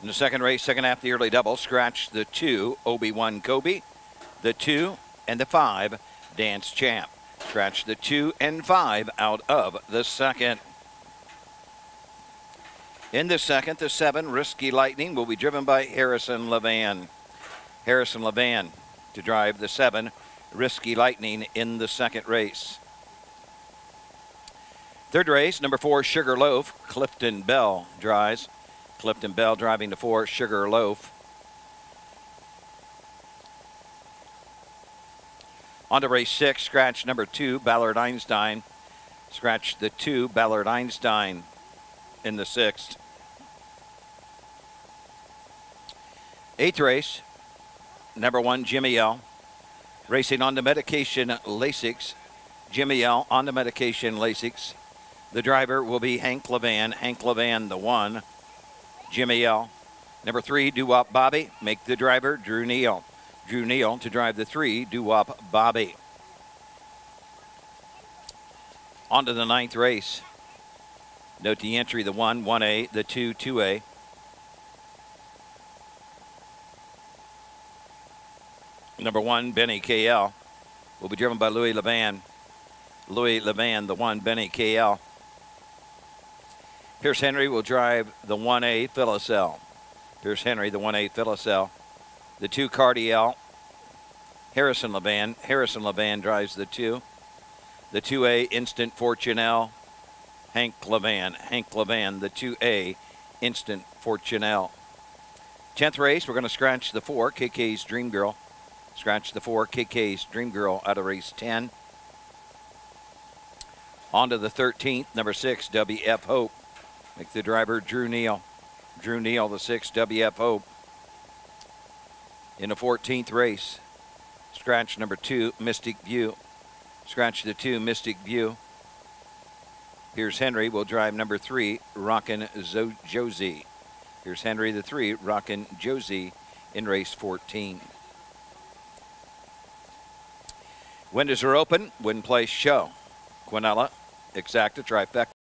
In the second race, second half, the early double, scratch the 2, Obi-Wan Kobe, the 2, and the 5, Dance Champ. Scratch the 2 and 5 out of the second. In the second, the 7, Risky Lightning, will be driven by Harrison Levan. Harrison Levan to drive the 7, Risky Lightning, in the second race. Third race, number 4, Sugar Loaf, Clifton Bell drives. Clifton Bell driving the 4, Sugar Loaf. On to race 6, scratch number 2, Ballard Einstein. Scratch the 2, Ballard Einstein, in the 6th. Eighth race, number 1, Jimmy L. Racing on the medication Lasix. Jimmy L on the medication Lasix. The driver will be Hank Levan. Hank Levan, the 1. Jimmy L. Number 3, Doo-Wop Bobby. Make the driver Drew Neal. Drew Neal to drive the 3, Doo-Wop Bobby. On to the 9th race. Note the entry, the 1, 1A, the 2, 2A. Number 1, Benny KL, will be driven by Louis Levan. Louis Levan, the 1, Benny KL. Pierce Henry will drive the 1A, Phyllis L. Pierce Henry, the 1A, Phyllis L. The 2, Cardiel, Harrison Levan. Harrison Levan drives the 2. The 2A, Instant Fortune L. Hank Levan. Hank Levan, the 2A, Instant Fortune L. 10th race, we're going to scratch the 4, KK's Dream Girl. Scratch the 4, KK's Dream Girl, out of race 10. On to the 13th, number 6, WF Hope. Make the driver Drew Neal. Drew Neal, the 6, WF Hope. In the 14th race, scratch number 2, Mystic View. Scratch the 2, Mystic View. Pierce Henry will drive number 3, Rockin' Josie. Pierce Henry, the 3, Rockin' Josie, in race 14. Windows are open. Win Place Show. Quinella, Exacta, Trifecta.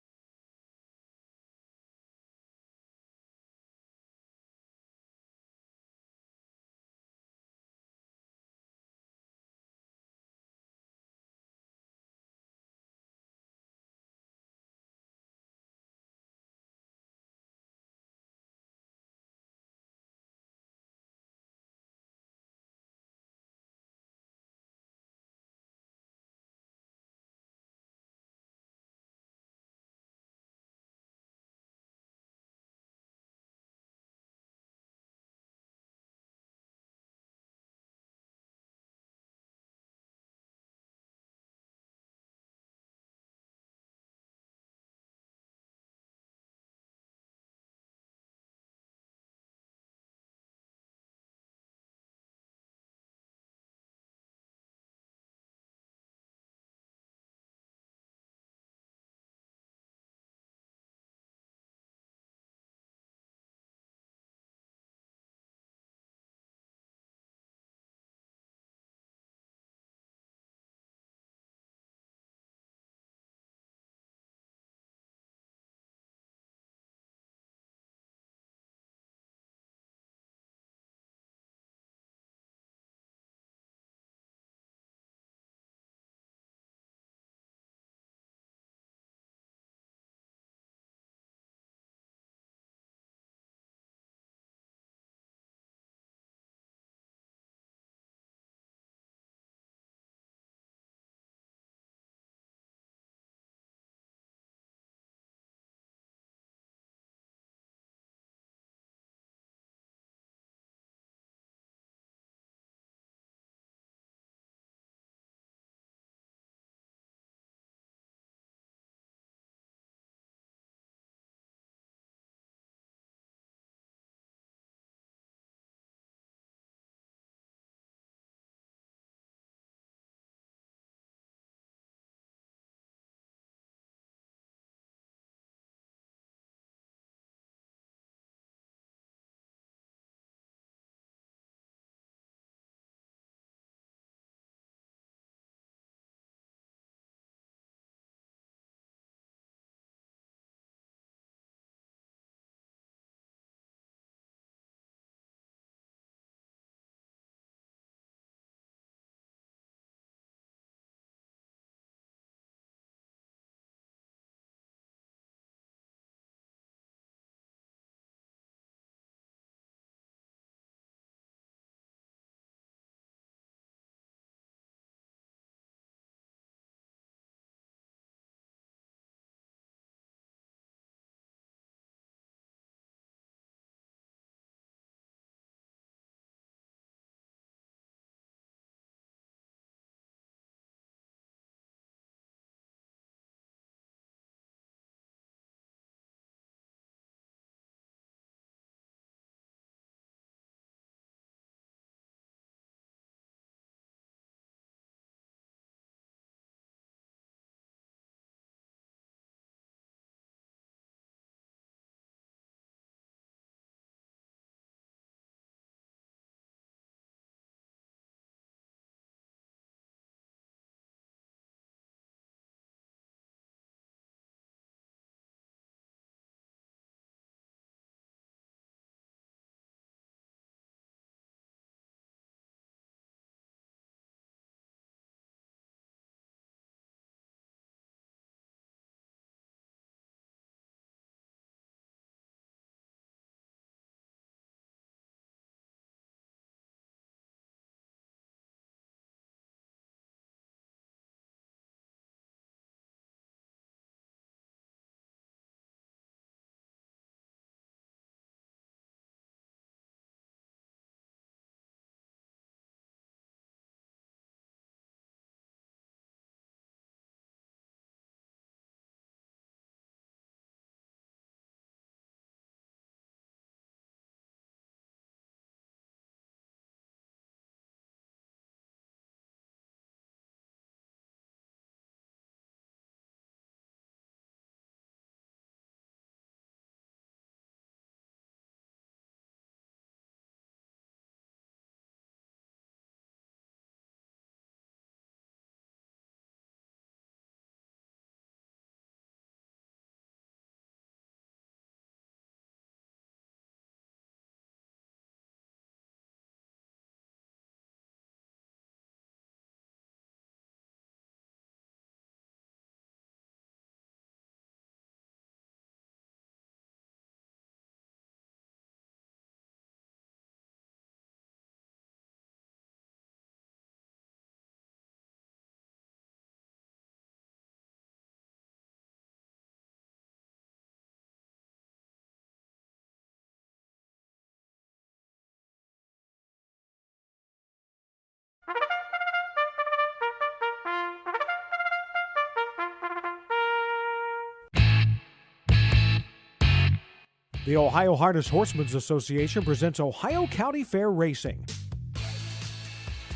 The Ohio Harness Horsemen's Association presents Ohio County Fair Racing.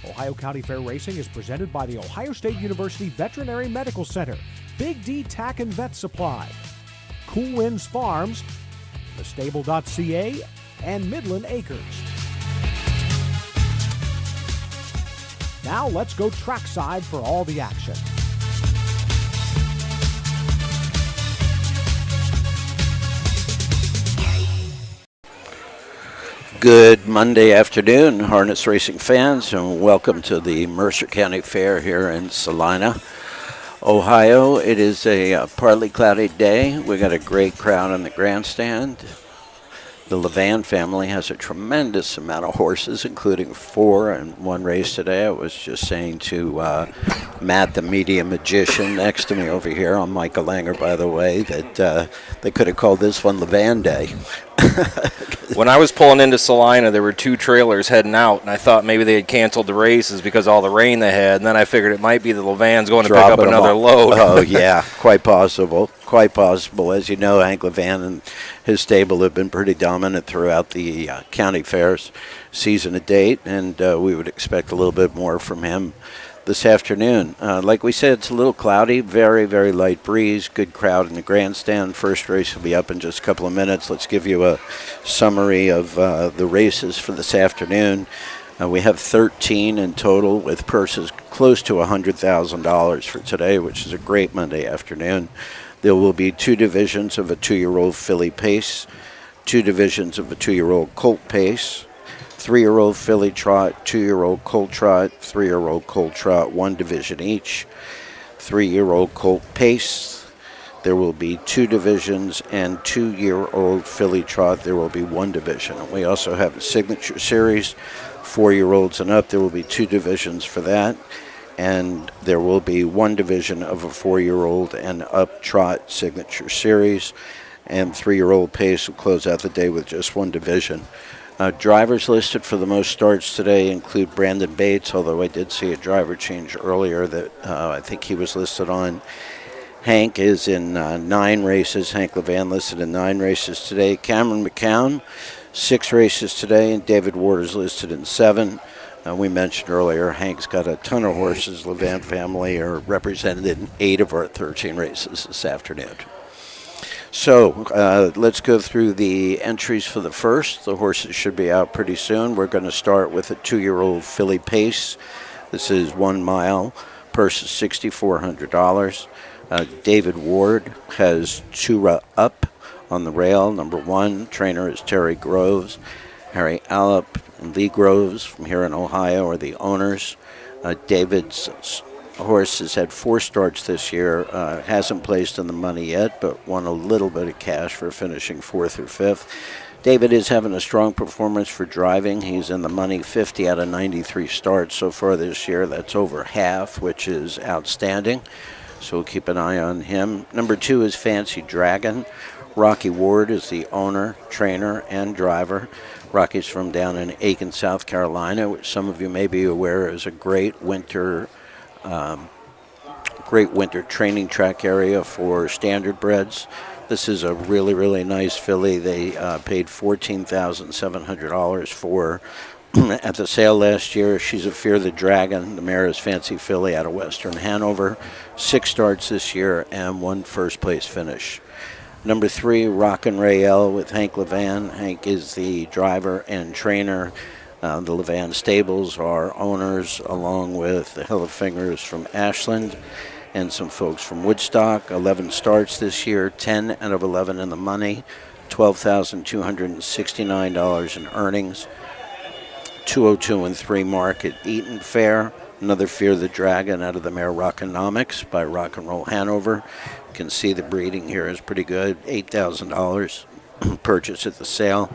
Ohio County Fair Racing is presented by the Ohio State University Veterinary Medical Center, Big D Tack and Vet Supply, Cool Winds Farms, thestable.ca, and Midland Acres. Now let's go trackside for all the action. Good Monday afternoon, harness racing fans, and welcome to the Mercer County Fair here in Celina, Ohio. It is a partly cloudy day. We got a great crowd on the grandstand. The Levan family has a tremendous amount of horses, including 4 in one race today. I was just saying to Matt, the media magician next to me over here, I'm Michael Langer, by the way, that they could have called this one Levan Day. When I was pulling into Celina, there were 2 trailers heading out, and I thought maybe they had canceled the races because of all the rain they had, and then I figured it might be the Levan's going to pick up another load. Oh, yeah, quite possible. Quite possible. As you know, Hank Levan and his stable have been pretty dominant throughout the county fairs season to date, and we would expect a little bit more from him this afternoon. Like we said, it's a little cloudy, very, very light breeze, good crowd in the grandstand. First race will be up in just a couple of minutes. Let's give you a summary of the races for this afternoon. We have 13 in total with purses close to $100,000 for today, which is a great Monday afternoon. There will be 2 divisions of a 2-year-old filly pace, 2 divisions of a 2-year-old colt pace, 3-year-old filly trot, 2-year-old colt trot, 3-year-old colt trot, 1 division each, 3-year-old colt pace. There will be 2 divisions, and 2-year-old filly trot, there will be 1 division. And we also have a signature series, 4-year-olds and up. There will be 2 divisions for that, and there will be 1 division of a 4-year-old and up trot signature series, and 3-year-old pace will close out the day with just 1 division. Drivers listed for the most starts today include Brandon Bates, although I did see a driver change earlier that I think he was listed on. Hank is in 9 races. Hank Levan listed in 9 races today. Cameron McCown, 6 races today, and David Ward is listed in 7. We mentioned earlier, Hank's got a ton of horses. Levan family are represented in 8 of our 13 races this afternoon. So let's go through the entries for the first. The horses should be out pretty soon. We're going to start with a 2-year-old filly pace. This is 1 mile. Purse is $6,400. David Ward has 2 up on the rail. Number 1, trainer is Terry Groves. Harry Allop and Lee Groves from here in Ohio are the owners. David's horse has had 4 starts this year. Hasn't placed in the money yet, but won a little bit of cash for finishing 4th or 5th. David is having a strong performance for driving. He's in the money 50 out of 93 starts so far this year. That's over half, which is outstanding. So we'll keep an eye on him. Number 2 is Fancy Dragon. Rocky Ward is the owner, trainer, and driver. Rocky's from down in Aiken, South Carolina, which some of you may be aware is a great winter training track area for standardbreds. This is a really, really nice filly. They paid $14,700 for at the sale last year. She's a Fear the Dragon. The mare is Fancy Filly out of Western Hanover. 6 starts this year and 1 first-place finish. Number 3, Rockin' Rael with Hank Levan. Hank is the driver and trainer. The Levan stables are owners, along with the Hillefingers from Ashland and some folks from Woodstock. 11 starts this year, 10 out of 11 in the money, $12,269 in earnings. 202 and 3 mark at Eaton Fair. Another Fear the Dragon out of the mare Rockonomics by Rock and Roll Hanover. You can see the breeding here is pretty good. $8,000 purchase at the sale.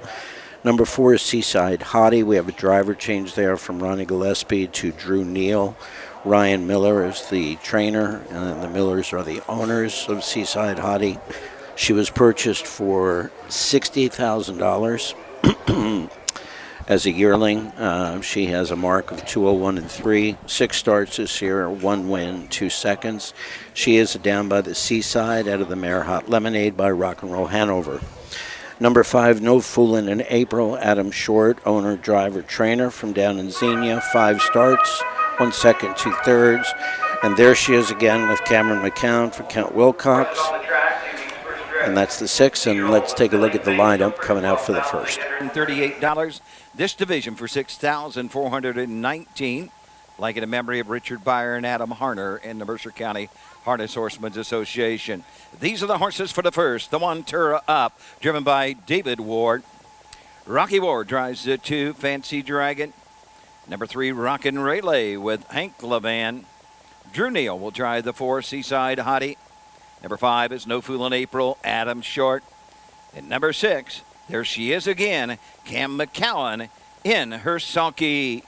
Number 4 is Seaside Hottie. We have a driver change there from Ronnie Gillespie to Drew Neal. Ryan Miller is the trainer, and the Millers are the owners of Seaside Hottie. She was purchased for $60,000. As a yearling, she has a mark of 201 and 3, 6 starts this year, 1 win, 2 seconds. She is down by the seaside out of the mare Hot Lemonade by Rock and Roll Hanover. Number 5, No Foolin' in April, Adam Short, owner, driver, trainer from down in Xenia, 5 starts, 1 second, 2 thirds. And there she is again with Cameron McCown for Kent Wilcox. And that's the 6, and let's take a look at the lineup coming out for the first. $38. This division for $6,419. Like it in memory of Richard Byer and Adam Harner in the Mercer County Harness Horsemen's Association. These are the horses for the first. The 1, Tura Up, driven by David Ward. Rocky Ward drives the 2, Fancy Dragon. Number 3, Rockin' Rayleigh with Hank Levan. Drew Neal will drive the 4, Seaside Hottie. Number 5 is No Fool in April, Adam Short. And number 6, there she is again, Cam McCowan in her sulky.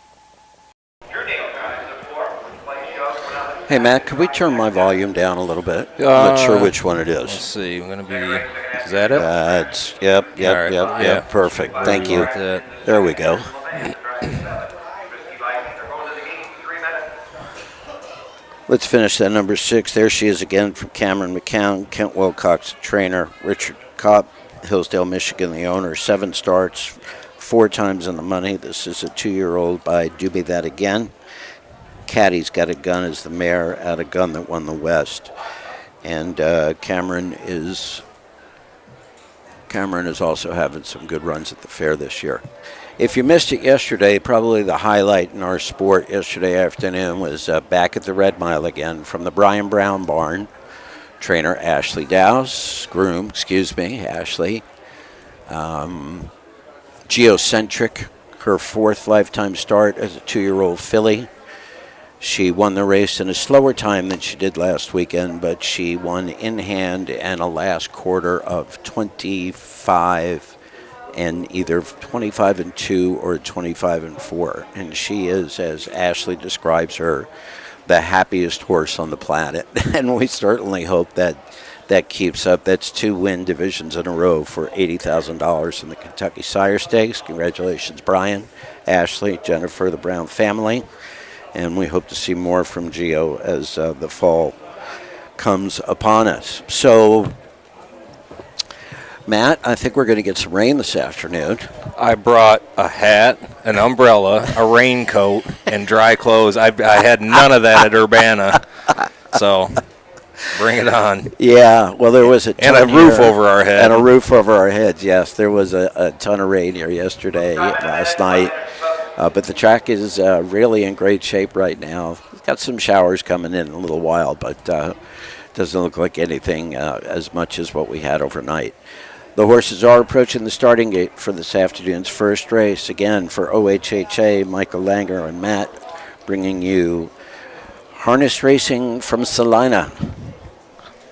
Hey, Matt, could we turn my volume down a little bit? I'm not sure which one it is. Let's see. I'm going to be. Is that it? Yep, Right, yeah. Perfect. Thank you. There we go. Let's finish that number 6. There she is again from Cameron McCown, Kent Wilcox, trainer, Richard Kopp, Hillsdale, Michigan, the owner. 7 starts, 4 times in the money. This is a 2-year-old by Do Be That Again. Caddy's Got a Gun is the mare out of Gun That Won the West. And Cameron is also having some good runs at the fair this year. If you missed it yesterday, probably the highlight in our sport yesterday afternoon was back at the Red Mile again from the Brian Brown barn. Trainer Ashley Dowse, groom, Ashley. Geocentric, her 4th lifetime start as a 2-year-old filly. She won the race in a slower time than she did last weekend, but she won in hand and a last quarter of 25 and either 25 and 2 or 25 and 4. And she is, as Ashley describes her, the happiest horse on the planet. And we certainly hope that that keeps up. That's 2 win divisions in a row for $80,000 in the Kentucky Sire Stakes. Congratulations, Brian, Ashley, Jennifer, the Brown family. And we hope to see more from Geo as the fall comes upon us. So, Matt, I think we're going to get some rain this afternoon. I brought a hat, an umbrella, a raincoat, and dry clothes. I had none of that at Urbana. So, bring it on. Yeah, well, there was a ton and a roof over our head. And a roof over our heads, yes. There was a ton of rain here yesterday, last night. But the track is really in great shape right now. It's got some showers coming in a little while, but doesn't look like anything as much as what we had overnight. The horses are approaching the starting gate for this afternoon's first race. Again, for OHHA, Michael Langer and Matt bringing you harness racing from Celina.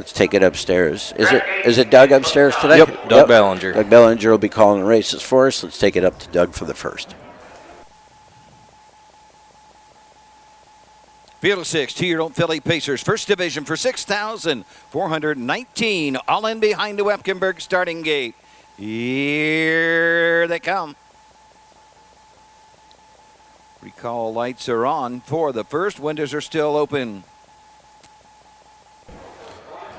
Let's take it upstairs. Is it Doug upstairs today? Yep, Doug Bellinger. Doug Bellinger will be calling the races for us. Let's take it up to Doug for the first. Field of 6, 2-year-old filly Pacers. First division for $6,419. All in behind the Wepkenberg starting gate. Here they come. Recall lights are on for the first. Windows are still open.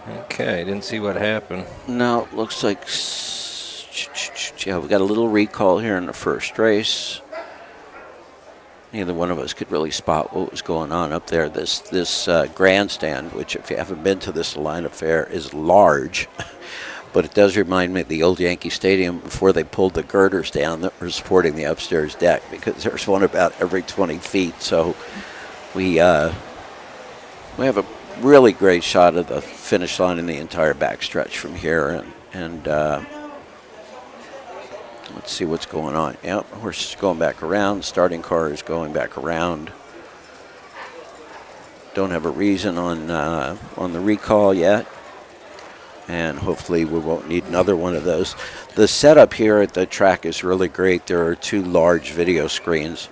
Okay, didn't see what happened. No, looks like, yeah, we got a little recall here in the first race. Neither one of us could really spot what was going on up there. This grandstand, which if you haven't been to this Celina Fair, is large, but it does remind me of the old Yankee Stadium before they pulled the girders down that were supporting the upstairs deck, because there's one about every 20 feet. So we have a really great shot of the finish line in the entire backstretch from here, and let's see what's going on. Yep, horse is going back around. Starting car is going back around. Don't have a reason on the recall yet, and hopefully we won't need another one of those. The setup here at the track is really great. There are 2 large video screens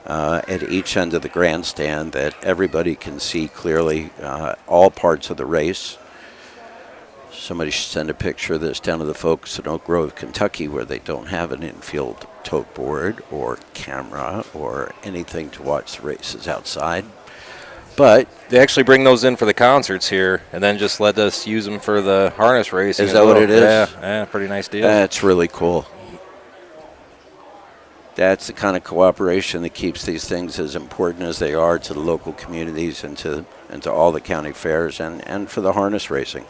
at each end of the grandstand that everybody can see clearly all parts of the race. Somebody should send a picture of this down to the folks in Oak Grove, Kentucky, where they don't have an infield tote board or camera or anything to watch the races outside. But they actually bring those in for the concerts here and then just let us use them for the harness racing. Is that what it is? Yeah, pretty nice deal. That's really cool. That's the kind of cooperation that keeps these things as important as they are to the local communities and to all the county fairs and for the harness racing.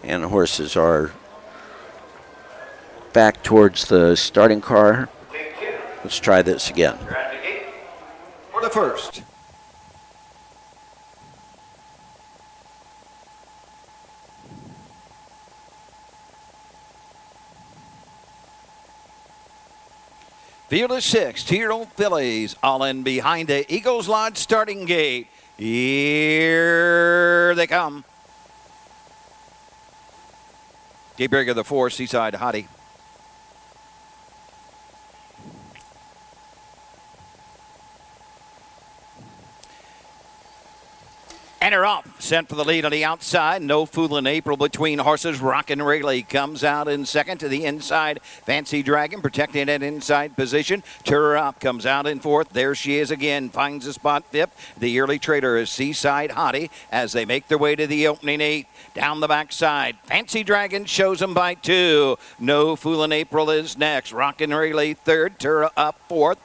And the horses are back towards the starting car. Let's try this again. For the first. Field of 6, 2-year-old fillies, all in behind the Eagles Lodge starting gate. Here they come. Gabriel of the 4, Seaside Hottie. And her off, sent for the lead on the outside. No Fooling April between horses. Rockin' Rayleigh comes out in second to the inside. Fancy Dragon protecting that inside position. Turner Up comes out in fourth. There she is again. Finds a spot fifth. The early trader is Seaside Hottie as they make their way to the opening 8. Down the backside, Fancy Dragon shows them by 2. No Fooling April is next. Rockin' Rayleigh third. Turner Up fourth.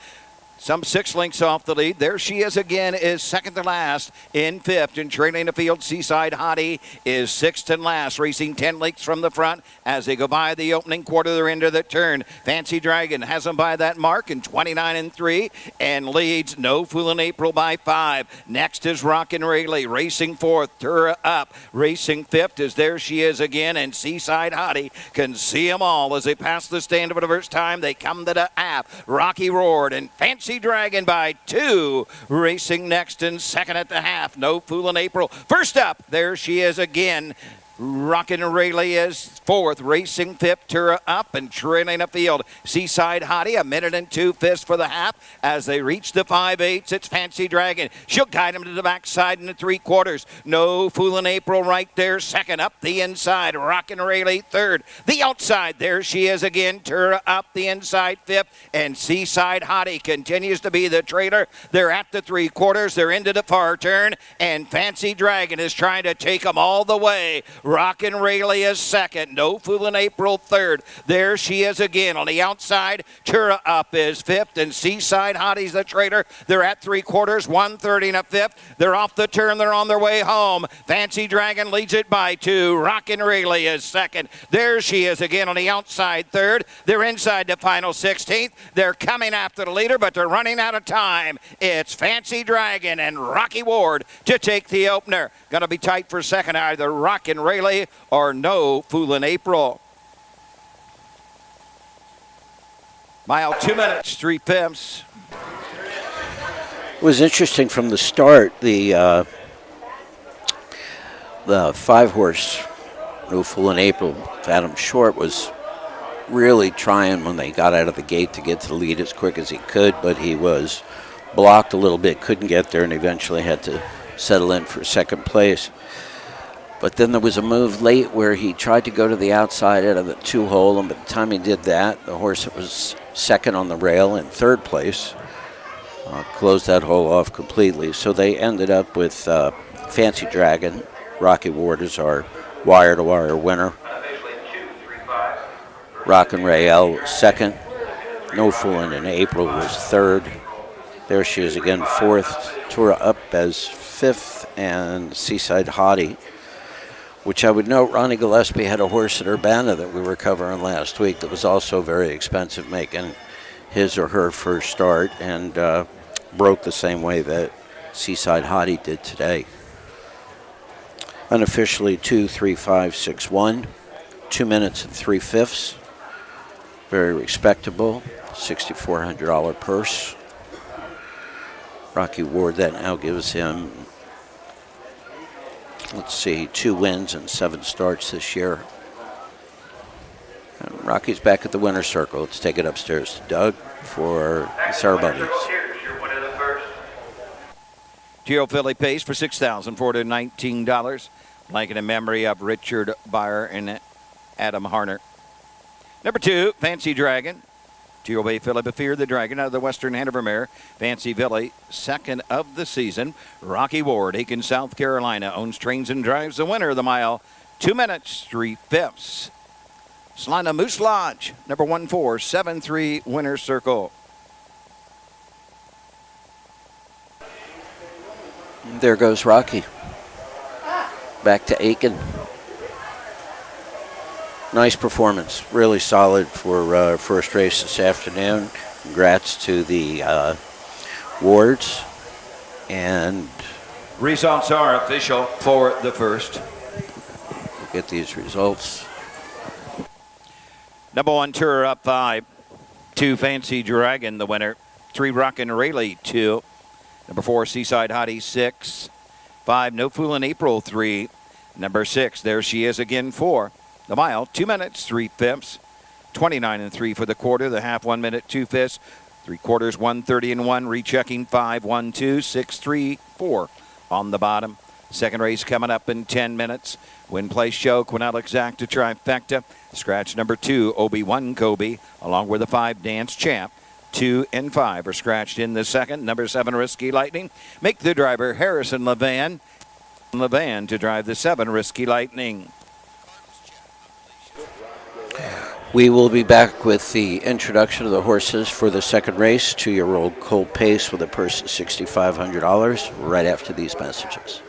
Some 6 lengths off the lead. There she is again, is second to last in fifth. And trailing the field, Seaside Hottie is sixth and last, racing 10 lengths from the front as they go by the opening quarter. They're into the turn. Fancy Dragon has them by that mark in 29 3 and leads No Foolin' April by 5. Next is Rockin' Rayleigh racing fourth. Turra Up racing fifth as there she is again. And Seaside Hottie can see them all as they pass the stand for the first time. They come to the half. Rocky Roared and Fancy Dragon by 2, racing next and second at the half. No Foolin' April. First up, there she is again. Rockin' Rayleigh is fourth, racing fifth. Turra Up and trailing a field. Seaside Hottie, a minute and 2 fifths for the half as they reach the 5/8. It's Fancy Dragon. She'll guide him to the backside in the 3/4. No Foolin' April right there, second. Up the inside, Rockin' Rayleigh third. The outside, there she is again. Turra Up the inside fifth, and Seaside Hottie continues to be the trailer. They're at the 3/4. They're into the far turn, and Fancy Dragon is trying to take them all the way. Rockin' Rayleigh is second. No Foolin' April third. There she is again on the outside. Turra Up is fifth, and Seaside Hottie's the trailer. They're at 3/4, 130 and a fifth. They're off the turn. They're on their way home. Fancy Dragon leads it by 2. Rockin' Rayleigh is second. There she is again on the outside third. They're inside the final 16th. They're coming after the leader, but they're running out of time. It's Fancy Dragon and Rocky Ward to take the opener. Going to be tight for second, either Rockin' Rayleigh or No Foolin' April. Mile 2 minutes, 3 fifths. It was interesting from the start. The 5-horse No Foolin' April, Adam Short, was really trying when they got out of the gate to get to the lead as quick as he could, but he was blocked a little bit, couldn't get there, and eventually had to settle in for second place. But then there was a move late where he tried to go to the outside out of the 2-hole, and by the time he did that, the horse that was second on the rail in third place closed that hole off completely. So they ended up with Fancy Dragon. Rocky Ward is our wire-to-wire winner. Rockin' Rayleigh was second. No Foolin' in April was third. There she is again, fourth. Turra Up as fifth, and Seaside Hottie, which I would note Ronnie Gillespie had a horse at Urbana that we were covering last week that was also very expensive, making his or her first start, and broke the same way that Seaside Hottie did today. Unofficially 2:35.61, 2 minutes and 3 fifths. Very respectable, $6,400 purse. Rocky Ward, that now gives him, let's see, 2 wins and 7 starts this year. And Rocky's back at the winner's circle. Let's take it upstairs to Doug for the ceremonies. Giro Philly pays for $6,419. like in memory of Richard Beyer and Adam Harner. Number 2, Fancy Dragon. 2-year-old bay filly Befear the Dragon out of the Western Hanover mare. Fancy Villy, second of the season. Rocky Ward, Aiken, South Carolina, owns, trains, and drives the winner of the mile. 2 minutes, 3/5. Celina Moose Lodge, number 1473, Winner's Circle. There goes Rocky. Back to Aiken. Nice performance. Really solid for first race this afternoon. Congrats to the Wards. And Results are official for the first. we'll get these results. Number 1, Tour up 5. 2, Fancy Dragon, the winner. 3, Rockin' Rayleigh, 2. Number 4, Seaside Hottie, 6. 5, No Foolin' April, 3. Number 6, There She Is Again, 4. The mile, 2 minutes, 3/5. 29 and 3 for the quarter. The half, 1 minute, 2/5. 3/4, 1:30 and 1. Rechecking 5, 1, 2, 6, 3, 4 on the bottom. Second race coming up in 10 minutes. Win Place Show, Quinella Exacta Trifecta. Scratch number 2, Obi-Wan Kobe, along with the 5, Dance Champ. 2 and 5 are scratched in the second. Number 7, Risky Lightning. Make the driver Harrison Levan. Levan to drive the 7, Risky Lightning. We will be back with the introduction of the horses for the second race. 2-year-old Colt Pace with a purse of $6,500 right after these messages.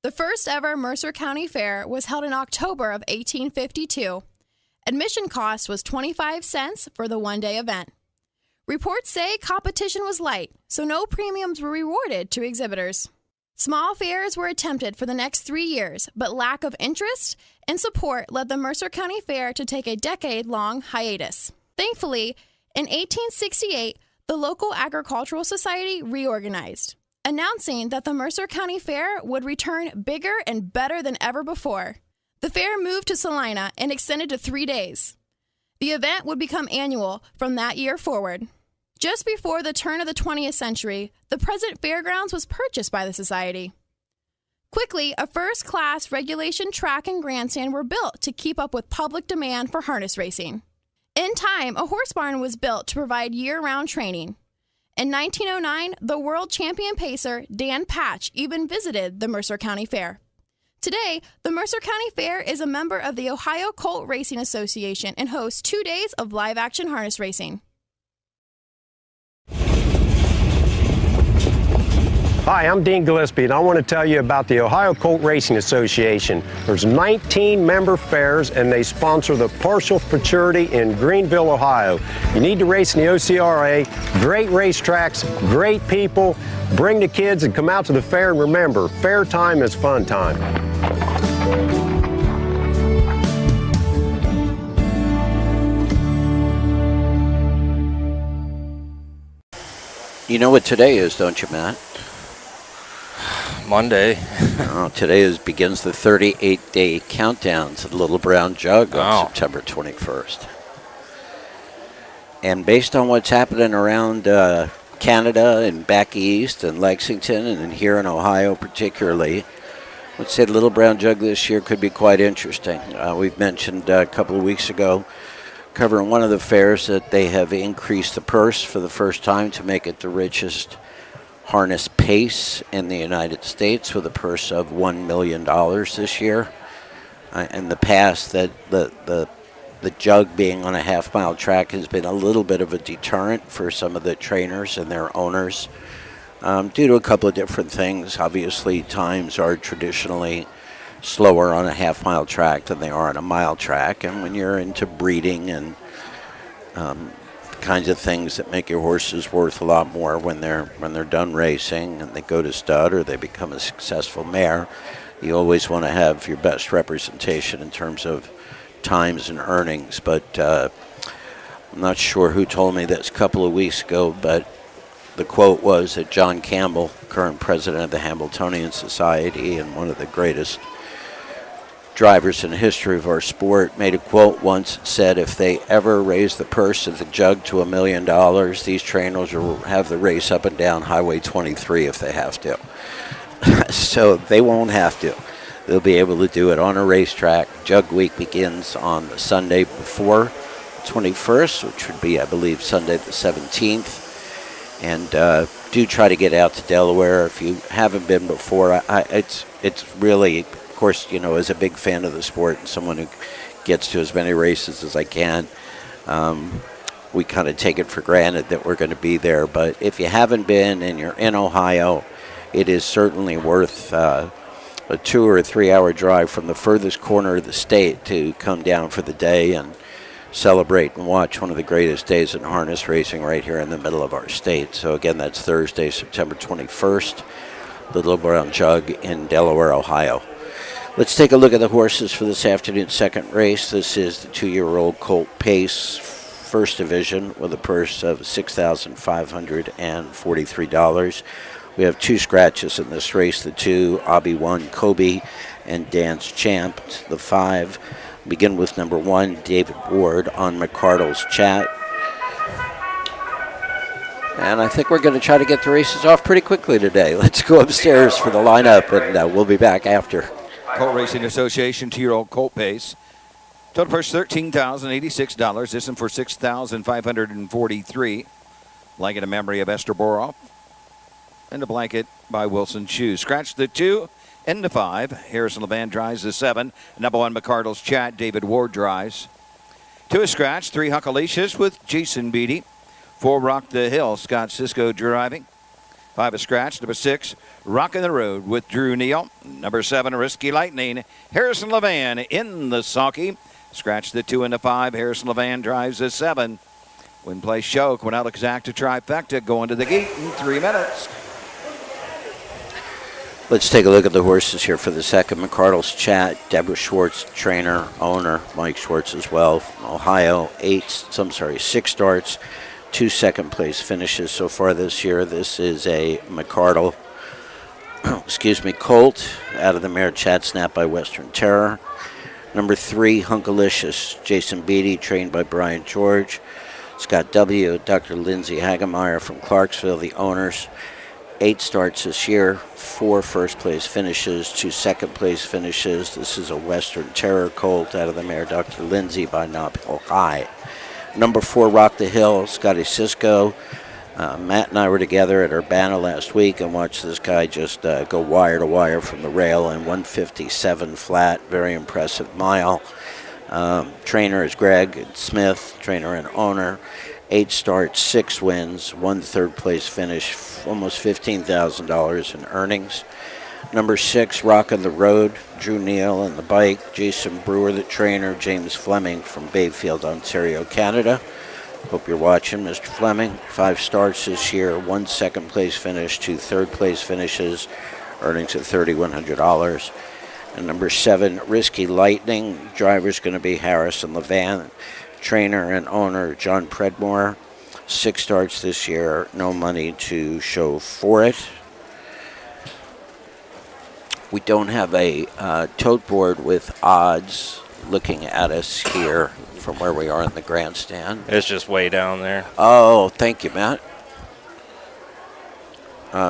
The first ever Mercer County Fair was held in October of 1852. Admission cost was 25 cents for the one-day event. Reports say competition was light, so no premiums were rewarded to exhibitors. Small fairs were attempted for the next 3 years, but lack of interest and support led the Mercer County Fair to take a decade-long hiatus. Thankfully, in 1868, the local agricultural society reorganized, announcing that the Mercer County Fair would return bigger and better than ever before. The fair moved to Celina and extended to 3 days. The event would become annual from that year forward. Just before the turn of the 20th century, the present fairgrounds was purchased by the society. Quickly, a first-class regulation track and grandstand were built to keep up with public demand for harness racing. In time, a horse barn was built to provide year-round training. In 1909, the world champion pacer Dan Patch even visited the Mercer County Fair. Today, the Mercer County Fair is a member of the Ohio Colt Racing Association and hosts 2 days of live-action harness racing. Hi, I'm Dean Gillespie, and I want to tell you about the Ohio Colt Racing Association. There's 19 member fairs, and they sponsor the Partial Futurity in Greenville, Ohio. You need to race in the OCRA. Great racetracks, great people. Bring the kids and come out to the fair, and remember, fair time is fun time. You know what today is, don't you, Matt? Monday. Today begins the 38-day countdown to the Little Brown Jug on September 21st. And based on what's happening around Canada and back east and Lexington and here in Ohio particularly, let's say the Little Brown Jug this year could be quite interesting. We've mentioned a couple of weeks ago, covering one of the fairs, that they have increased the purse for the first time to make it the richest harness pace in the United States, with a purse of $1 million this year. In the past, that the jug being on a half-mile track has been a little bit of a deterrent for some of the trainers and their owners, due to a couple of different things. Obviously, times are traditionally slower on a half-mile track than they are on a mile track, and when you're into breeding and kinds of things that make your horses worth a lot more when they're done racing and they go to stud or they become a successful mare, you always want to have your best representation in terms of times and earnings. But I'm not sure who told me this a couple of weeks ago, but the quote was that John Campbell, current president of the Hambletonian Society and one of the greatest drivers in the history of our sport, made a quote once that said, if they ever raise the purse of the jug to $1 million, these trainers will have the race up and down Highway 23 if they have to. So they won't have to. They'll be able to do it on a racetrack. Jug Week begins on the Sunday before the 21st, which would be, I believe, Sunday the 17th. And do try to get out to Delaware if you haven't been before. It's really, of course, you know, as a big fan of the sport and someone who gets to as many races as I can, we kind of take it for granted that we're going to be there. But if you haven't been and you're in Ohio, it is certainly worth a 2 or 3 hour drive from the furthest corner of the state to come down for the day and celebrate and watch one of the greatest days in harness racing right here in the middle of our state. So again, that's Thursday, September 21st, the Little Brown Jug in Delaware, Ohio. Let's take a look at the horses for this afternoon's second race. This is the 2-year-old Colt Pace, first division, with a purse of $6,543. We have 2 scratches in this race, the 2, Obby 1, Kobe, and Dance Champ, the 5. Begin with number 1, David Ward on McCardle's Chat. And I think we're going to try to get the races off pretty quickly today. Let's go upstairs for the lineup, and we'll be back after. Colt Racing Association 2-year-old Colt Pace. Total purse $13,086. This one for $6,543. Blanket in memory of Esther Boroff. And a blanket by Wilson Shoes. Scratch the 2. In the 5, Harrison LeVan drives the 7. Number 1, McCardle's Chat, David Ward drives. 2 a scratch, 3 Huckalicious with Jason Beatty. 4 Rock the Hill, Scott Cisco driving. 5 a scratch, number 6, Rockin' the Road with Drew Neal. Number 7, Risky Lightning, Harrison LeVan in the sulky. Scratch the 2 in the 5, Harrison LeVan drives the 7. Win, play, show, Quinell Exacta trifecta going to the gate in 3 minutes. Let's take a look at the horses here for the second. McCardle's Chat, Deborah Schwartz, trainer, owner, Mike Schwartz as well, from Ohio. 6 starts, 2 second-place finishes so far this year. This is a McCardle, Colt, out of the mare Chat Snap by Western Terror. Number 3, Hunkalicious, Jason Beatty, trained by Brian George. Scott W., Dr. Lindsay Hagemeyer from Clarksville, the owners. 8 starts this year, 4 first-place finishes, 2 second-place finishes. This is a Western Terror Colt out of the mare Dr. Lindsay by Nob Hill High. Number 4, Rock the Hill, Scotty Cisco. Matt and I were together at Urbana last week and watched this guy just go wire to wire from the rail in 157 flat. Very impressive mile. Trainer is Greg Smith, trainer and owner. 8 starts, 6 wins, 1 third-place finish, almost $15,000 in earnings. Number 6, Rockin' the Road, Drew Neal on the bike, Jason Brewer, the trainer, James Fleming from Bayfield, Ontario, Canada. Hope you're watching, Mr. Fleming. 5 starts this year, 1 second-place finish, 2 third-place finishes, earnings at $3,100. And number 7, Risky Lightning, driver's going to be Harrison LeVan. Trainer and owner John Predmore. 6 starts this year, no money to show for it. We don't have a tote board with odds looking at us here from where we are in the grandstand. It's just way down there. Oh, thank you, Matt.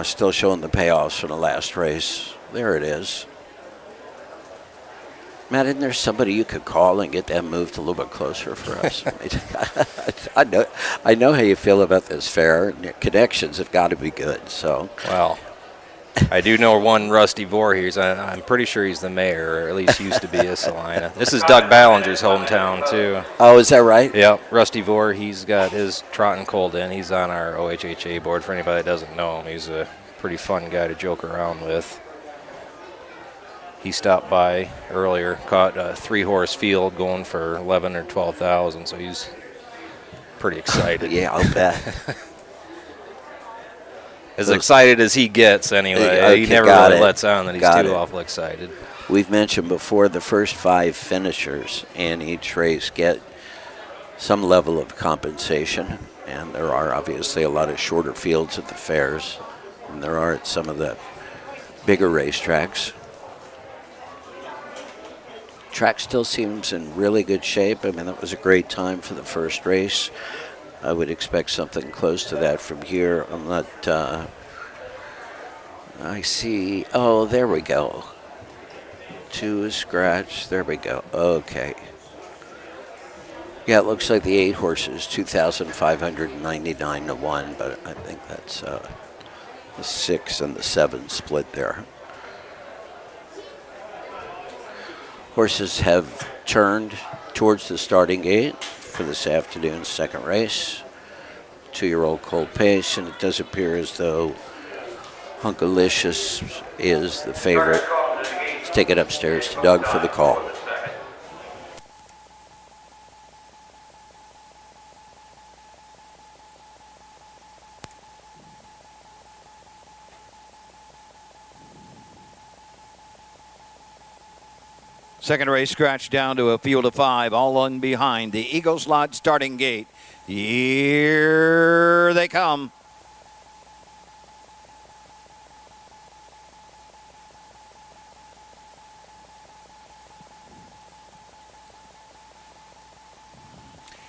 Still showing the payoffs from the last race. There it is. Matt, isn't there somebody you could call and get that moved a little bit closer for us? I know how you feel about this fair, and your connections have got to be good. So, well, I do know one Rusty Voorhees. I'm pretty sure he's the mayor, or at least used to be of Celina. This is Doug Ballinger's hometown, too. Oh, is that right? Yep, Rusty Voorhees got his trot and cold in. He's on our OHHA board. For anybody that doesn't know him, he's a pretty fun guy to joke around with. He stopped by earlier, caught a 3-horse field going for 11 or 12,000, so he's pretty excited. Yeah, I'll bet. As excited as he gets, anyway. Okay, he never really lets on that he's too awful excited. We've mentioned before the first 5 finishers in each race get some level of compensation. And there are obviously a lot of shorter fields at the fairs than there are at some of the bigger racetracks. Track still seems in really good shape. I mean, that was a great time for the first race. I would expect something close to that from here. I'm not, I see, oh, there we go. 2 is scratch, there we go, okay. Yeah, it looks like the 8 horses, 2,599 to 1, but I think that's the 6 and the 7 split there. Horses have turned towards the starting gate for this afternoon's second race. 2-year-old Cold Pace, and it does appear as though Hunkalicious is the favorite. Let's take it upstairs to Doug for the call. Second race scratched down to a field of 5, all in behind the Eagles Lodge starting gate. Here they come.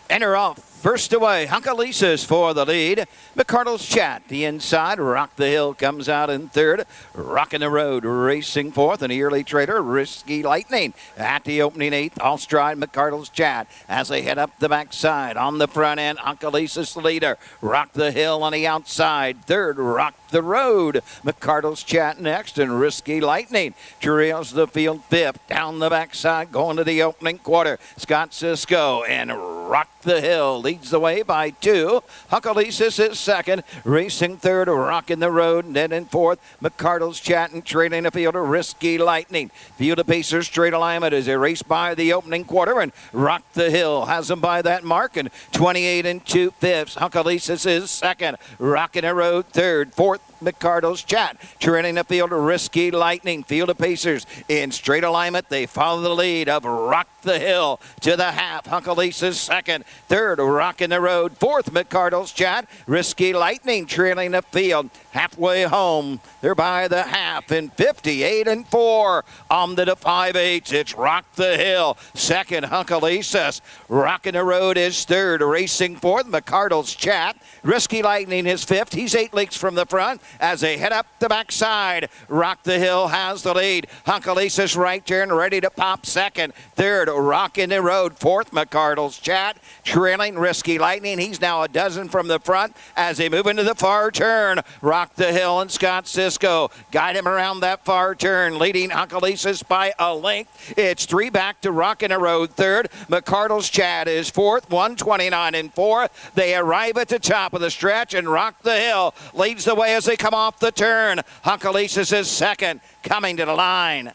Enter off. First away, Hunkalicious for the lead. McCardle's Chat, the inside. Rock the Hill comes out in third. Rockin' the Road racing fourth. And the early trader, Risky Lightning. At the opening 8th, all stride McCardle's Chat as they head up the backside. On the front end, Hunkalicious the leader. Rock the Hill on the outside. Third, Rock the Road. McCardle's Chat next, and Risky Lightning trails the field 5th. Down the backside, going to the opening quarter. Scott Cisco and Rock the Hill leads the way by 2. Hunkalicious is second. Racing third, Rockin' the Road. And then in fourth, McCardle's Chat and trailing the field of Risky Lightning. Field of Pacers straight alignment as they race by the opening quarter. And Rock the Hill has them by that mark. And 28 2/5. Hunkalicious is second. Rockin' the Road third. Fourth, McCardle's Chat trailing the field of Risky Lightning. Field of Pacers in straight alignment. They follow the lead of Rock the Hill to the half. Hunkalicious second. Third, Rockin' the Road. Fourth, McCardle's Chat. Risky Lightning trailing the field. Halfway home, they're by the half in 58 4. On to the 5/8. It's Rock the Hill. Second, Hunkalicious. Rockin' the Road is third. Racing fourth, McCardle's Chat. Risky Lightning is fifth. He's 8 lengths from the front as they head up the backside. Rock the Hill has the lead. Hunkalicious right turn ready to pop second. Third, Rockin' the Road. Fourth, McCardle's Chat trailing Risky Lightning. He's now a dozen from the front as they move into the far turn. Rock the Hill and Scott Cisco guide him around that far turn, leading Hunkalicious by a length. It's 3 back to Rockin' the Road third. McCardle's Chat is fourth, 129 4. They arrive at the top of the stretch, and Rock the Hill leads the way as they come off the turn. Hunkalicious is second, coming to the line.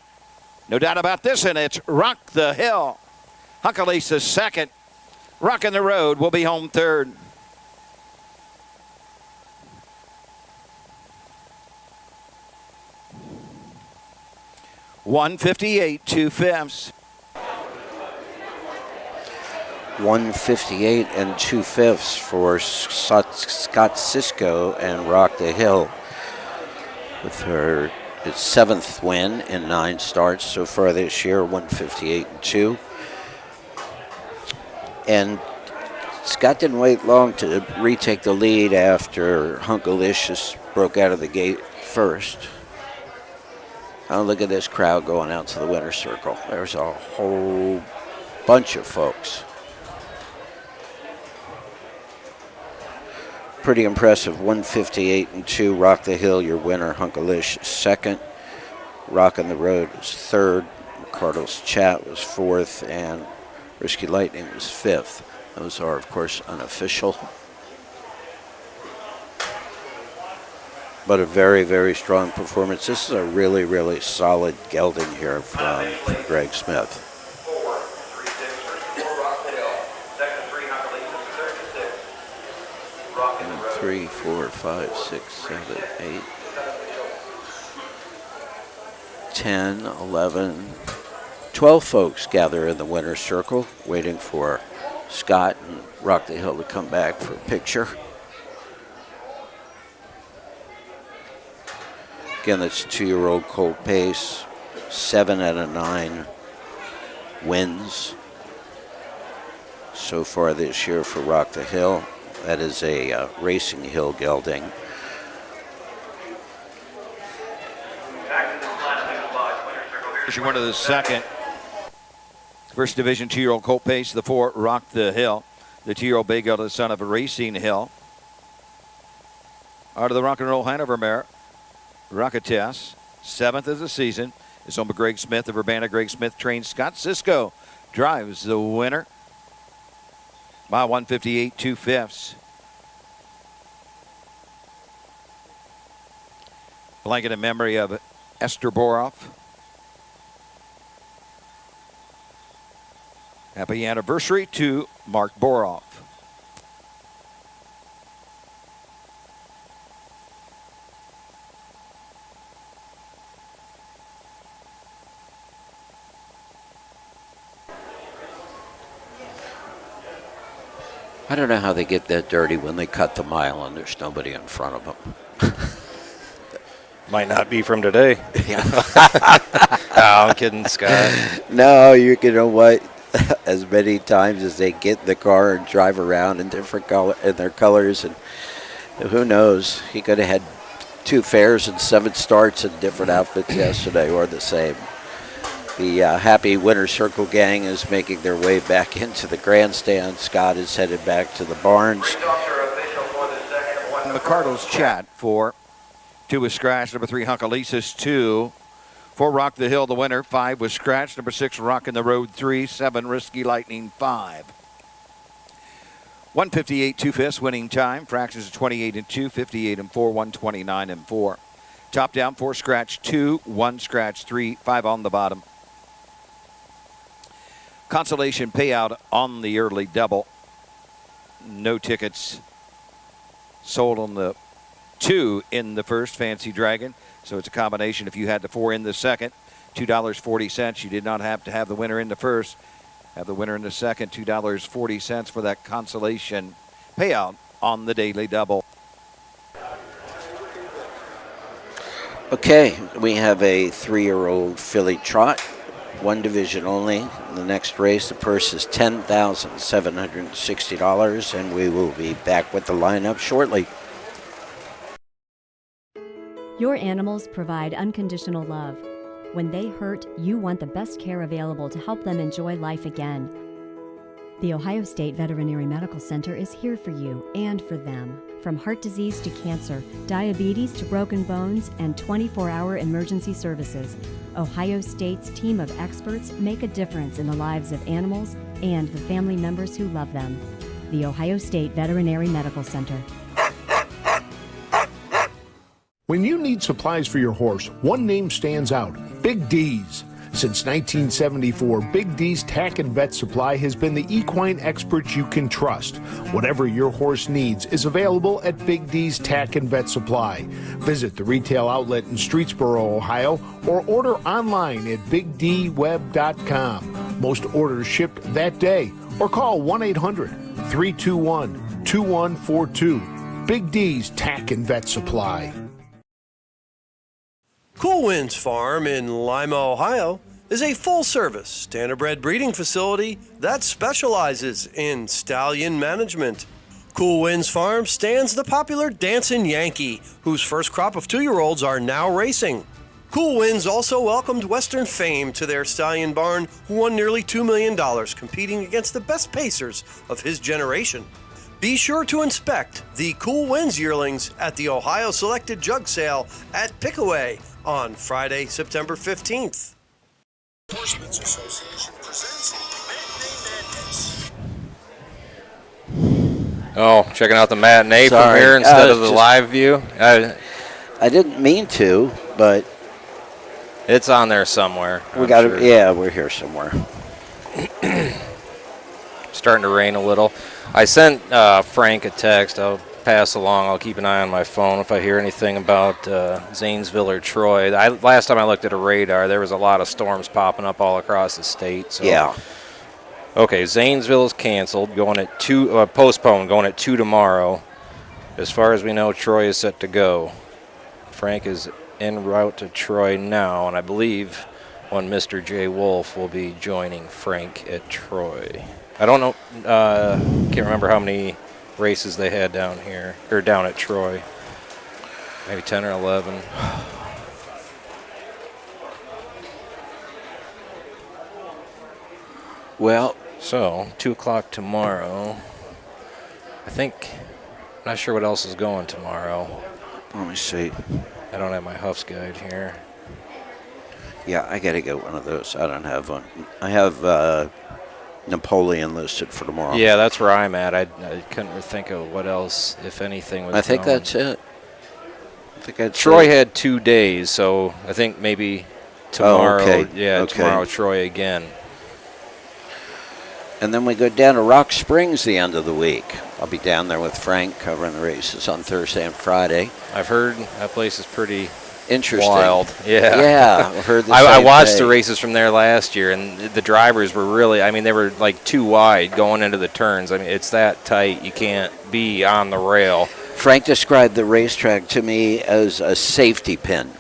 No doubt about this, and it's Rock the Hill. Hunkalicious second. Rockin' the Road will be home third. $158 2/5. 158 2/5 for Scott Cisco and Rock the Hill with her 7th win in 9 starts so far this year, 158 2. And Scott didn't wait long to retake the lead after Hunkalicious broke out of the gate first. Oh, look at this crowd going out to the winner's circle. There's a whole bunch of folks. Pretty impressive. 158 2. Rock the Hill, your winner. Hunkalicious second. Rockin' the Road was third. McCardle's Chat was fourth, and Risky Lightning was fifth. Those are, of course, unofficial. But a very, very strong performance. This is a really, really solid gelding here from Greg Smith. 3, 4, 5, 6, 7, 8, 10, 11, 12 folks gather in the winner's circle waiting for Scott and Rock the Hill to come back for a picture. Again, that's a 2-year-old colt pace. 7 out of 9 wins so far this year for Rock the Hill. That is a Racing Hill gelding. As you went to the second. First Division 2-year-old colt pace. The 4, Rock the Hill. The 2-year-old bay gelding, the son of a Racing Hill. Out of the Rock and Roll Hanover mare, Rockettes, 7th of the season. It's owned by Greg Smith of Urbana. Greg Smith trains Scott Cisco. Drives the winner by 158 2/5. Blanket in memory of Esther Boroff. Happy anniversary to Mark Boroff. I don't know how they get that dirty when they cut the mile and there's nobody in front of them. Might not be from today. I'm kidding, Scott. No, you know what? As many times as they get in the car and drive around in different their colors, and who knows? He could have had 2 fairs and 7 starts in different outfits yesterday, or the same. The happy Winter Circle gang is making their way back into the grandstand. Scott is headed back to the barns. McCardle's chat for 2 was scratched. Number 3, Hunkalisis 2. 4, Rock the Hill, the winner. 5 was scratched. Number 6, Rockin' the Road 3. 7, Risky Lightning 5. 158 2/5 winning time. Fractions of 28 2, 58 4, 129 4. Top down, 4 scratch 2, 1 scratch 3, 5 on the bottom. Consolation payout on the early double. No tickets sold on the 2 in the first, Fancy Dragon. So it's a combination. If you had the 4 in the second, $2.40. You did not have to have the winner in the first. Have the winner in the second, $2.40 for that consolation payout on the daily double. Okay, we have a 3-year-old filly trot. 1 division only. In the next race, the purse is $10,760, and we will be back with the lineup shortly. Your animals provide unconditional love. When they hurt, you want the best care available to help them enjoy life again. The Ohio State Veterinary Medical Center is here for you and for them. From heart disease to cancer, diabetes to broken bones, and 24-hour emergency services, Ohio State's team of experts make a difference in the lives of animals and the family members who love them. The Ohio State Veterinary Medical Center. When you need supplies for your horse, one name stands out: Big D's. Since 1974, Big D's Tack and Vet Supply has been the equine experts you can trust. Whatever your horse needs is available at Big D's Tack and Vet Supply. Visit the retail outlet in Streetsboro, Ohio, or order online at bigdweb.com. Most orders shipped that day, or call 1-800-321-2142. Big D's Tack and Vet Supply. Cool Winds Farm in Lima, Ohio is a full-service standardbred breeding facility that specializes in stallion management. Cool Winds Farm stands the popular Dancin' Yankee, whose first crop of 2-year-olds are now racing. Cool Winds also welcomed Western Fame to their stallion barn, who won nearly $2 million competing against the best pacers of his generation. Be sure to inspect the Cool Winds yearlings at the Ohio Selected Jug Sale at Pickaway on Friday, September 15th. Horsemen's Association presents Oh, checking out the matinee from Sorry. here instead of the live view. I didn't mean to, but It's on there somewhere. we got it. Yeah, we're here somewhere. Starting to rain a little. I sent Frank a text. I'll pass along. I'll keep an eye on my phone if I hear anything about Zanesville or Troy. Last time I looked at a radar, there was a lot of storms popping up all across the state. So Yeah. Okay, Zanesville is canceled, going at 2, postponed, going at 2 tomorrow. As far as we know, Troy is set to go. Frank is en route to Troy now, and I believe one Mr. J. Wolf will be joining Frank at Troy. I don't know, can't remember how many races they had down here, or down at Troy. Maybe 10 or 11. Well, so 2 o'clock tomorrow. I think, I'm not sure what else is going tomorrow. let me see. I don't have my Huff's guide here. Yeah, I got to get one of those. I don't have one. I have Napoleon listed for tomorrow. Yeah, that's where I'm at. I couldn't think of what else, if anything, was I think going. that's it. I think that's Troy it. had 2 days, so I think maybe tomorrow. Oh, okay. Yeah, Okay. tomorrow Troy again. And then we go down to Rock Springs the end of the week. I'll be down there with Frank covering the races on Thursday and Friday. I've heard that place is pretty interesting. wild. Yeah. Yeah, I've heard the I same watched the thing. races from there last year, and the drivers were really, I mean, they were like too wide going into the turns. I mean, it's that tight. You can't be on the rail. Frank described the racetrack to me as a safety pin.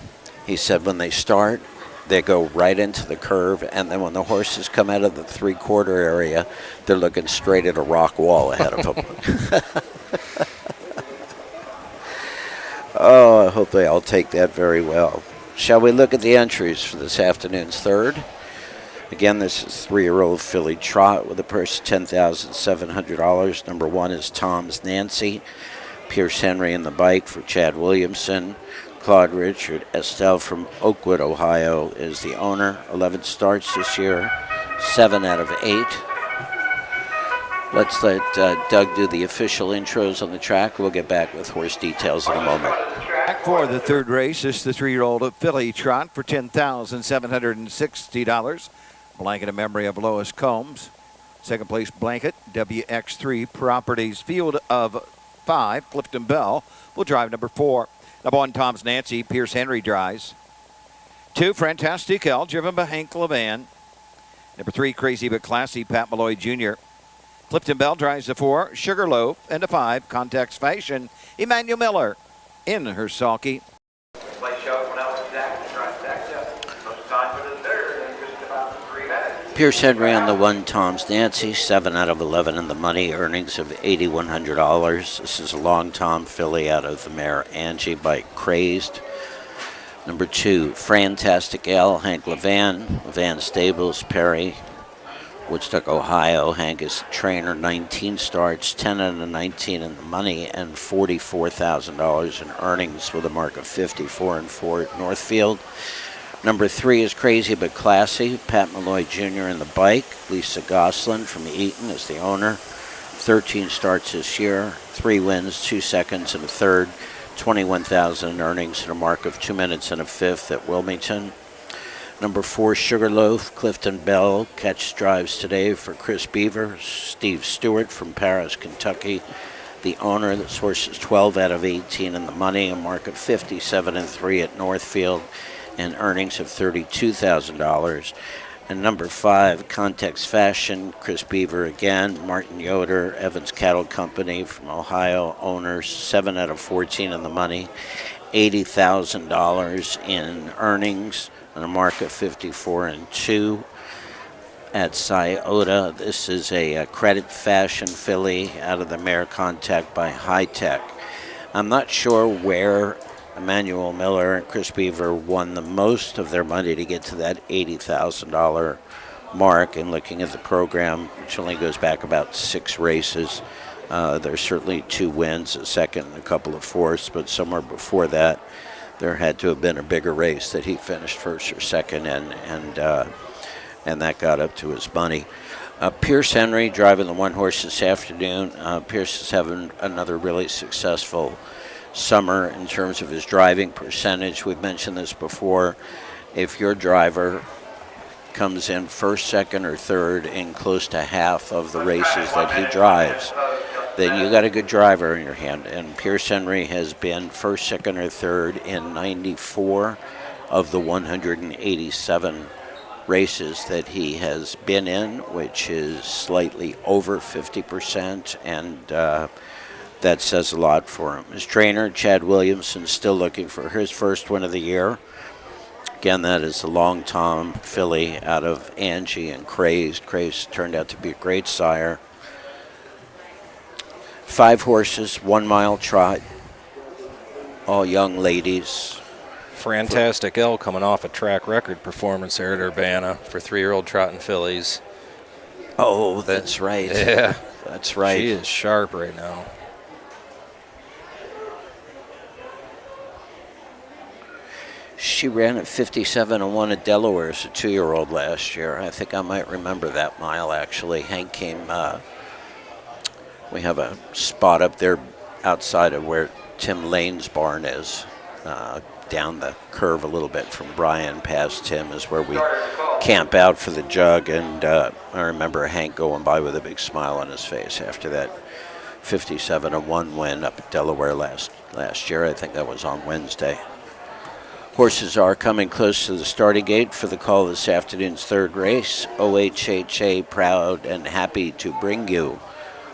He said when they start, they go right into the curve, and then when the horses come out of the three-quarter area, they're looking straight at a rock wall ahead of them. Oh, I hope they all take that very well. Shall we look at the entries for this afternoon's third? Again, this is 3-year-old filly trot with a purse of $10,700. Number 1 is Tom's Nancy. Pierce Henry in the bike for Chad Williamson. Claude Richard Estelle from Oakwood, Ohio is the owner. 11 starts this year, 7 out of 8. Let's let Doug do the official intros on the track. We'll get back with horse details in a moment. Back for the third race is the 3-year-old filly trot for $10,760. Blanket in memory of Lois Combs. Second place blanket, WX3 Properties Field of 5. Clifton Bell will drive number 4. Number 1, Tom's Nancy. Pierce Henry drives. 2, Fantastic L, driven by Hank Levan. Number 3, Crazy But Classy, Pat Malloy Jr. Clifton Bell drives the 4, Sugarloaf, and the 5, Context Fashion, Emmanuel Miller in her sulky. Pierce Henry on the 1, Tom's Nancy, 7 out of 11 in the money, earnings of $8,100. This is a long Tom filly out of the mare Angie by Crazed. Number 2, Fantastic L, Hank Levan, Levan Stables, Perry, Woodstock, Ohio. Hank is trainer, 19 starts, 10 out of 19 in the money, and $44,000 in earnings with a mark of 54-4 at Northfield. Number 3 is Crazy But Classy, Pat Malloy Jr. in the bike. Lisa Goslin from Eaton is the owner. 13 starts this year, 3 wins, 2 seconds, and a third. $21,000 in earnings and a mark of 2 minutes and a fifth at Wilmington. Number 4, Sugarloaf, Clifton Bell. Catch drives today for Chris Beaver. Steve Stewart from Paris, Kentucky. The owner. This horse is 12 out of 18 in the money, a mark of 57-3 at Northfield, and earnings of $32,000. And number 5, Context Fashion, Chris Beaver again, Martin Yoder, Evans Cattle Company from Ohio, owners, 7 out of 14 in the money, $80,000 in earnings, and a mark of 54-2 at Scioto. This is a credit fashion filly out of the mare Contact by High Tech. I'm not sure where Emmanuel Miller and Chris Beaver won the most of their money to get to that $80,000 mark. And looking at the program, which only goes back about 6 races, there's certainly 2 wins, a second and a couple of fourths, but somewhere before that, there had to have been a bigger race that he finished first or second, and that got up to his money. Pierce Henry driving the 1 horse this afternoon. Pierce is having another really successful summer in terms of his driving percentage. We've mentioned this before. If your driver comes in first, second, or third in close to half of the races that he drives, then you got a good driver in your hand. And Pierce Henry has been first, second, or third in 94 of the 187 races that he has been in, which is slightly over 50%, and that says a lot for him. His trainer, Chad Williamson, still looking for his first win of the year. Again, that is the Long Tom filly out of Angie and Crazed. Crazed turned out to be a great sire. 5 horses, 1 mile trot, all young ladies. Fantastic L coming off a track record performance there at Urbana for 3-year-old trotting fillies. Oh, that's right. Yeah. That's right. She is sharp right now. She ran at 57-1 at Delaware as a 2-year-old last year. I think I might remember that mile, actually. Hank came, we have a spot up there outside of where Tim Lane's barn is, down the curve a little bit from Brian past Tim is where we camp out for the jug. And I remember Hank going by with a big smile on his face after that 57-1 win up at Delaware last year. I think that was on Wednesday. Horses are coming close to the starting gate for the call of this afternoon's third race. OHHA proud and happy to bring you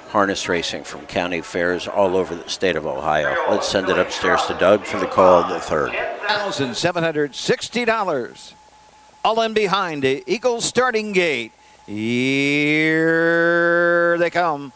harness racing from county fairs all over the state of Ohio. Let's send it upstairs to Doug for the call of the third. $1,760. All in behind the Eagles starting gate. Here they come.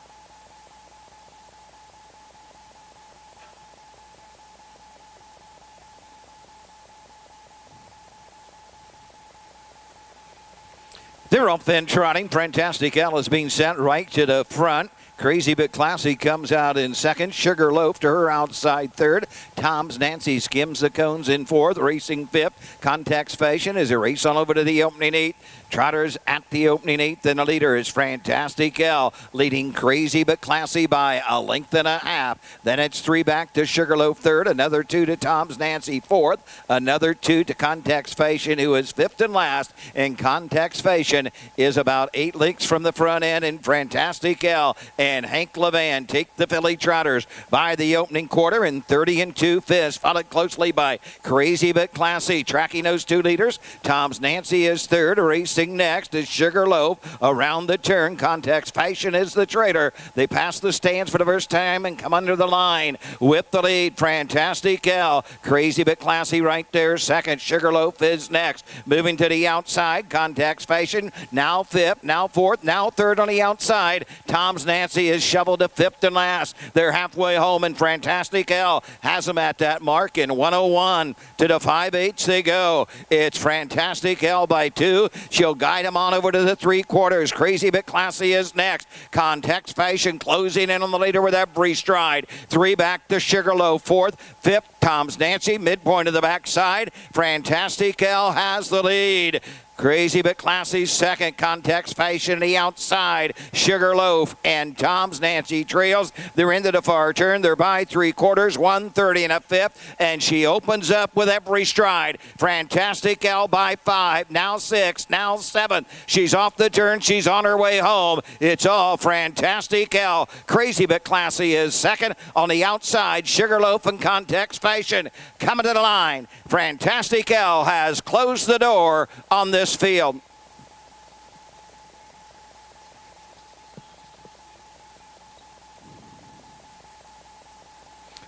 They're up and trotting. Fantastic Al is being sent right to the front. Crazy But Classy comes out in second. Sugarloaf to her outside third. Tom's Nancy skims the cones in fourth. Racing fifth. Context Fashion is a race on over to the opening 8. Trotters at the opening 8th, and the leader is Fantastic L, leading Crazy But Classy by a length and a half. Then it's 3 back to Sugarloaf third, another 2 to Tom's Nancy fourth, another 2 to Context Fashion, who is fifth and last. And Context Fashion is about 8 lengths from the front end, and Fantastic L and Hank Levan take the filly trotters by the opening quarter in 30 2 fifths, followed closely by Crazy But Classy. Tracking those 2 leaders, Tom's Nancy is third. Racing next is Sugarloaf around the turn. Context Fashion is the traitor. They pass the stands for the first time and come under the line with the lead. Fantastic L, Crazy But Classy right there second. Sugarloaf is next. Moving to the outside, Context Fashion now fifth, now fourth, now third on the outside. Tom's Nancy is shoveled to fifth and last. They're halfway home, and Fantastic L has them at that mark in 101 to the 5/8 they go. It's Fantastic L by 2. She'll guide him on over to the 3/4. Crazy But Classy is next. Context Fashion closing in on the leader with every stride. 3 back to Sugarloaf fourth. Fifth, Tom's Nancy, midpoint of the backside. Fantastic L has the lead. Crazy But Classy second. Context Fashion the outside. Sugarloaf and Tom's Nancy trails. They're into the far turn. They're by 3/4, 130 and a fifth. And she opens up with every stride. Fantastic L by 5. Now 6. Now 7. She's off the turn. She's on her way home. It's all Fantastic L. Crazy But Classy is second. On the outside, Sugarloaf and Context Fashion coming to the line. Fantastic L has closed the door on this field.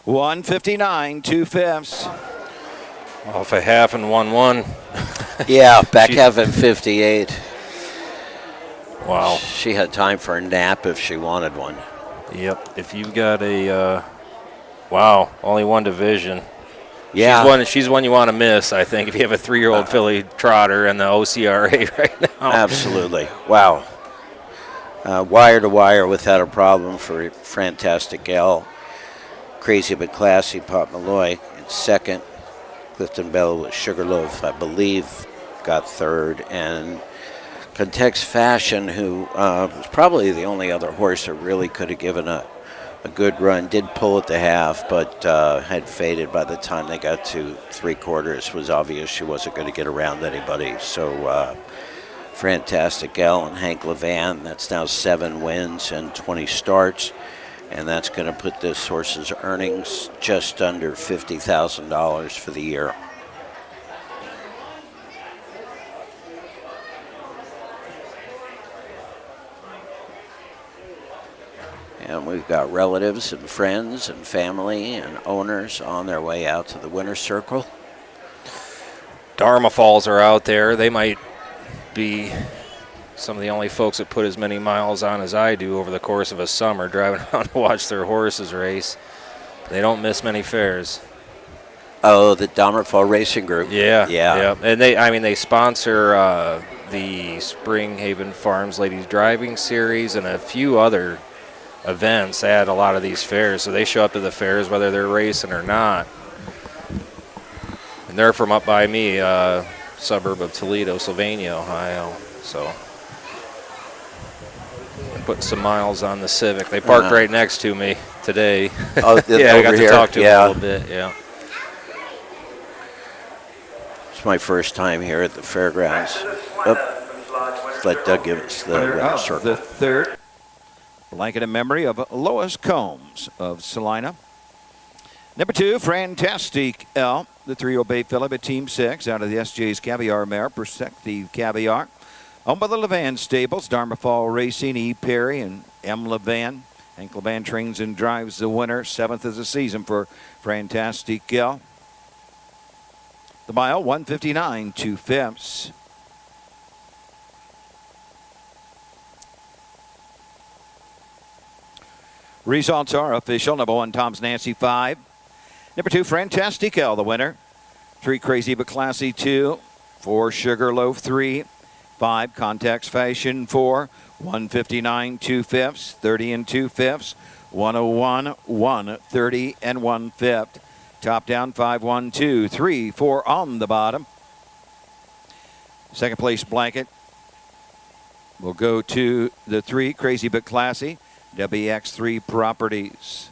$159, 2 fifths. Off a half and 1-1. Yeah, back half in 58. Wow. She had time for a nap if she wanted one. Yep. If you've got a, wow, only one division. Yeah. She's one you want to miss, I think, if you have a 3-year-old filly trotter in the OCRA right now. Absolutely. Wow. Wire to wire without a problem for Fantastic L. Crazy But Classy, Pop Malloy in second. Clifton Bell with Sugarloaf, I believe, got third. And Context Fashion, who was probably the only other horse that really could have given a good run, did pull at the half, but had faded by the time they got to 3/4. It was obvious she wasn't going to get around anybody. So Fantastic L and Hank Levan, that's now 7 wins and 20 starts. And that's going to put this horse's earnings just under $50,000 for the year. And we've got relatives and friends and family and owners on their way out to the winner's circle. Dharma Falls are out there. They might be some of the only folks that put as many miles on as I do over the course of a summer driving around to watch their horses race. They don't miss many fairs. Oh, the Dahmerfall Racing Group. Yeah. And they sponsor the Spring Haven Farms Ladies Driving Series and a few other events at a lot of these fairs. So they show up to the fairs whether they're racing or not. And they're from up by me, suburb of Toledo, Sylvania, Ohio. So putting some miles on the Civic. They parked right next to me today. Oh, yeah, I got here. to talk to them a little bit. Yeah. It's my first time here at the fairgrounds. Let Doug give us the winner's circle. The third, blanket in memory of Lois Combs of Celina. Number 2, Fantastic L, the 3-year-old Bay Phillip at Team 6 out of the SJ's Caviar mare, Perspective Caviar. Owned by the Levan Stables, Dharmafall Racing, E. Perry and M. Levan. Hank Levan trains and drives the winner. 7th of the season for Fantastic L. The mile, 1:59 2/5. Results are official. Number 1, Tom's Nancy 5. Number 2, Fantastic L, the winner. 3, Crazy But Classy 2. 4, Sugarloaf 3. 5, Context Fashion 4. 1:59 2/5. 30 and 2/5. 101 1:30 and 1/5. Top down 5 1 2 3 4 on the bottom. Second place blanket will go to the 3, Crazy But Classy. WX3 Properties.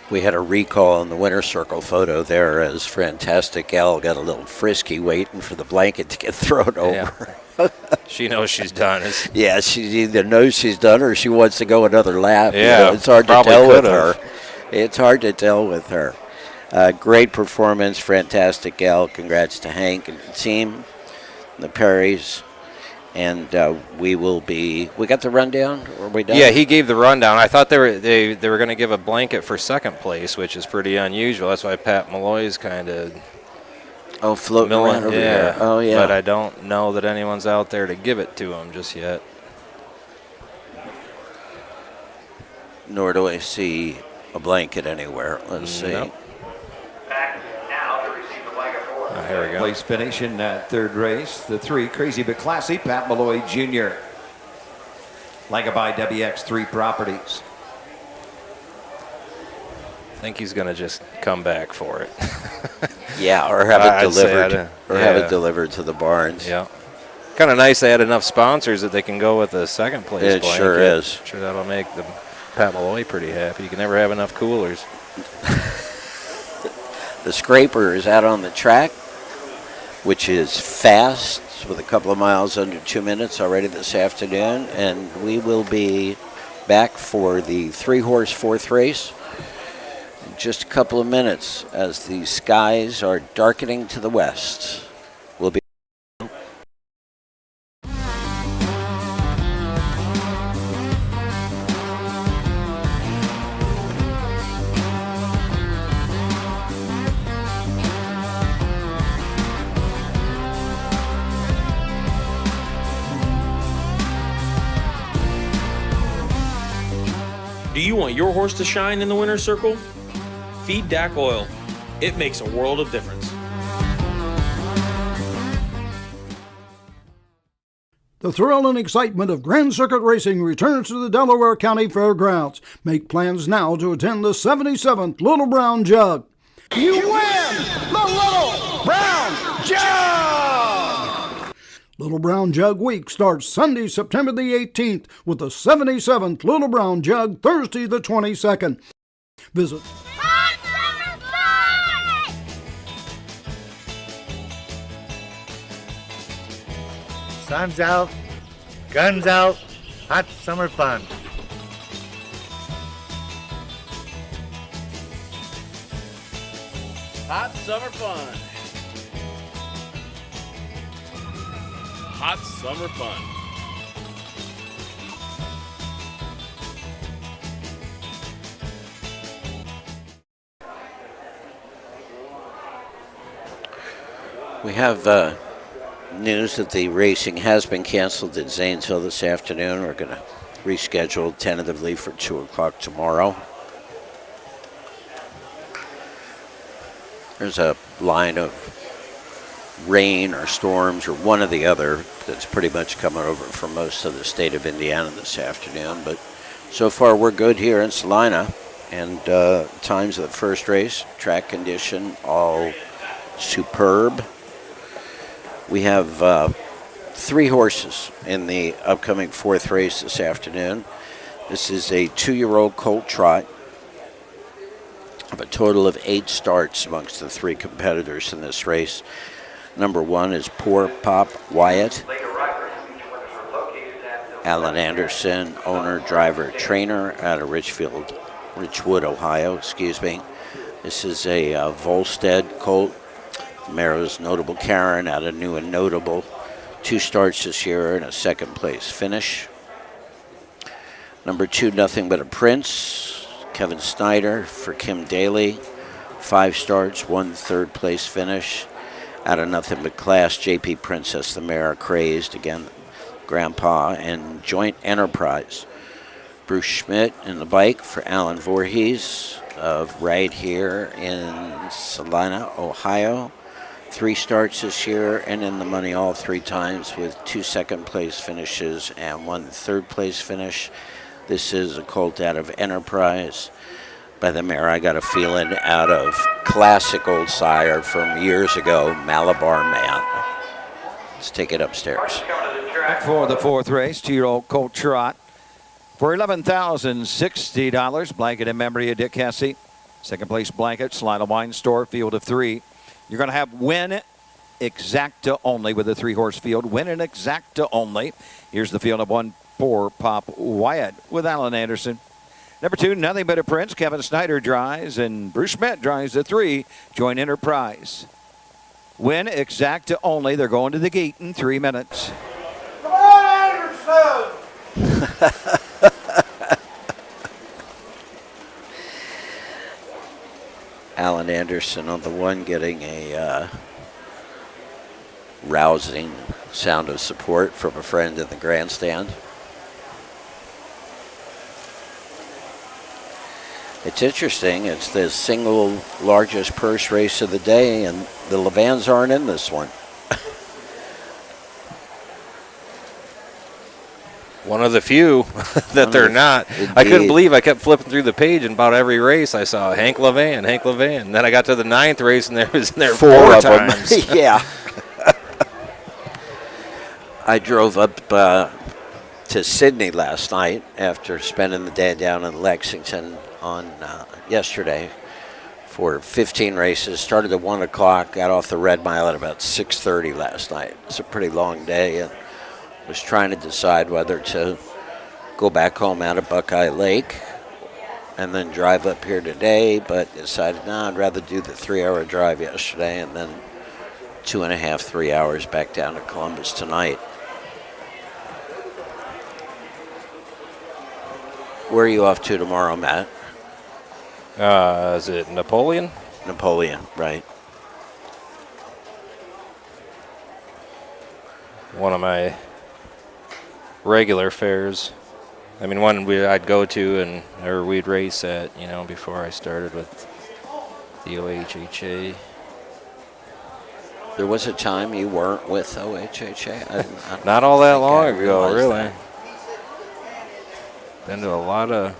We had a recall in the winner's circle photo there as Fantastic Gal got a little frisky waiting for the blanket to get thrown over. Yeah. She knows she's done. Yeah, she either knows she's done or she wants to go another lap. Yeah, you know, it's hard to tell with her. It's hard to tell with her. Great performance, Fantastic Gal. Congrats to Hank and the team, the Perrys. And we got the rundown, or are we done? Yeah, he gave the rundown. I thought they were going to give a blanket for second place, which is pretty unusual. That's why Pat Malloy's kind of floating around over here. Oh, yeah. But I don't know that anyone's out there to give it to him just yet. Nor do I see a blanket anywhere. Let's see. Nope. Here we go. Place finish in that third race. The 3, Crazy But Classy, Pat Malloy Jr. Like by WX3 Properties. I think he's going to just come back for it. Yeah, or have it delivered. Have it delivered to the barns. Yeah. Kind of nice they had enough sponsors that they can go with a second place It blanket. sure is. I'm sure that'll make the Pat Malloy pretty happy. You can never have enough coolers. The scraper is out on the track, which is fast, with a couple of miles under 2 minutes already this afternoon. And we will be back for the 3-horse 4th race in just a couple of minutes as the skies are darkening to the west. We'll be. Do you want your horse to shine in the winner's circle? Feed DAC Oil. It makes a world of difference. The thrill and excitement of Grand Circuit Racing returns to the Delaware County Fairgrounds. Make plans now to attend the 77th Little Brown Jug. You win the Little Brown Jug! Little Brown Jug Week starts Sunday, September the 18th with the 77th Little Brown Jug Thursday the 22nd. Visit Sun's out, guns out, hot summer fun. Hot summer fun. Hot summer fun. We have news that the racing has been canceled at Zanesville this afternoon. We're going to reschedule tentatively for 2 o'clock tomorrow. There's a line of rain or storms or one or the other that's pretty much coming over from most of the state of Indiana this afternoon. But so far we're good here in Celina. And times of the first race, track condition, all superb. We have 3 horses in the upcoming 4th race this afternoon. This is a 2-year-old colt trot of a total of 8 starts amongst the 3 competitors in this race. Number 1 is Poor Pop Wyatt. Alan Anderson, owner, driver, trainer out of Richwood, Ohio, This is a Volstead colt. Marrow's Notable Karen out of New and Notable. 2 starts this year and a 2nd place finish. Number 2, Nothing But a Prince. Kevin Snyder for Kim Daly. 5 starts, 1 3rd place finish. Out of Nothing But Class, JP Princess, the mare, Crazed, again, Grandpa, and Joint Enterprise. Bruce Schmidt in the bike for Alan Voorhees of right here in Celina, Ohio. 3 starts this year and in the money all 3 times with 2 2nd place finishes and 1 3rd place finish. This is a colt out of Enterprise by the mare I got a feeling out of classic old sire from years ago, Malabar Man. Let's take it upstairs. For the 4th race, 2-year-old colt trot for $11,060. Blanket in memory of Dick Hesse. 2nd place blanket, Celina Wine Store, field of 3. You're going to have Win Exacta only with a 3-horse field. Win and Exacta only. Here's the field of 1, Poor Pop Wyatt with Alan Anderson. Number 2, Nothing But a Prince. Kevin Snyder drives, and Bruce Schmidt drives the 3, Joint Enterprise. Win Exacta only. They're going to the gate in 3 minutes. Come on, Anderson! Alan Anderson on the 1 getting a rousing sound of support from a friend in the grandstand. It's interesting. It's the single largest purse race of the day, and the Levans aren't in this one. One of the few that they're not. Indeed. I couldn't believe I kept flipping through the page, and about every race I saw Hank Levan. And then I got to the 9th race, and there was in there 4 of times. Them. Yeah. I drove up to Sydney last night after spending the day down in Lexington on yesterday for 15 races. Started at 1 o'clock, got off the Red Mile at about 6:30 last night. It's a pretty long day, and was trying to decide whether to go back home out of Buckeye Lake and then drive up here today, but decided, no, I'd rather do the 3-hour drive yesterday and then 2.5, 3 hours back down to Columbus tonight. Where are you off to tomorrow, Matt? Is it Napoleon? Napoleon, right. One of my regular fairs. I mean, one I'd go to or we'd race at, before I started with the OHHA. There was a time you weren't with OHHA? Not all that long ago, really. That. Been to a lot of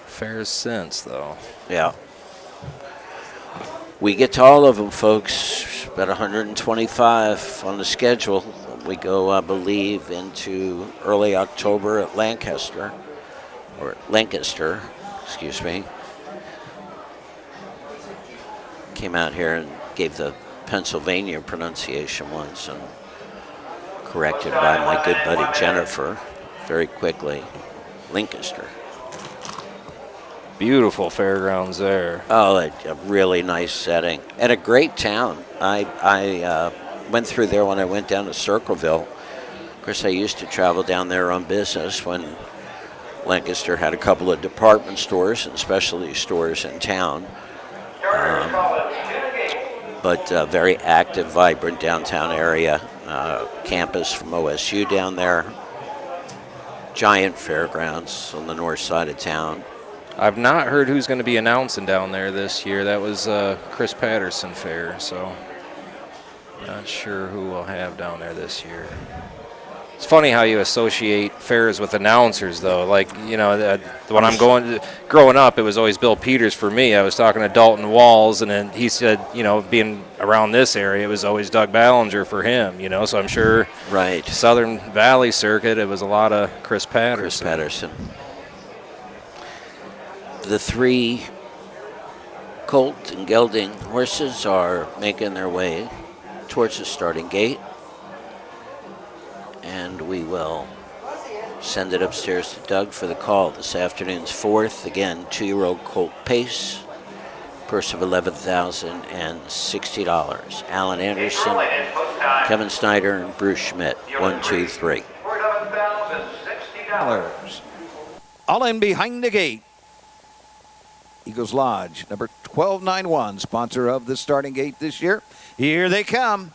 fairs since, though. Yeah. We get to all of them, folks. About 125 on the schedule. We go, I believe, into early October at Lancaster, excuse me. Came out here and gave the Pennsylvania pronunciation once and corrected by my good buddy Jennifer very quickly. Lancaster. Beautiful fairgrounds there. Oh, a really nice setting and a great town. I went through there when I went down to Circleville. Of course, I used to travel down there on business when Lancaster had a couple of department stores and specialty stores in town. but very active, vibrant downtown area. Campus from OSU down there. Giant fairgrounds on the north side of town. I've not heard who's going to be announcing down there this year. That was Chris Patterson Fair, so not sure who we'll have down there this year. It's funny how you associate fairs with announcers, though. Like, you know, when I'm growing up, it was always Bill Peters for me. I was talking to Dalton Walls, and then he said, you know, being around this area, it was always Doug Ballinger for him, you know. So I'm sure right. Southern Valley Circuit, it was a lot of Chris Patterson. The 3 colt and gelding horses are making their way towards the starting gate. And we will send it upstairs to Doug for the call. This afternoon's 4th, again, 2-year-old colt Pace, purse of $11,060. Alan Anderson, Kevin Snyder, and Bruce Schmidt. 1, 2, 3. $11,060. All in behind the gate. Eagles Lodge, number 1291, sponsor of the starting gate this year. Here they come.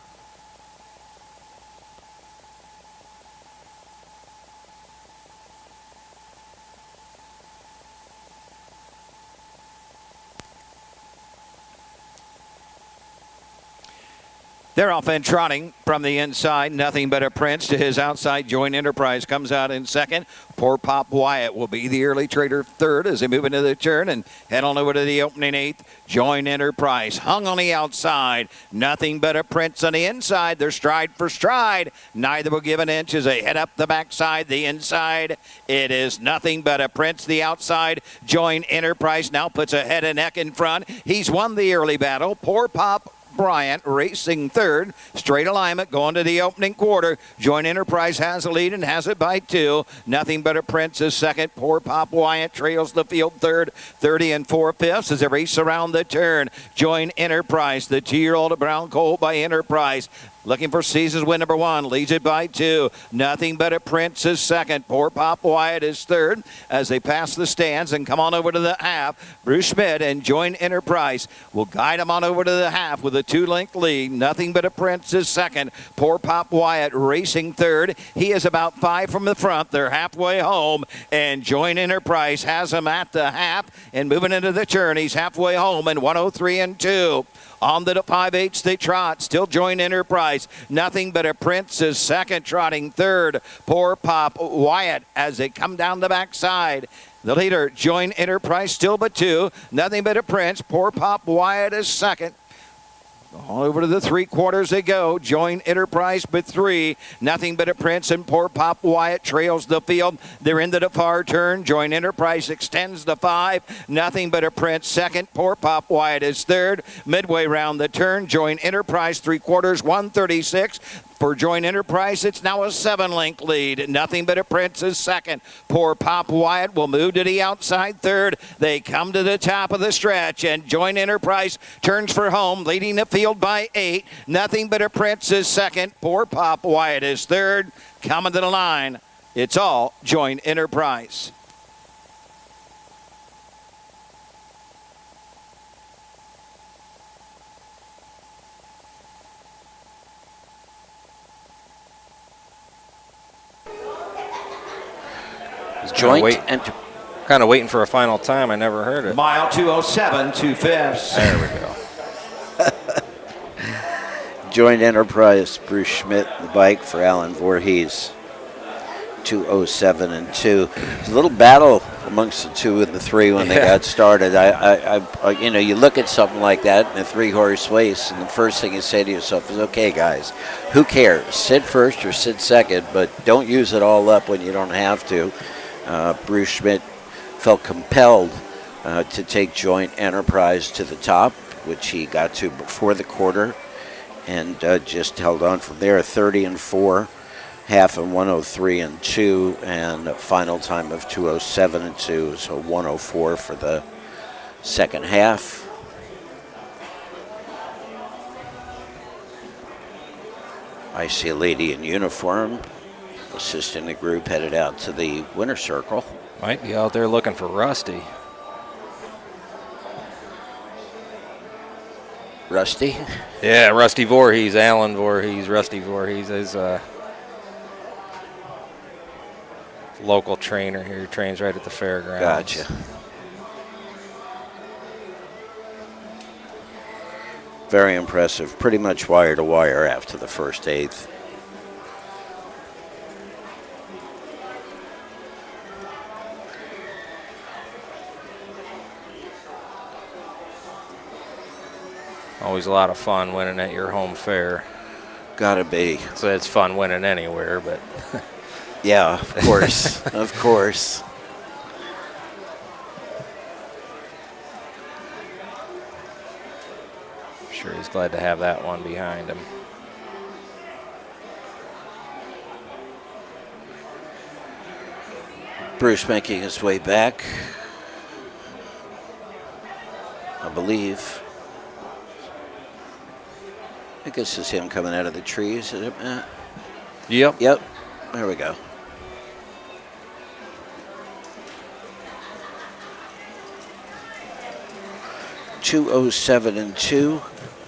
They're off and trotting from the inside. Nothing but a Prince to his outside. Joint Enterprise comes out in second. Poor Pop Wyatt will be the early trader third as they move into the turn and head on over to the opening 8th. Joint Enterprise hung on the outside. Nothing but a Prince on the inside. They're stride for stride. Neither will give an inch as they head up the backside. The inside, it is nothing but a Prince. The outside, Joint Enterprise now puts a head and neck in front. He's won the early battle. Poor Pop Bryant racing third. Straight alignment going to the opening quarter. Joint Enterprise has a lead and has it by 2. Nothing but a Prince is second. Poor Pop Wyatt trails the field third. 30 and 4/5 as they race around the turn. Joint Enterprise, the 2-year-old brown colt by Enterprise. Looking for season's win number 1. Leads it by 2. Nothing but a Prince is second. Poor Pop Wyatt is third as they pass the stands and come on over to the half. Bruce Schmidt and Joint Enterprise will guide them on over to the half with a 2-length lead. Nothing but a Prince is second. Poor Pop Wyatt racing third. He is about 5 from the front. They're halfway home, and Joint Enterprise has him at the half and moving into the turn. He's halfway home in 103 and 2. On the 5/8 they trot. Still Joint Enterprise. Nothing but a Prince is second, trotting third. Poor Pop Wyatt as they come down the backside. The leader, Joint Enterprise, still but 2. Nothing but a Prince. Poor Pop Wyatt is second. All over to the 3/4 they go. Joint Enterprise but 3. Nothing but a Prince and Poor Pop Wyatt trails the field. They're into the far turn. Joint Enterprise extends the 5. Nothing but a Prince second. Poor Pop Wyatt is third. Midway round the turn. Joint Enterprise 3/4, 136. For Joint Enterprise, it's now a 7-length lead. Nothing but a Prince is second. Poor Pop Wyatt will move to the outside third. They come to the top of the stretch, and Joint Enterprise turns for home, leading the field by 8. Nothing but a Prince is second. Poor Pop Wyatt is third. Coming to the line, it's all Joint Enterprise. Joint kind of waiting for a final time. I never heard it. Mile 207, 2/5. There we go. Joint Enterprise, Bruce Schmidt, the bike for Alan Voorhees. 207 and 2. It's a little battle amongst the 2 and the 3 when they got started. I you know, you look at something like that in a 3-horse race, and the first thing you say to yourself is, okay, guys, who cares? Sit first or sit second, but don't use it all up when you don't have to. Bruce Schmidt felt compelled to take Joint Enterprise to the top, which he got to before the quarter, and just held on from there. 30 and 4, half and 103 and 2, and a final time of 207 and 2, so 104 for the second half. I see a lady in uniform assisting the group headed out to the winner's circle. Might be out there looking for Rusty. Rusty? Yeah, Rusty Voorhees, Alan Voorhees, Rusty Voorhees is a local trainer here. He trains right at the fairgrounds. Gotcha. Very impressive. Pretty much wire to wire after the first eighth. Always a lot of fun winning at your home fair. Gotta be. So it's fun winning anywhere, but yeah, of course. Of course. I'm sure he's glad to have that one behind him. Bruce making his way back, I believe. I guess it's him coming out of the trees, is it, Matt? Yep. Yep. There we go. .207 and 2.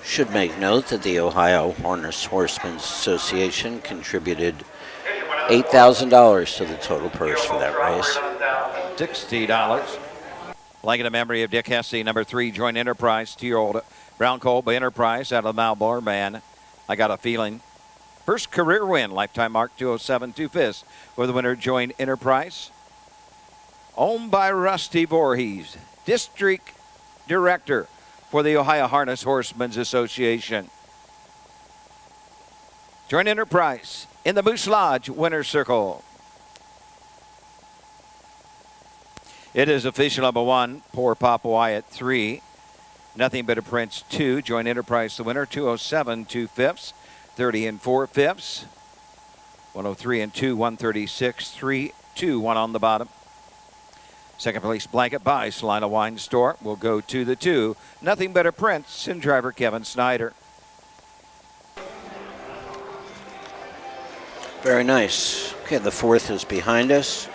Should make note that the Ohio Harness Horsemen's Association contributed $8,000 to the total purse for that race. $60. Blanket of memory of Dick Hesse, number 3, Joint Enterprise, 2-year-old Brown Colt by Enterprise out of Malbar Man. I got a feeling. First career win, lifetime mark 207 2/5 for the winner, Joint Enterprise. Owned by Rusty Voorhees, District Director for the Ohio Harness Horsemen's Association. Joint Enterprise in the Moose Lodge winner's circle. It is official number 1, Poor Papa Wyatt 3. Nothing But a Prince 2. Joint Enterprise the winner, 207 2/5, 30 4/5. 103 and 2, 136 3, 2, 1 on the bottom. Second place blanket by Celina Wine Store will go to the 2. Nothing But a Prince and driver Kevin Snyder. Very nice. Okay, the 4th is behind us.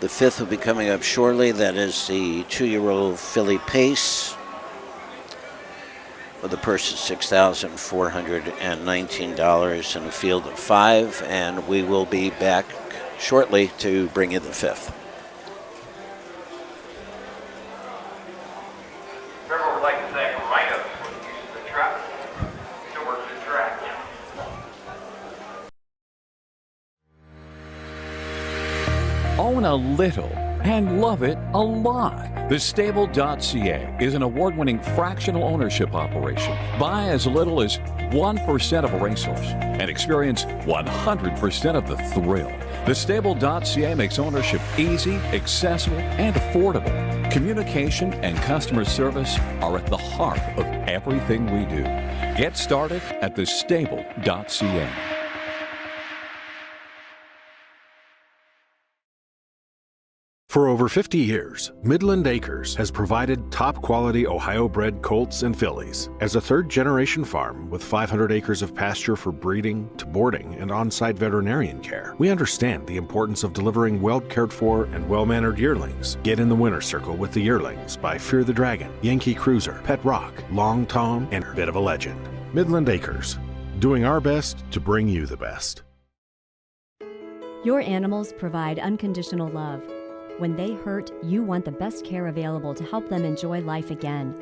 The 5th will be coming up shortly. That is the 2-year-old filly Pace, with a purse of $6,419 and a field of 5. And we will be back shortly to bring you the 5th. Trevor would like to thank Rhino for the use of the truck to work the track. Own a little and love it a lot. TheStable.ca is an award-winning fractional ownership operation. Buy as little as 1% of a racehorse and experience 100% of the thrill. TheStable.ca makes ownership easy, accessible, and affordable. Communication and customer service are at the heart of everything we do. Get started at TheStable.ca. For over 50 years, Midland Acres has provided top-quality Ohio-bred colts and fillies. As a third-generation farm with 500 acres of pasture for breeding to boarding and on-site veterinarian care, we understand the importance of delivering well-cared-for and well-mannered yearlings. Get in the winner's circle with the yearlings by Fear the Dragon, Yankee Cruiser, Pet Rock, Long Tom, and Bit of a Legend. Midland Acres, doing our best to bring you the best. Your animals provide unconditional love. When they hurt, you want the best care available to help them enjoy life again.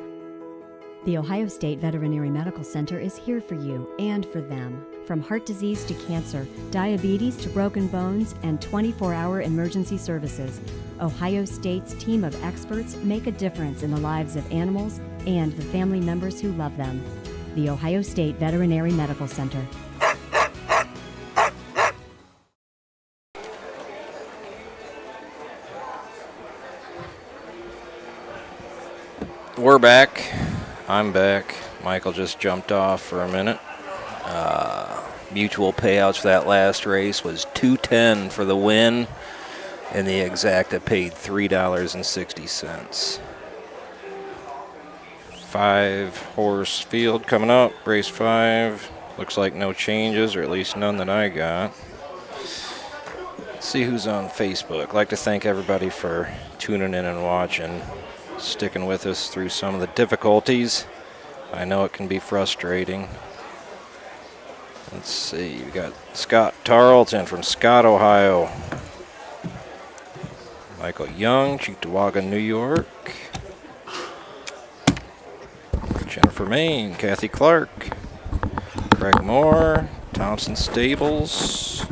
The Ohio State Veterinary Medical Center is here for you and for them. From heart disease to cancer, diabetes to broken bones, and 24-hour emergency services, Ohio State's team of experts make a difference in the lives of animals and the family members who love them. The Ohio State Veterinary Medical Center. We're back. I'm back. Michael just jumped off for a minute. Mutual payouts for that last race was $210 for the win, and the exacta paid $3.60. 5-horse field coming up, race 5. Looks like no changes, or at least none that I got. Let's see who's on Facebook. I'd like to thank everybody for tuning in and watching, sticking with us through some of the difficulties. I know it can be frustrating. Let's see, we got Scott Tarleton from Scott, Ohio. Michael Young, Cheektowaga, New York. Jennifer Main, Kathy Clark. Craig Moore, Thompson Stables.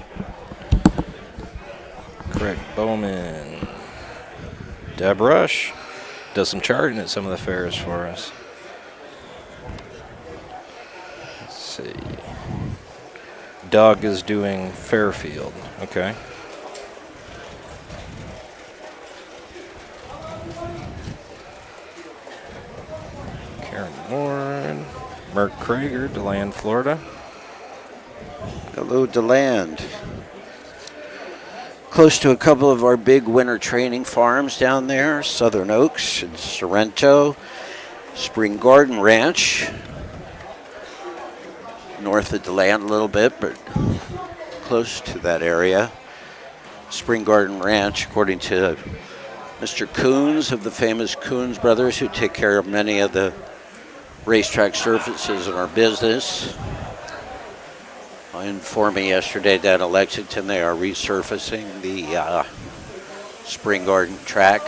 Craig Bowman. Deb Rush does some charging at some of the fairs for us. Let's see. Doug is doing Fairfield. Okay. Karen Warren, Merck Krager, DeLand, Florida. Hello, DeLand. Close to a couple of our big winter training farms down there, Southern Oaks and Sorrento, Spring Garden Ranch. North of DeLand a little bit, but close to that area. Spring Garden Ranch, according to Mr. Coons of the famous Coons brothers, who take care of many of the racetrack surfaces in our business. Informed me yesterday that in Lexington they are resurfacing the Spring Garden track.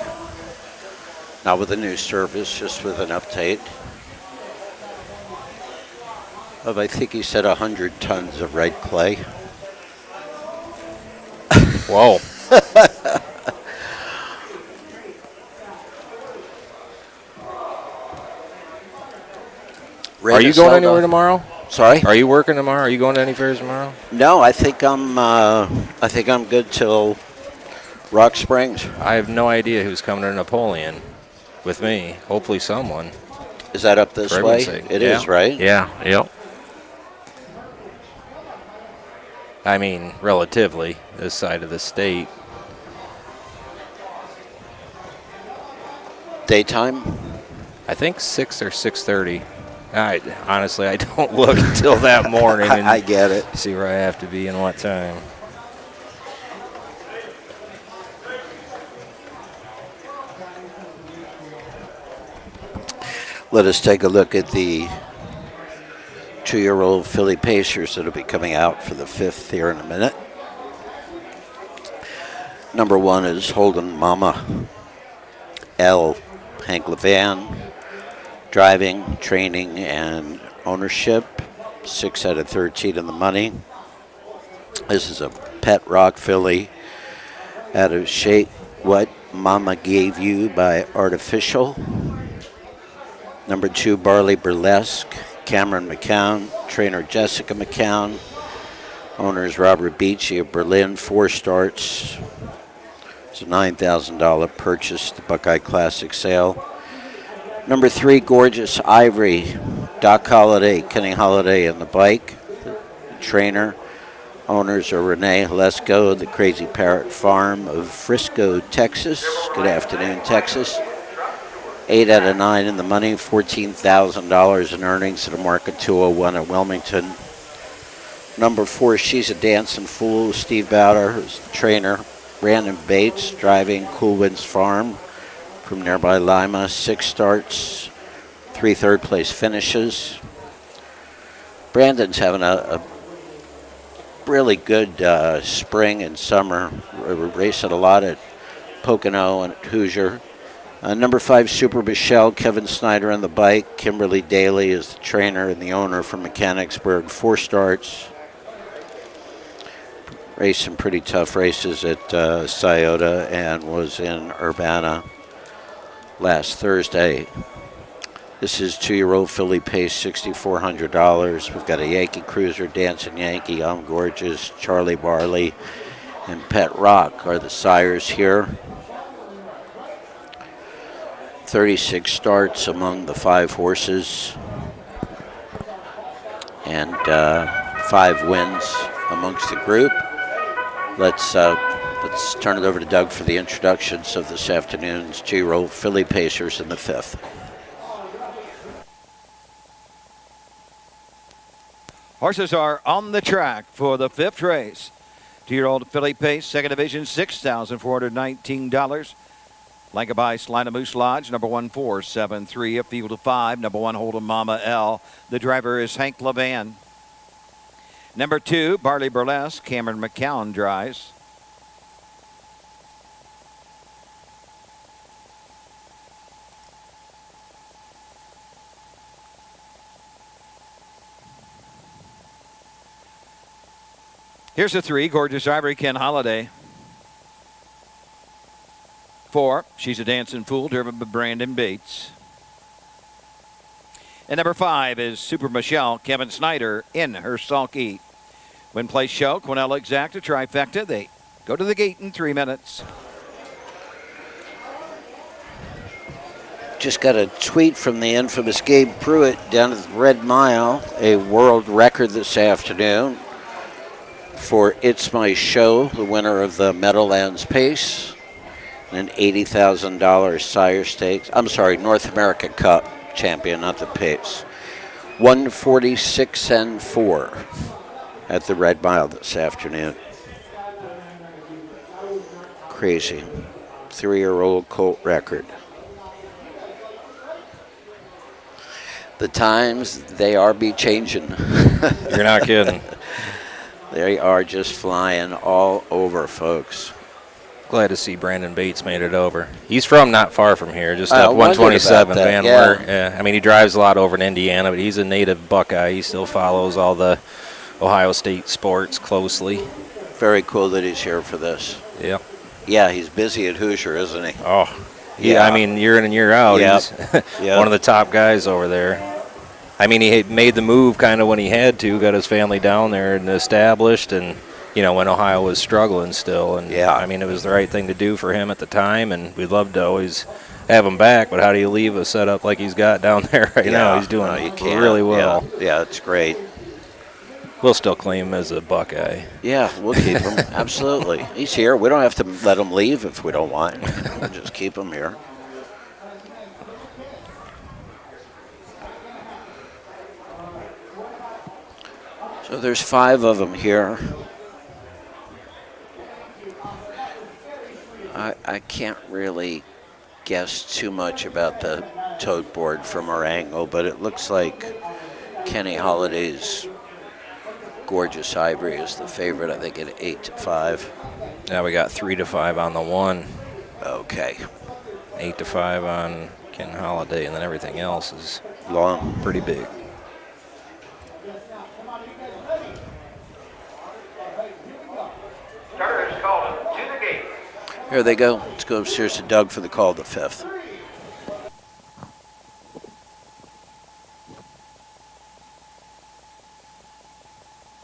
Not with a new surface, just with an update. Of, I think he said 100 tons of red clay. Whoa. Are you going anywhere tomorrow? Sorry? Are you working tomorrow? Are you going to any fairs tomorrow? No, I think I'm good till Rock Springs. I have no idea who's coming to Napoleon with me. Hopefully someone. Is that up this way? It is, right? Yeah, yep. I mean, relatively, this side of the state. Daytime? I think 6 or 6:30. Honestly, I don't look until that morning. And I get it. See where I have to be and what time. Let us take a look at the 2-year-old filly pacers that will be coming out for the 5th here in a minute. Number 1 is Holden Mama L. Hank Levan. Driving, training, and ownership. 6 out of 13 in the money. This is a pet rock filly out of Shake What Mama Gave You by Artificial. Number 2, Barley Burlesque, Cameron McCown, trainer Jessica McCown, owners Robert Beachy of Berlin, 4 starts. It's a $9,000 purchase, the Buckeye Classic sale. Number 3, Gorgeous Ivory, Doc Holliday, Kenny Holliday and the bike. The trainer, owners are Renee Lesko, the Crazy Parrot Farm of Frisco, Texas. Good afternoon, Texas. 8 out of 9 in the money, $14,000 in earnings at a market 201 at Wilmington. Number 4, She's a Dancing Fool, Steve Bowder, who's the trainer. Brandon Bates, driving Cool Winds Farm from nearby Lima. 6 starts, 3 third-place finishes. Brandon's having a really good spring and summer. We're racing a lot at Pocono and at Hoosier. Number 5, Super Michelle, Kevin Snyder on the bike. Kimberly Daly is the trainer and the owner from Mechanicsburg. 4 starts. Raced some pretty tough races at Scioto and was in Urbana last Thursday. This is 2-year-old filly pace, $6,400. We've got a Yankee Cruiser, Dancing Yankee, I'm Gorgeous, Charlie Barley, and Pet Rock are the sires here. 36 starts among the 5 horses, and 5 wins amongst the group. Let's turn it over to Doug for the introductions of this afternoon's 2-year-old filly pacers in the 5th. Horses are on the track for the 5th race. 2-year-old filly pace, second division, $6,419. Like a by Celina Moose Lodge, number 1473, a field of 5, number 1 Holden Mama L. The driver is Hank Levan. Number 2, Barley Burlesque, Cameron McCown drives. Here's the 3, Gorgeous Ivory, Ken Holiday. 4, She's a Dancing Fool, driven by Brandon Bates. And number 5 is Super Michelle, Kevin Snyder, in her sulky. When place show, Quinella Exacta, trifecta. They go to the gate in 3 minutes. Just got a tweet from the infamous Gabe Pruitt down at the Red Mile, a world record this afternoon for It's My Show, the winner of the Meadowlands Pace, and an $80,000 Sire Stakes. I'm sorry, North America Cup champion, not the Pace. 146-4 at the Red Mile this afternoon. Crazy. 3-year-old colt record. The times, they are be changing. You're not kidding. They are just flying all over, folks. Glad to see Brandon Bates made it over. He's from not far from here, just up 127 Van Wert. Yeah. I mean, he drives a lot over in Indiana, but he's a native Buckeye. He still follows all the Ohio State sports closely. Very cool that he's here for this. Yeah. Yeah, he's busy at Hoosier, isn't he? Oh, yeah. I mean, year in and year out, he's Yep. one of the top guys over there. I mean, he made the move kind of when he had to, got his family down there and established, and, you know, when Ohio was struggling still. And, I mean, it was the right thing to do for him at the time, and we'd love to always have him back, but how do you leave a setup like he's got down there right now? He's doing really well. Yeah, it's great. We'll still claim him as a Buckeye. Yeah, we'll keep him. Absolutely. He's here. We don't have to let him leave if we don't want. We'll just keep him here. So there's 5 of them here. I can't really guess too much about the tote board from our angle, but it looks like Kenny Holliday's Gorgeous Ivory is the favorite, I think, at 8-5. Now we got 3-5 on the 1. Okay. 8-5 on Ken Holiday, and then everything else is long, pretty big. Starter is called to the gate. Here they go. Let's go upstairs to Doug for the call to 5th.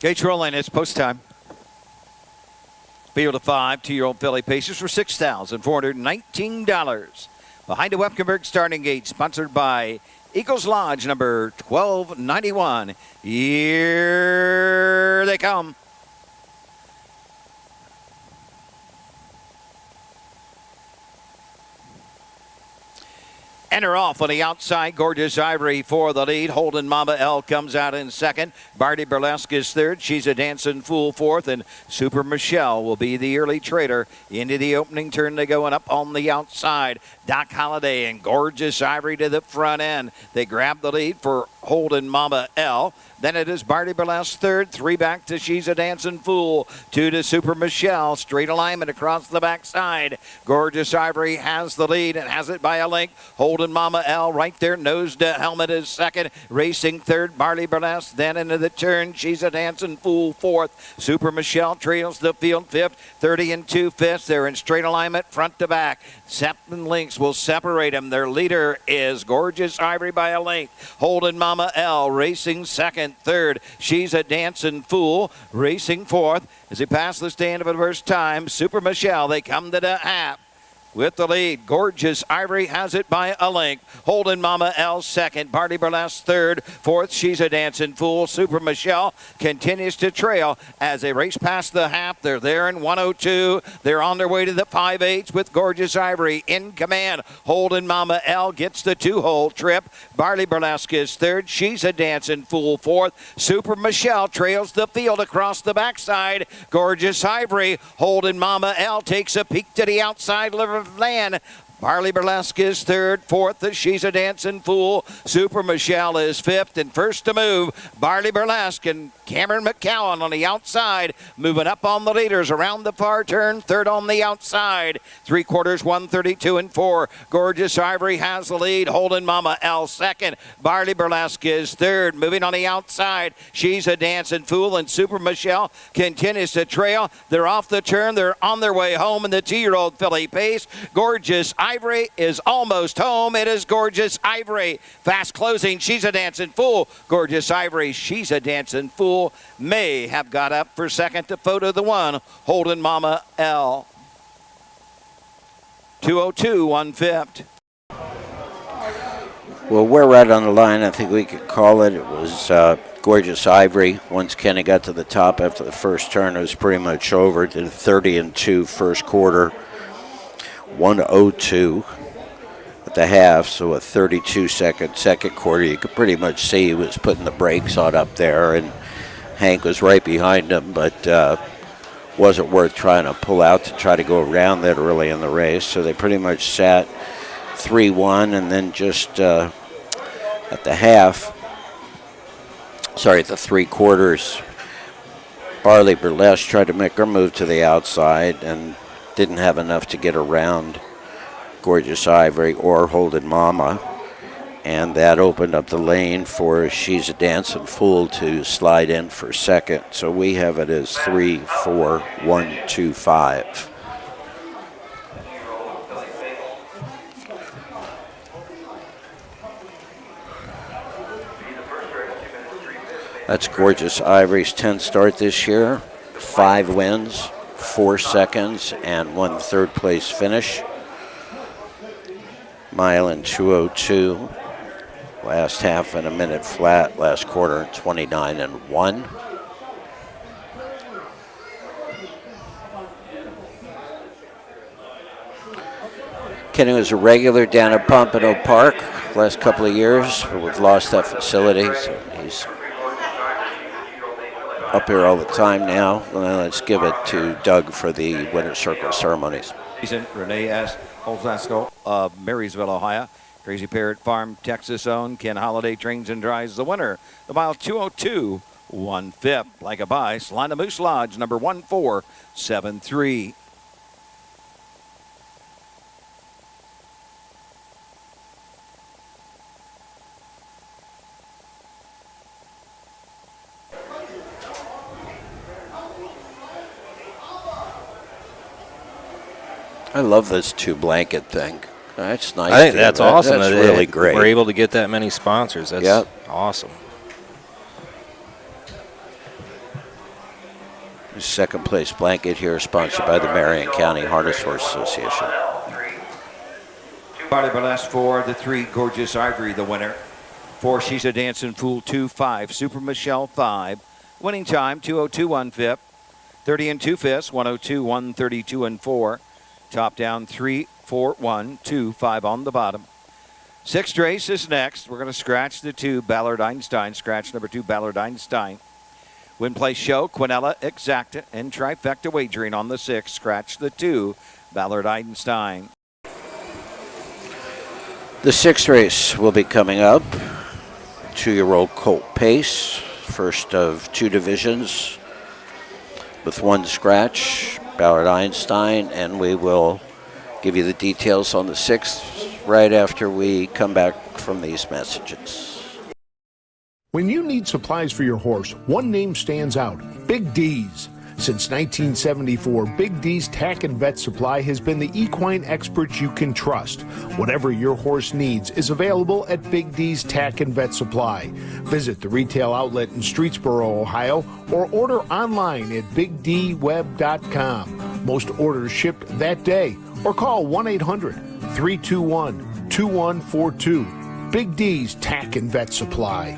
Gates rolling. It's post time. Field of 5, 2-year-old filly paces for $6,419. Behind the Wepkenberg starting gate, sponsored by Eagles Lodge, number 1291. Here they come. Enter off on the outside. Gorgeous Ivory for the lead. Holden Mama L comes out in second. Barty Burlesque is third. She's a Dancing Fool fourth. And Super Michelle will be the early trader. Into the opening turn, they going up on the outside. Doc Holliday and Gorgeous Ivory to the front end. They grab the lead for Holden Mama L. Then it is Barty Burlesque third. 3 back to She's a Dancing Fool. 2 to Super Michelle. Straight alignment across the backside. Gorgeous Ivory has the lead and has it by a length. Holden Mama L right there. Nose to helmet is second. Racing third. Barty Burlesque. Then into the turn. She's a Dancing Fool fourth. Super Michelle trails the field fifth. 30 and 2/5. They're in straight alignment front to back. 7 lengths will separate them. Their leader is Gorgeous Ivory by a length. Holden Mama L racing second. Third, She's a Dancing Fool racing fourth. As he passes the stand for the first time, Super Michelle, they come to the half. With the lead, Gorgeous Ivory has it by a length. Holden Mama L second. Barty Burlesque third. Fourth, She's a Dancing Fool. Super Michelle continues to trail as they race past the half. They're there in 102. They're on their way to the 5/8 with Gorgeous Ivory in command. Holden Mama L gets the 2-hole trip. Barty Burlesque is third. She's a Dancing Fool fourth. Super Michelle trails the field across the backside. Gorgeous Ivory. Holden Mama L takes a peek to the outside land. Barley Burlesque is third. Fourth, She's a Dancing Fool. Super Michelle is fifth. And first to move, Barley Burlesque and Cameron McCowan on the outside. Moving up on the leaders around the far turn. Third on the outside. 3/4, 132 and 4. Gorgeous Ivory has the lead. Holden Mama L second. Barley Burlesque is third. Moving on the outside, She's a Dancing Fool and Super Michelle continues to trail. They're off the turn. They're on their way home in the 2-year-old filly pace. Gorgeous Ivory is almost home. It is Gorgeous Ivory. Fast closing, She's a Dancing Fool. Gorgeous Ivory, She's a Dancing Fool may have got up for second to photo the one. Holden Mama L. 202, 1/5. Well, we're right on the line. I think we could call it. It was Gorgeous Ivory. Once Kenny got to the top after the first turn, it was pretty much over. Did 30-2 first quarter, 1:02 at the half, so a 32-second quarter. You could pretty much see he was putting the brakes on up there, and Hank was right behind him, but wasn't worth trying to pull out to try to go around that early in the race. So they pretty much sat 3-1, and then just at the half, at the 3/4, Barley Burlesque tried to make her move to the outside and didn't have enough to get around Gorgeous Ivory or Holden Mama, and that opened up the lane for She's a Dancing Fool to slide in for second. So we have it as 3-4, 1-2-5. That's Gorgeous Ivory's 10th start this year. 5 wins, 4 seconds, and 1 third place finish. Mile in 2:02. Last half in a minute flat. Last quarter in 29-1. Kenny was a regular down at Pompano Park last couple of years, but we've lost that facility, so he's up here all the time now. Well, let's give it to Doug for the winner's circle ceremonies. Renee S. Holzasko of Marysville, Ohio. Crazy Parrot Farm, Texas owned. Ken Holiday trains and drives the winner. The mile 2:02, 1/5. Like a bye, Celina Moose Lodge, number 1473. I love this 2-blanket thing. That's nice. I think that's awesome. That's really great. We're able to get that many sponsors. That's awesome. The second place blanket here, sponsored by the Marion County Harness Horse Association. Barley Burlesque 4, the 3, Gorgeous Ivory, the winner. 4, She's a Dancing Fool, 2-5, Super Michelle 5. Winning time 2:02, 1/5. 30-2 1:02, 132 and 4. Top down 3, 4, 1, 2, 5 on the bottom. 6th race is next. We're going to scratch the 2, Ballard Einstein. Scratch number 2, Ballard Einstein. Win place show, Quinella Exacta and Trifecta Wagering on the 6. Scratch the 2, Ballard Einstein. The 6th race will be coming up. 2-year-old Colt Pace, first of 2 divisions with 1 scratch. Ballard Einstein, and we will give you the details on the 6th right after we come back from these messages. When you need supplies for your horse, one name stands out: Big D's. Since 1974, Big D's Tack and Vet Supply has been the equine experts you can trust. Whatever your horse needs is available at Big D's Tack and Vet Supply. Visit the retail outlet in Streetsboro, Ohio, or order online at bigdweb.com. Most orders shipped that day, or call 1-800-321-2142. Big D's Tack and Vet Supply.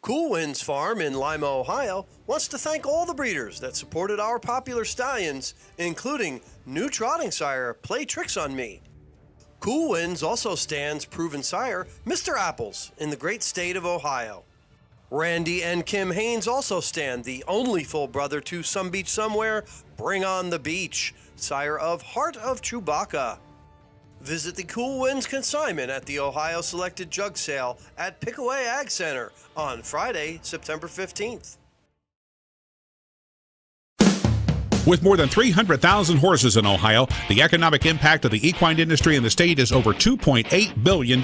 Cool Winds Farm in Lima, Ohio wants to thank all the breeders that supported our popular stallions, including new trotting sire Play Tricks on Me. Cool Winds also stands proven sire Mr. Apples in the great state of Ohio. Randy and Kim Haynes also stand the only full brother to Some Beach Somewhere, Bring on the Beach, sire of Heart of Chewbacca. Visit the Cool Winds consignment at the Ohio Selected Jug Sale at Pickaway Ag Center on Friday, September 15th. With more than 300,000 horses in Ohio, the economic impact of the equine industry in the state is over $2.8 billion.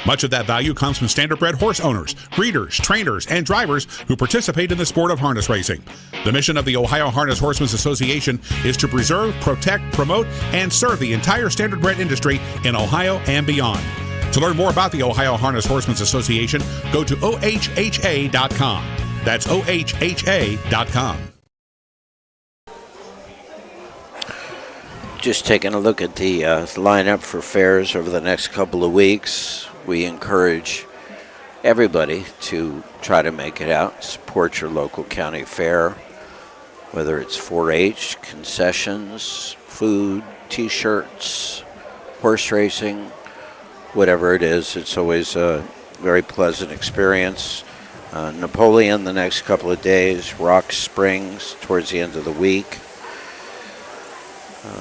Much of that value comes from standardbred horse owners, breeders, trainers, and drivers who participate in the sport of harness racing. The mission of the Ohio Harness Horsemen's Association is to preserve, protect, promote, and serve the entire standardbred industry in Ohio and beyond. To learn more about the Ohio Harness Horsemen's Association, go to ohha.com. That's ohha.com. Just taking a look at the lineup for fairs over the next couple of weeks. We encourage everybody to try to make it out, support your local county fair, whether it's 4-H, concessions, food, T-shirts, horse racing, whatever it is. It's always a very pleasant experience. Napoleon the next couple of days, Rock Springs towards the end of the week.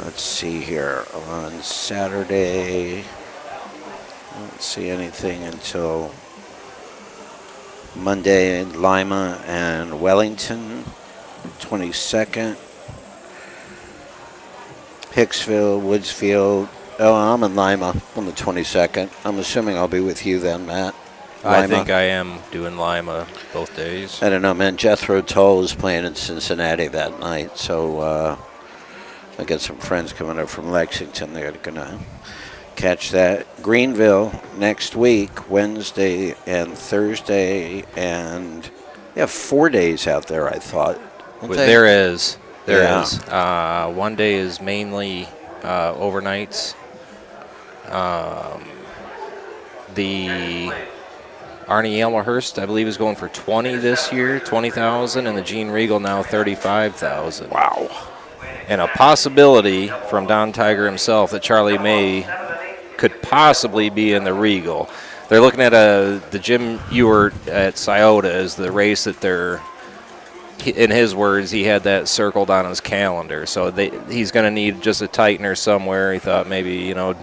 Let's see here. On Saturday, I don't see anything until Monday in Lima and Wellington, 22nd. Hicksville, Woodsfield. Oh, I'm in Lima on the 22nd. I'm assuming I'll be with you then, Matt. Lima. I think I am doing Lima both days. I don't know, man. Jethro Tull is playing in Cincinnati that night, so I got some friends coming up from Lexington. They're going to catch that. Greenville next week, Wednesday and Thursday, and they have 4 days out there, I thought. There is. One day is mainly overnights. The Arnie Elmerhurst, I believe, is going for 20 this year, 20,000, and the Gene Regal now 35,000. Wow. And a possibility from Don Tiger himself that Charlie May could possibly be in the Regal. They're looking at the Jim Ewart at Scioto as the race that they're, in his words, he had that circled on his calendar. So he's going to need just a tightener somewhere. He thought maybe, show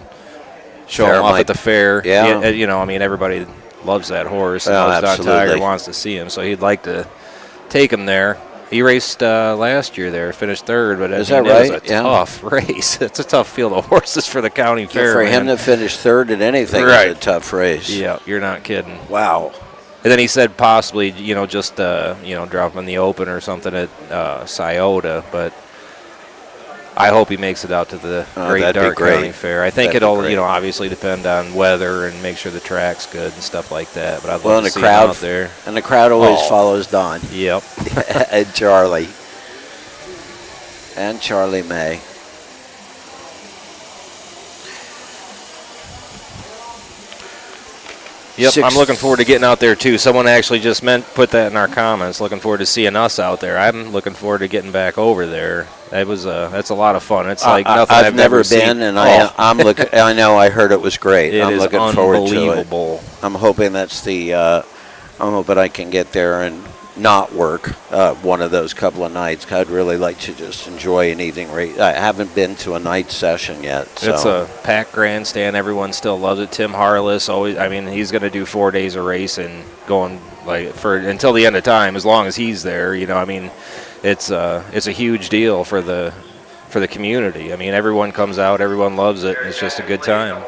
him off at the fair. Yeah. Everybody loves that horse. And Oh, Don Tiger wants to see him, so he'd like to take him there. He raced last year there, finished third, but Is that right? It was a tough race. It's a tough field of horses for the county fair. For him to finish third at anything is a tough race. Yeah, you're not kidding. Wow. And then he said possibly, just drop him in the open or something at Scioto, but I hope he makes it out to the Great Dark County Fair. I think it'll, obviously depend on weather and make sure the track's good and stuff like that. But I'd love to see him out there. And the crowd always follows Don. Yep. And Charlie. And Charlie May. Yep, I'm looking forward to getting out there too. Someone actually just put that in our comments. Looking forward to seeing us out there. I'm looking forward to getting back over there. That's a lot of fun. It's like nothing I've never been, seen. and I'm looking. I know. I heard it was great. I'm is looking forward to it. unbelievable. I'm hoping that's the. I'm hoping I can get there and not work one of those couple of nights. I'd really like to just enjoy an evening race. I haven't been to a night session yet. So. It's a packed grandstand. Everyone still loves it. Tim Harless always. He's going to do 4 days of racing, going for until the end of time, as long as he's there. It's a huge deal for the community. Everyone comes out. Everyone loves it. It's just a good time.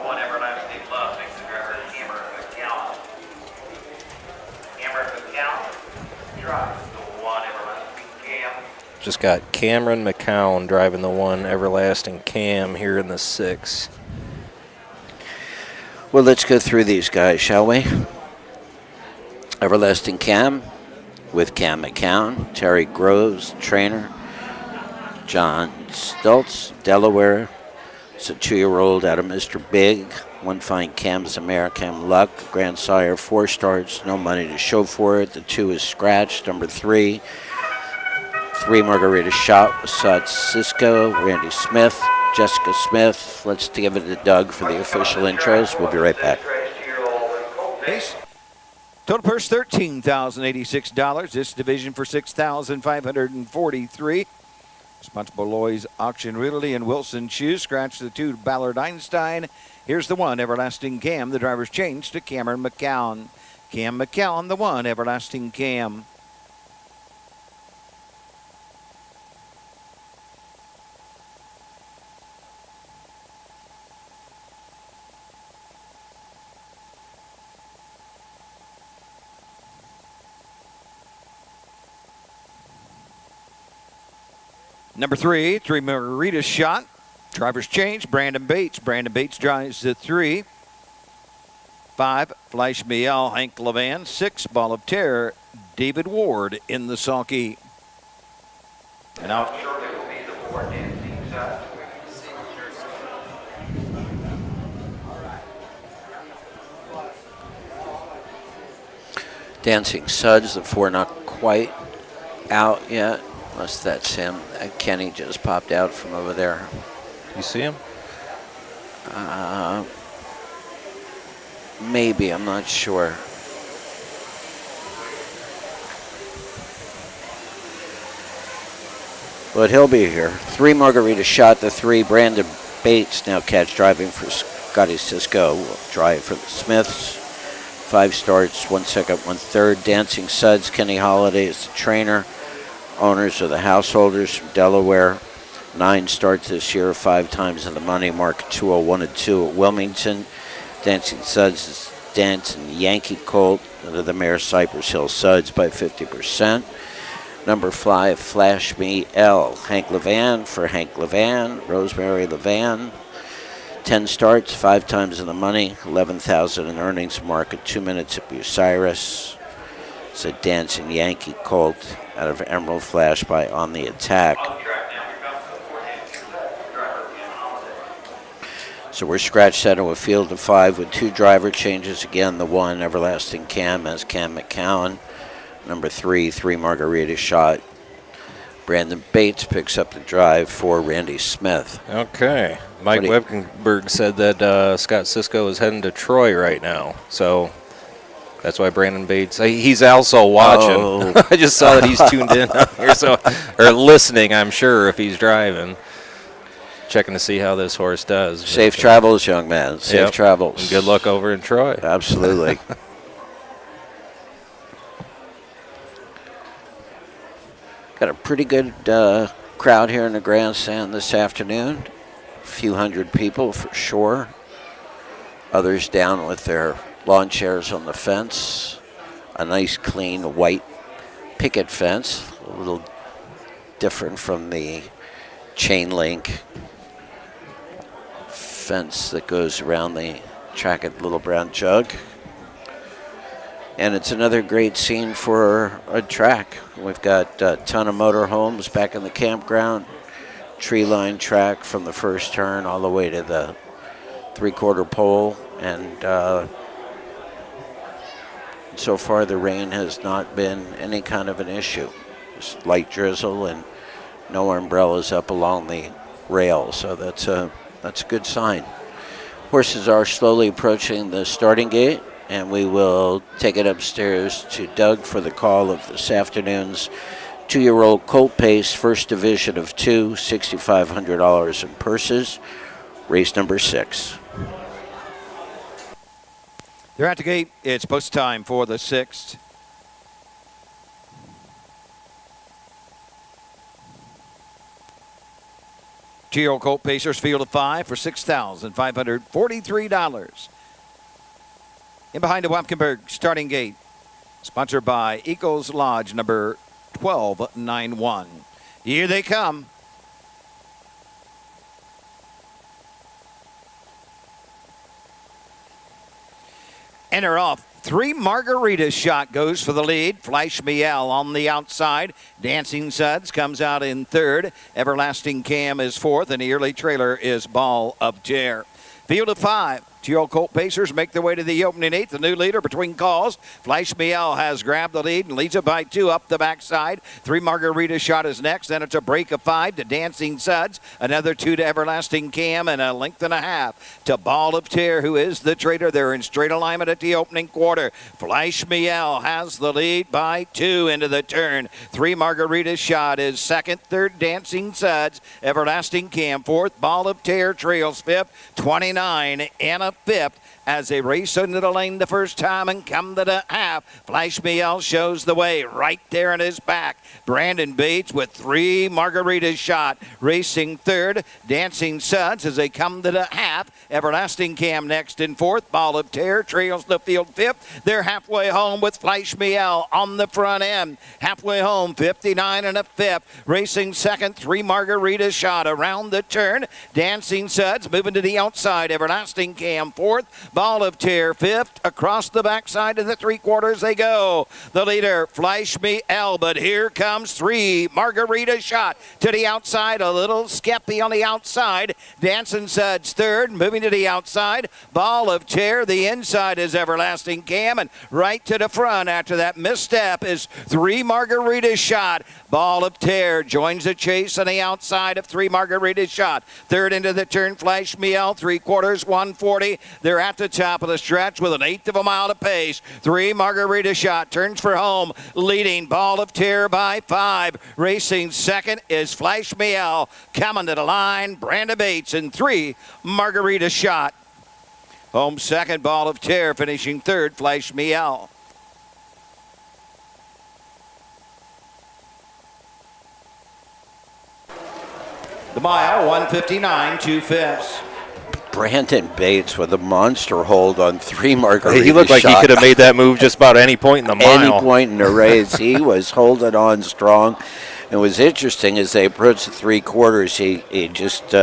Just got Cameron McCown driving the one Everlasting Cam here in the 6. Well, let's go through these guys, shall we? Everlasting Cam with Cam McCown, Terry Groves, trainer, John Stultz, Delaware. It's a 2-year-old out of Mr. Big. One fine Cam's American Luck, grandsire, 4 starts, no money to show for it. The 2 is scratched. Number 3. 3 Margarita Shot with Sod Cisco, Randy Smith, Jessica Smith. Let's give it to Doug for the official intros. We'll be right back. Total purse $13,086. This division for $6,543. Sponsored by Loy's Auction Realty and Wilson Shoes. Scratch the 2 Ballard Einstein. Here's the 1 Everlasting Cam. The driver's changed to Cameron McCown. Cam McCown, the 1 Everlasting Cam. Number 3 Margarita Shot. Driver's change, Brandon Bates. Brandon Bates drives the 3. 5, Flash Miel, Hank Levan. 6, Ball of Terror, David Ward in the sulky. And out. Dancing Suds, the 4 not quite out yet. Unless that's him. Kenny just popped out from over there. You see him? Maybe, I'm not sure. But he'll be here. 3 Margarita Shot, the 3 Brandon Bates, now catch driving for Scotty Cisco. Will drive for the Smiths. 5 starts, 1 second, 1 third. Dancing Suds, Kenny Holiday is the trainer. Owners are the Householders from Delaware. 9 starts this year, 5 times in the money. Mark 201 and 2 at Wilmington. Dancing Suds is Dancing Yankee Colt. Under the Mayor Cypress Hill Suds by 50%. Number 5, Flash Me L. Hank Levan for Hank Levan. Rosemary Levan. 10 starts, 5 times in the money. 11,000 in earnings. Mark at 2 minutes at Bucyrus. It's a Dancing Yankee Colt out of Emerald Flash by On the Attack. So we're scratch set of a field of 5 with 2 driver changes. Again, the 1 Everlasting Cam as Cam McCown. Number 3 Margarita Shot. Brandon Bates picks up the drive for Randy Smith. Okay. Mike Webkenberg said that Scott Cisco is heading to Troy right now. So that's why Brandon Bates, he's also watching. Oh. I just saw that he's tuned in here, or listening, I'm sure, if he's driving. Checking to see how this horse does. Safe travels, young man. Safe travels. And good luck over in Troy. Absolutely. Got a pretty good crowd here in the grandstand this afternoon. A few hundred people for sure. Others down with their lawn chairs on the fence. A nice clean white picket fence. A little different from the chain link fence that goes around the track at Little Brown Jug. And it's another great scene for a track. We've got a ton of motorhomes back in the campground. Tree line track from the first turn all the way to the 3/4 pole. And so far the rain has not been any kind of an issue. Just light drizzle and no umbrellas up along the rail. So that's a good sign. Horses are slowly approaching the starting gate, and we will take it upstairs to Doug for the call of this afternoon's 2-year-old Colt Pace, first division of 2, $6,500 in purses, race number 6. They're at the gate. It's post time for the 6th. Two-year-old Colt Pacers field of 5 for $6,543. In behind the Wapkenberg starting gate, sponsored by Eagles Lodge number 1291. Here they come. And they're off. 3 Margarita Shot goes for the lead. Flash Miel on the outside. Dancing Suds comes out in 3rd. Everlasting Cam is 4th. And the early trailer is Ball of Terror. Field of 5. Two-year-old Colt Pacers make their way to the opening 8th. The new leader between calls. Flash Miel has grabbed the lead and leads it by 2 up the backside. 3 Margarita Shot is next. Then it's a break of 5 to Dancing Suds. Another 2 to Everlasting Cam and a length and a half to Ball of Tear, who is the trader. They're in straight alignment at the opening quarter. Flash Miel has the lead by 2 into the turn. 3 Margarita Shot is second. Third, Dancing Suds. Everlasting Cam fourth. Ball of Tear trails fifth. 29 and a fifth as they race into the lane the first time and come to the half. Flash Miel shows the way right there in his back. Brandon Bates with 3 Margarita Shot racing third. Dancing Suds as they come to the half. Everlasting Cam next in fourth. Ball of Tear trails the field fifth. They're halfway home with Flash Miel on the front end. Halfway home, 59 and a fifth. Racing second, 3 Margarita Shot around the turn. Dancing Suds moving to the outside. Everlasting Cam fourth. Ball of Tear fifth. Across the backside of the 3/4 they go. The leader, Flash Miel, but here comes 3 Margarita Shot to the outside. A little Skeppy on the outside. Dancing Suds third, moving to the outside. Ball of Tear, the inside is Everlasting Cam, and right to the front after that misstep is 3 Margarita Shot. Ball of Tear joins the chase on the outside of 3 Margarita Shot. Third into the turn, Flash Miel, 3/4, 140. They're at the top of the stretch with an 1/8 of a mile to pace. 3 Margarita Shot turns for home, leading Ball of Tear by 5. Racing second is Flash Miel. Coming to the line, Brandon Bates, and 3 Margarita Shot. Home second, Ball of Tear, finishing third, Flash Miel. The mile, 1:59, 2/5. Brandon Bates with a monster hold on 3 Margarita He looked like Shot. he could have made that move just about any point in the mile. Any point in the race. He was holding on strong. It was interesting as they approached the 3/4, he just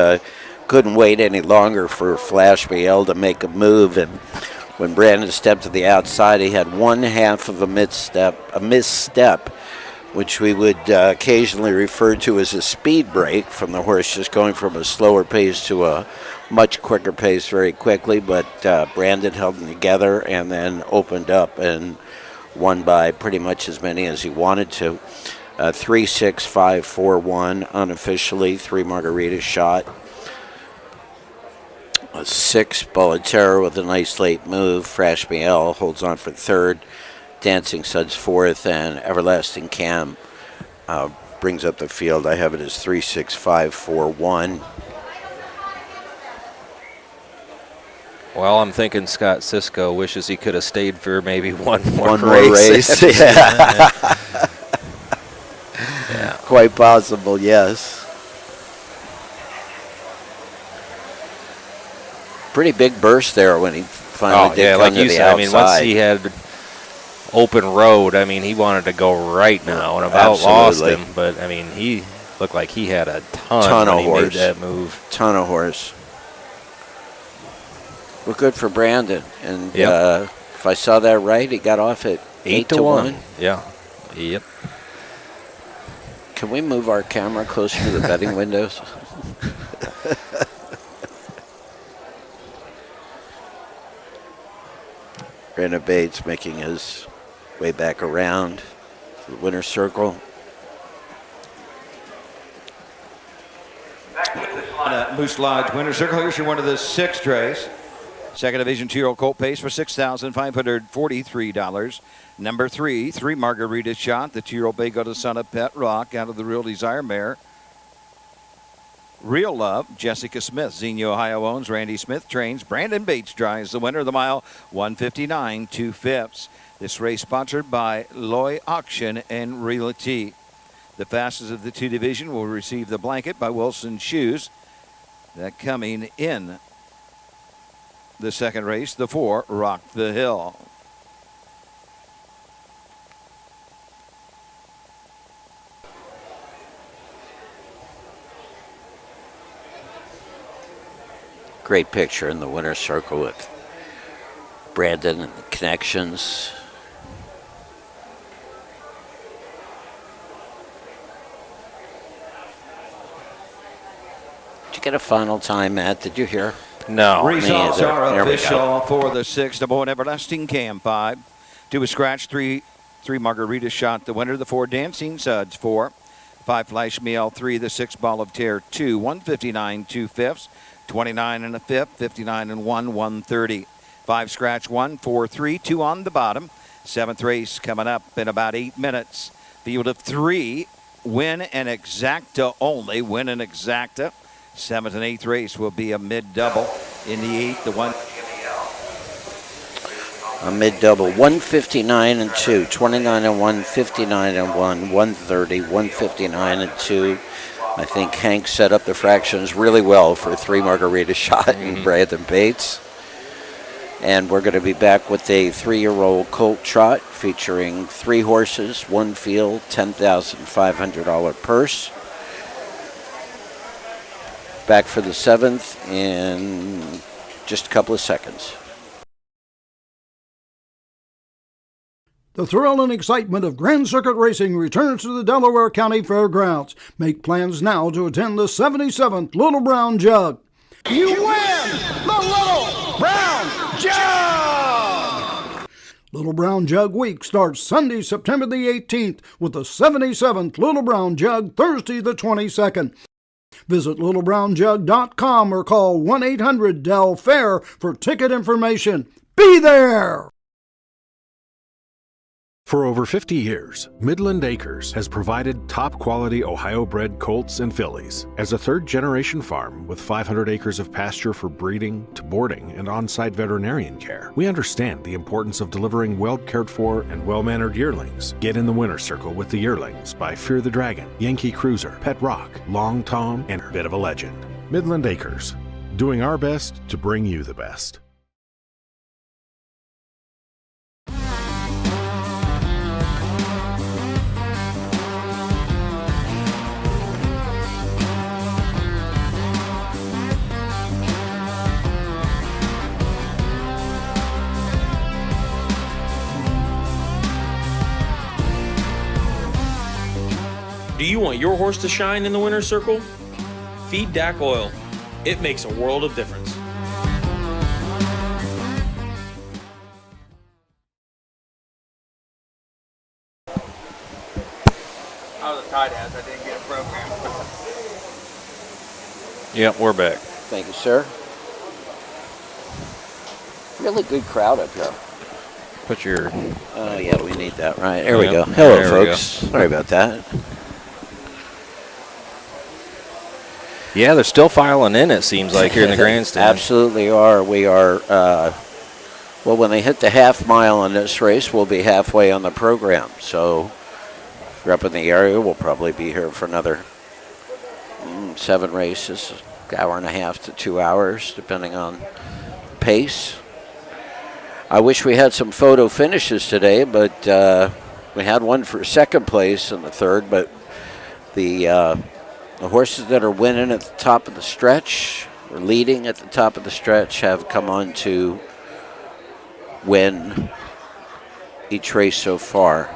couldn't wait any longer for Flash Miel to make a move. And when Brandon stepped to the outside, he had 1/2 of a misstep, which we would occasionally refer to as a speed break from the horse just going from a slower pace to a much quicker pace very quickly. But Brandon held them together and then opened up and won by pretty much as many as he wanted to. 3, 6, 5, 4, 1 unofficially. 3 Margarita Shot. A 6 Ball of Terror with a nice late move. Flash Miel holds on for third. Dancing Suds fourth, and Everlasting Cam brings up the field. I have it as 3, 6, 5, 4, 1. Well, I'm thinking Scott Cisco wishes he could have stayed for maybe one more race. Yeah. Yeah. Quite possible, yes. Pretty big burst there when he finally did come like to you the said, outside. I mean, once he had open road, I mean, he wanted to go right now and about lost him. But, I mean, he looked like he had a ton when of he horse. made that move. Ton of horse. Well, good for Brandon. And if I saw that right, he got off at 8 to 1. Yeah. Yep. Can we move our camera closer to the betting windows? Brandon Bates making his way back around the winner's circle. Moose Lodge Winner's Circle. Here's your one of the 6th race. Second division 2-year-old Colt Pace for $6,543. Number 3 Margarita Shot. The 2-year-old Bay Go to Son of Pet Rock out of the Real Desire mare. Real Love, Jessica Smith. Xenia, Ohio owns. Randy Smith trains. Brandon Bates drives the winner of the mile, 1:59, 2/5. This race sponsored by Loy Auction and Realty. The fastest of the 2 division will receive the blanket by Wilson Shoes. That coming in the second race, the 4 Rock the Hill. Great picture in the winner's circle with Brandon and the connections. get a final time, Matt? Did you hear? No. Results There are we official for the 6 to Bowen Everlasting Cam 5. 2 a scratch, 3 Margarita shot the winner. The 4 Dancing Suds 4. 5 Flash Meal 3. The 6 Ball of Tear 2. 159 2/5. 29 and a fifth. 59 and 1. 130. 5 scratch 1. 4 3. 2 on the bottom. 7th race coming up in about 8 minutes. Field of 3. Win and exacta only. Win and exacta. 7th and 8th race will be a mid-double. In the 8th, the one. A mid-double, 159 and 2, 29 and 1, 59 and 1, 130, 159 and 2. I think Hank set up the fractions really well for 3 Margarita shot and Brandon Bates. And we're going to be back with a 3-year-old colt trot featuring 3 horses, 1 field, $10,500 purse. Back for the 7th in just a couple of seconds. The thrill and excitement of Grand Circuit Racing returns to the Delaware County Fairgrounds. Make plans now to attend the 77th Little Brown Jug. You win the Little Brown Jug! Little Brown Jug Week starts Sunday, September the 18th with the 77th Little Brown Jug Thursday the 22nd. Visit littlebrownjug.com or call 1-800-DEL-FAIR for ticket information. Be there! For over 50 years, Midland Acres has provided top-quality Ohio-bred colts and fillies. As a third-generation farm with 500 acres of pasture for breeding to boarding and on-site veterinarian care, we understand the importance of delivering well-cared-for and well-mannered yearlings. Get in the winner's circle with the yearlings by Fear the Dragon, Yankee Cruiser, Pet Rock, Long Tom, and Bit of a Legend. Midland Acres, doing our best to bring you the best. Do you want your horse to shine in the winner's circle? Feed DAC Oil. It makes a world of difference. I was a tight ass. I didn't get a program. Yep, we're back. Thank you, sir. Really good crowd up here. Put your... Oh, yeah, we need that, right. There we go. Hello, there folks. Sorry about that. Yeah, they're still filing in, it seems like, here in the grandstand. Absolutely are. We are, well, when they hit the half mile on this race, we'll be halfway on the program. So if you're up in the area, we'll probably be here for another 7 races, hour and a half to 2 hours, depending on pace. I wish we had some photo finishes today, but we had one for second place and the third, but the horses that are winning at the top of the stretch, or leading at the top of the stretch, have come on to win each race so far.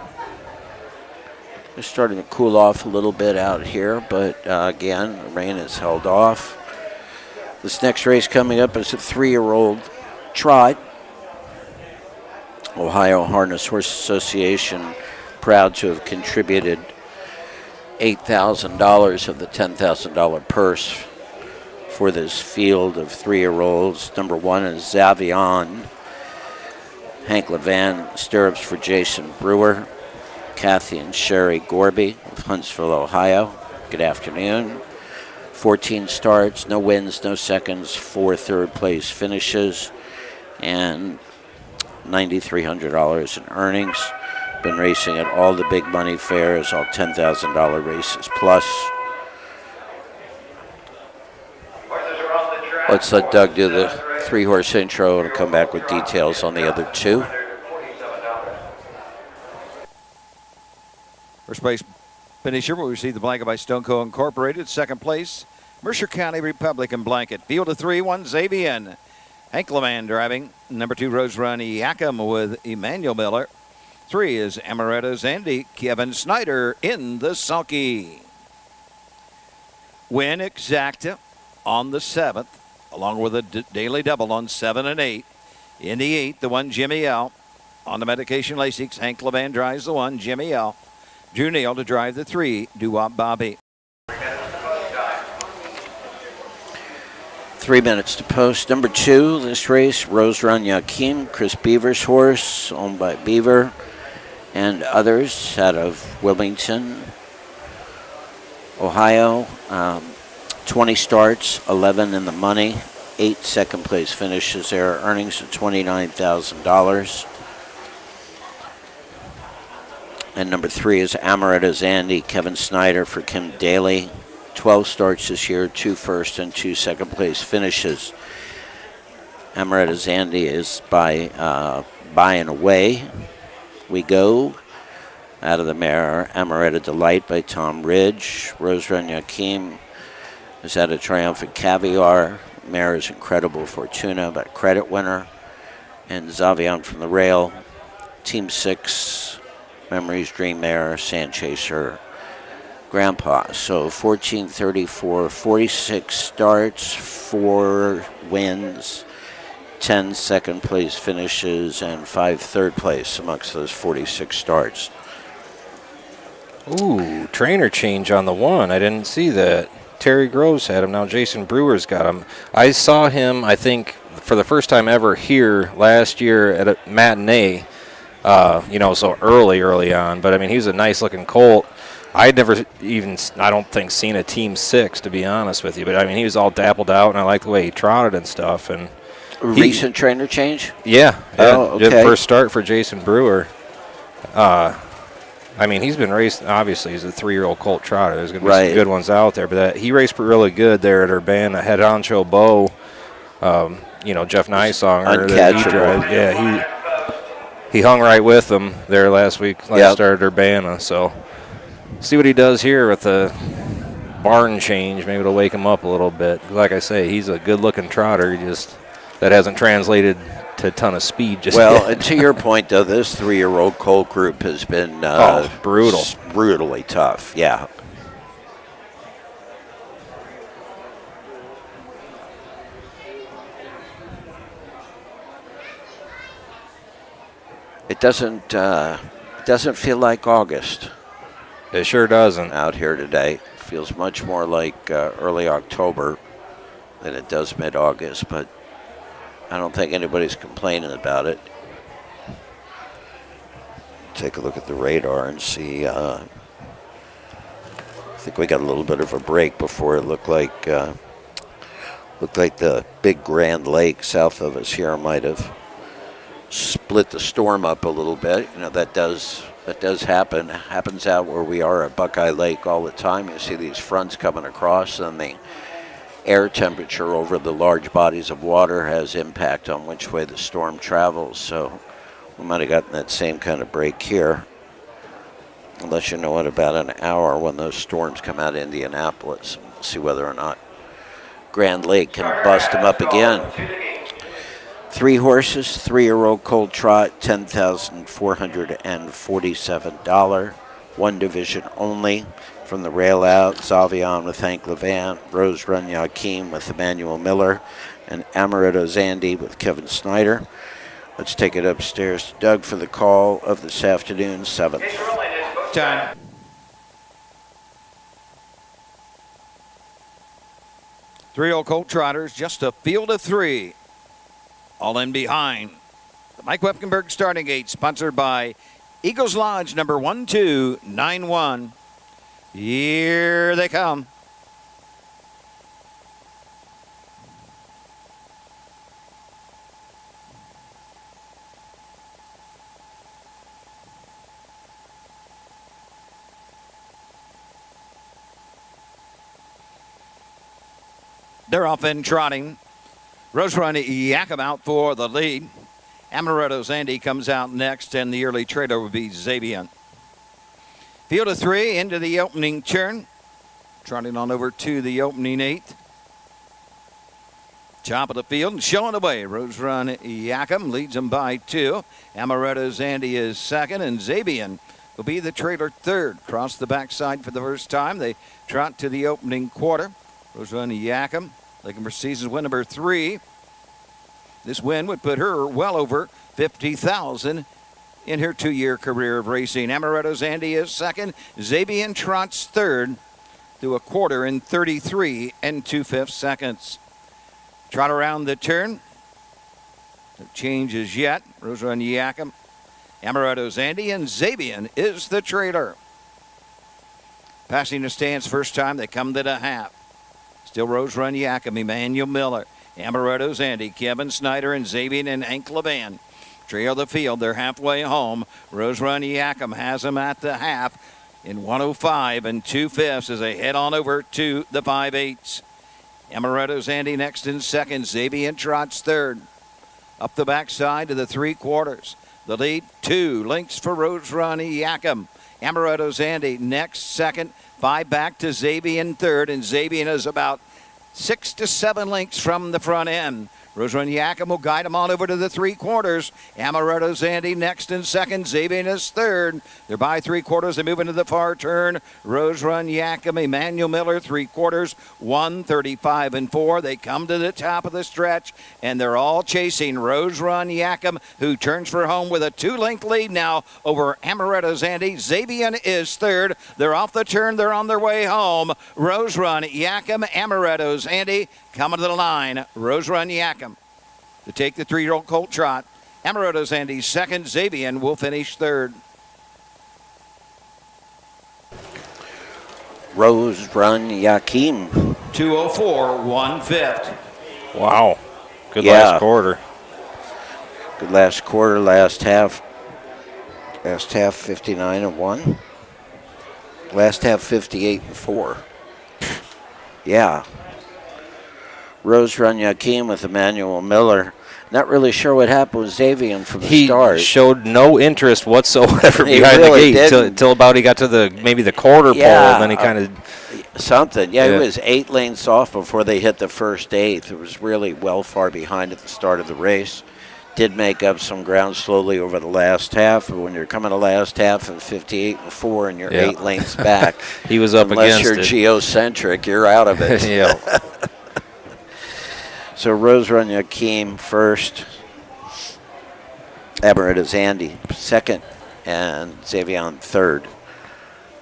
It's starting to cool off a little bit out here, but again, the rain has held off. This next race coming up is a 3-year-old trot. Ohio Harness Horse Association, proud to have contributed $8,000 of the $10,000 purse for this field of 3-year-olds. Number 1 is Zavion. Hank Levan, stirrups for Jason Brewer. Kathy and Sherry Gorby of Huntsville, Ohio. Good afternoon. 14 starts, no wins, no seconds, 4 third-place finishes, and $9,300 in earnings. Been racing at all the big money fairs, all $10,000 races plus. Let's let Doug do the 3-horse intro and come back with details on the other 2. First place finisher will receive the blanket by Stoneco Incorporated. Second place, Mercer County Republican blanket. Field of 3, 1 Xavier. Hank Levan driving. Number 2, Rose Run Yakum with Emmanuel Miller. 3 is Amaretta's Andy. Kevin Snyder in the sulky. Win exacta. on the 7th, along with a daily double on 7 and 8. In the 8th, the 1 Jimmy L. On the medication Lasix, Hank Levan drives the 1, Jimmy L. Drew Neal to drive the 3, Doo-Wop Bobby. 3 minutes to post. Number 2, this race, Rose Run Yaquim, Chris Beaver's horse, owned by Beaver and others out of Wilmington, Ohio. 20 starts, 11 in the money, 8 second place finishes there, earnings of $29,000. And number 3 is Amaretta's Andy, Kevin Snyder for Kim Daly. 12 starts this year, 2 first and 2 second place finishes. Amaretta's Andy is by and away. We go out of the mare Amaretta Delight by Tom Ridge. Rose Run Yaquim is at a Triumphant Caviar. Mare is Incredible Fortuna by Credit Winner. And Zavion from the Rail. Team 6, Memories Dream Mare, Sand Chaser, Grandpa. So 14:34, 46 starts, 4 wins, 10 second place finishes, and 5 third place amongst those 46 starts. Ooh, trainer change on the 1. I didn't see that. Terry Groves had him. Now Jason Brewer's got him. I saw him, I think, for the first time ever here last year at a matinee. So early on. But, I mean, he was a nice-looking colt. I'd never even, I don't think, seen a Team 6, to be honest with you. But, I mean, he was all dappled out, and I liked the way he trotted and stuff. And recent trainer change? Yeah. Oh, okay. First start for Jason Brewer. I mean, he's been racing, obviously, he's a 3-year-old colt trotter. There's going to be some good ones out there. But he raced really good there at Urbana. Head honcho Bo, Jeff Nysonger. Uncatchable. He hung right with them there last start at Urbana. So see what he does here with the barn change. Maybe it'll wake him up a little bit. Like I say, he's a good-looking trotter. That hasn't translated to a ton of speed just yet. And to your point, though, this 3-year-old colt group has been brutal. Brutally tough, yeah. It doesn't feel like August. It sure doesn't. Out here today. It feels much more like early October than it does mid-August, but I don't think anybody's complaining about it. Take a look at the radar and see. I think we got a little bit of a break before it looked like the big Grand Lake south of us here might have split the storm up a little bit. That does happen. It happens out where we are at Buckeye Lake all the time. You see these fronts coming across, and the air temperature over the large bodies of water has impact on which way the storm travels. So we might have gotten that same kind of break here, unless in about an hour when those storms come out of Indianapolis. We'll see whether or not Grand Lake can bust them up again. 3 horses, 3-year-old colt trot, $10,447. 1 division only. From the rail out, Zavion with Hank Levan, Rose Run Yaquim with Emmanuel Miller, and Amaretto Zandy with Kevin Snyder. Let's take it upstairs to Doug for the call of this afternoon, 7th. Time. Three-year-old colt trotters, just a field of 3. All in behind. The Mike Wepkenberg starting gate, sponsored by Eagles Lodge, number 1291. Here they come. They're off and trotting. Rose Run Yakum out for the lead. Amaretto Zandy comes out next, and the early trader will be Xavier. Field of 3 into the opening turn. Trotting on over to the opening 8th. Top of the field and showing away. Rose Run Yakum leads them by 2. Amaretto Zandy is second, and Xavier will be the trailer third. Cross the backside for the first time. They trot to the opening quarter. Rose Run Yakum looking for season win number 3. This win would put her well over $50,000 in her 2-year career of racing. Amaretto's Andy is second. Xavier trots third through a quarter in 33 2/5 seconds. Trot around the turn. No changes yet. Rose Run Yakum, Amaretto's Andy, and Xavier is the trailer. Passing the stands first time they come to the half. Still Rose Run Yakum, Emmanuel Miller, Amaretto's Andy, Kevin Snyder, and Xavier and Hank Levan trail the field. They're halfway home. Rose Run Yakum has them at the half in 105 2/5 as they head on over to the 5/8. Amaretto's Andy next in second. Xavier trots third. Up the backside to the 3/4. The lead 2 lengths for Rose Run Yakum. Amaretto's Andy next second. 5 back to Xavier in third, and Xavier is about 6 to 7 lengths from the front end. Rose Run Yakum will guide them on over to the 3/4. Amaretto's Andy next in second. Xavier is third. They're by 3/4. They move into the far turn. Rose Run Yakum, Emmanuel Miller, 3/4, 1:35 4. They come to the top of the stretch, and they're all chasing Rose Run Yakum, who turns for home with a 2-length lead now over Amaretto's Andy. Xavier is third. They're off the turn. They're on their way home. Rose Run Yakum, Amaretto's Andy coming to the line. Rose Run Yakum to take the 3-year-old colt trot. Amaretto's Andy second. Xavier will finish third. Rose Run Yakum. 2:04 1/5. Wow. Good last quarter. Good last quarter, last half. Last half 59 1. Last half 58 4. Yeah. Rose Run Yakum with Emmanuel Miller. Not really sure what happened with Xavier from the start. He showed no interest whatsoever He behind really the gate didn't. until about he got to maybe the quarter pole, and then he kind of something. Yeah, it was 8 lengths off before they hit the first 8th. It was really well far behind at the start of the race. Did make up some ground slowly over the last half, but when you're coming to last half and 58 4 and you're 8 lengths back, he was up unless against you're it. geocentric, you're out of it. Yeah. So Rose Run Yakum first, Amaretto's Andy second, and Xavier third.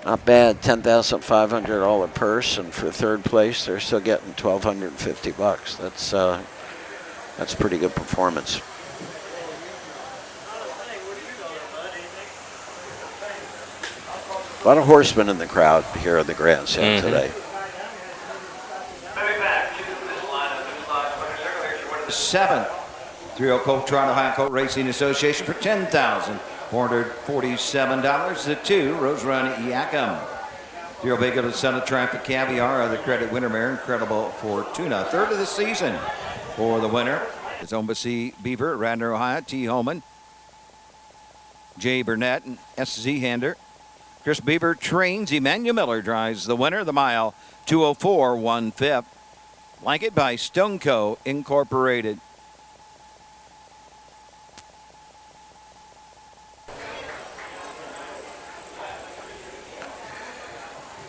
Not bad, $10,500 purse, and for third place, they're still getting $1,250. That's a pretty good performance. A lot of horsemen in the crowd here at the grandstand today. 7th. 3-year-old colt trot, Ohio Colt Racing Association for $10,447. The 2, Rose Run Yakum. 3-year-old Big of the Son of Traffic Caviar, the credit winner mare, Incredible Fortuna. Third of the season for the winner is Ombasy Beaver, Radnor, Ohio. T. Holman, Jay Burnett, and S.Z. Hander. Chris Beaver trains. Emmanuel Miller drives the winner, the mile, 2:04 1/5. Blanket by Stoneco Incorporated.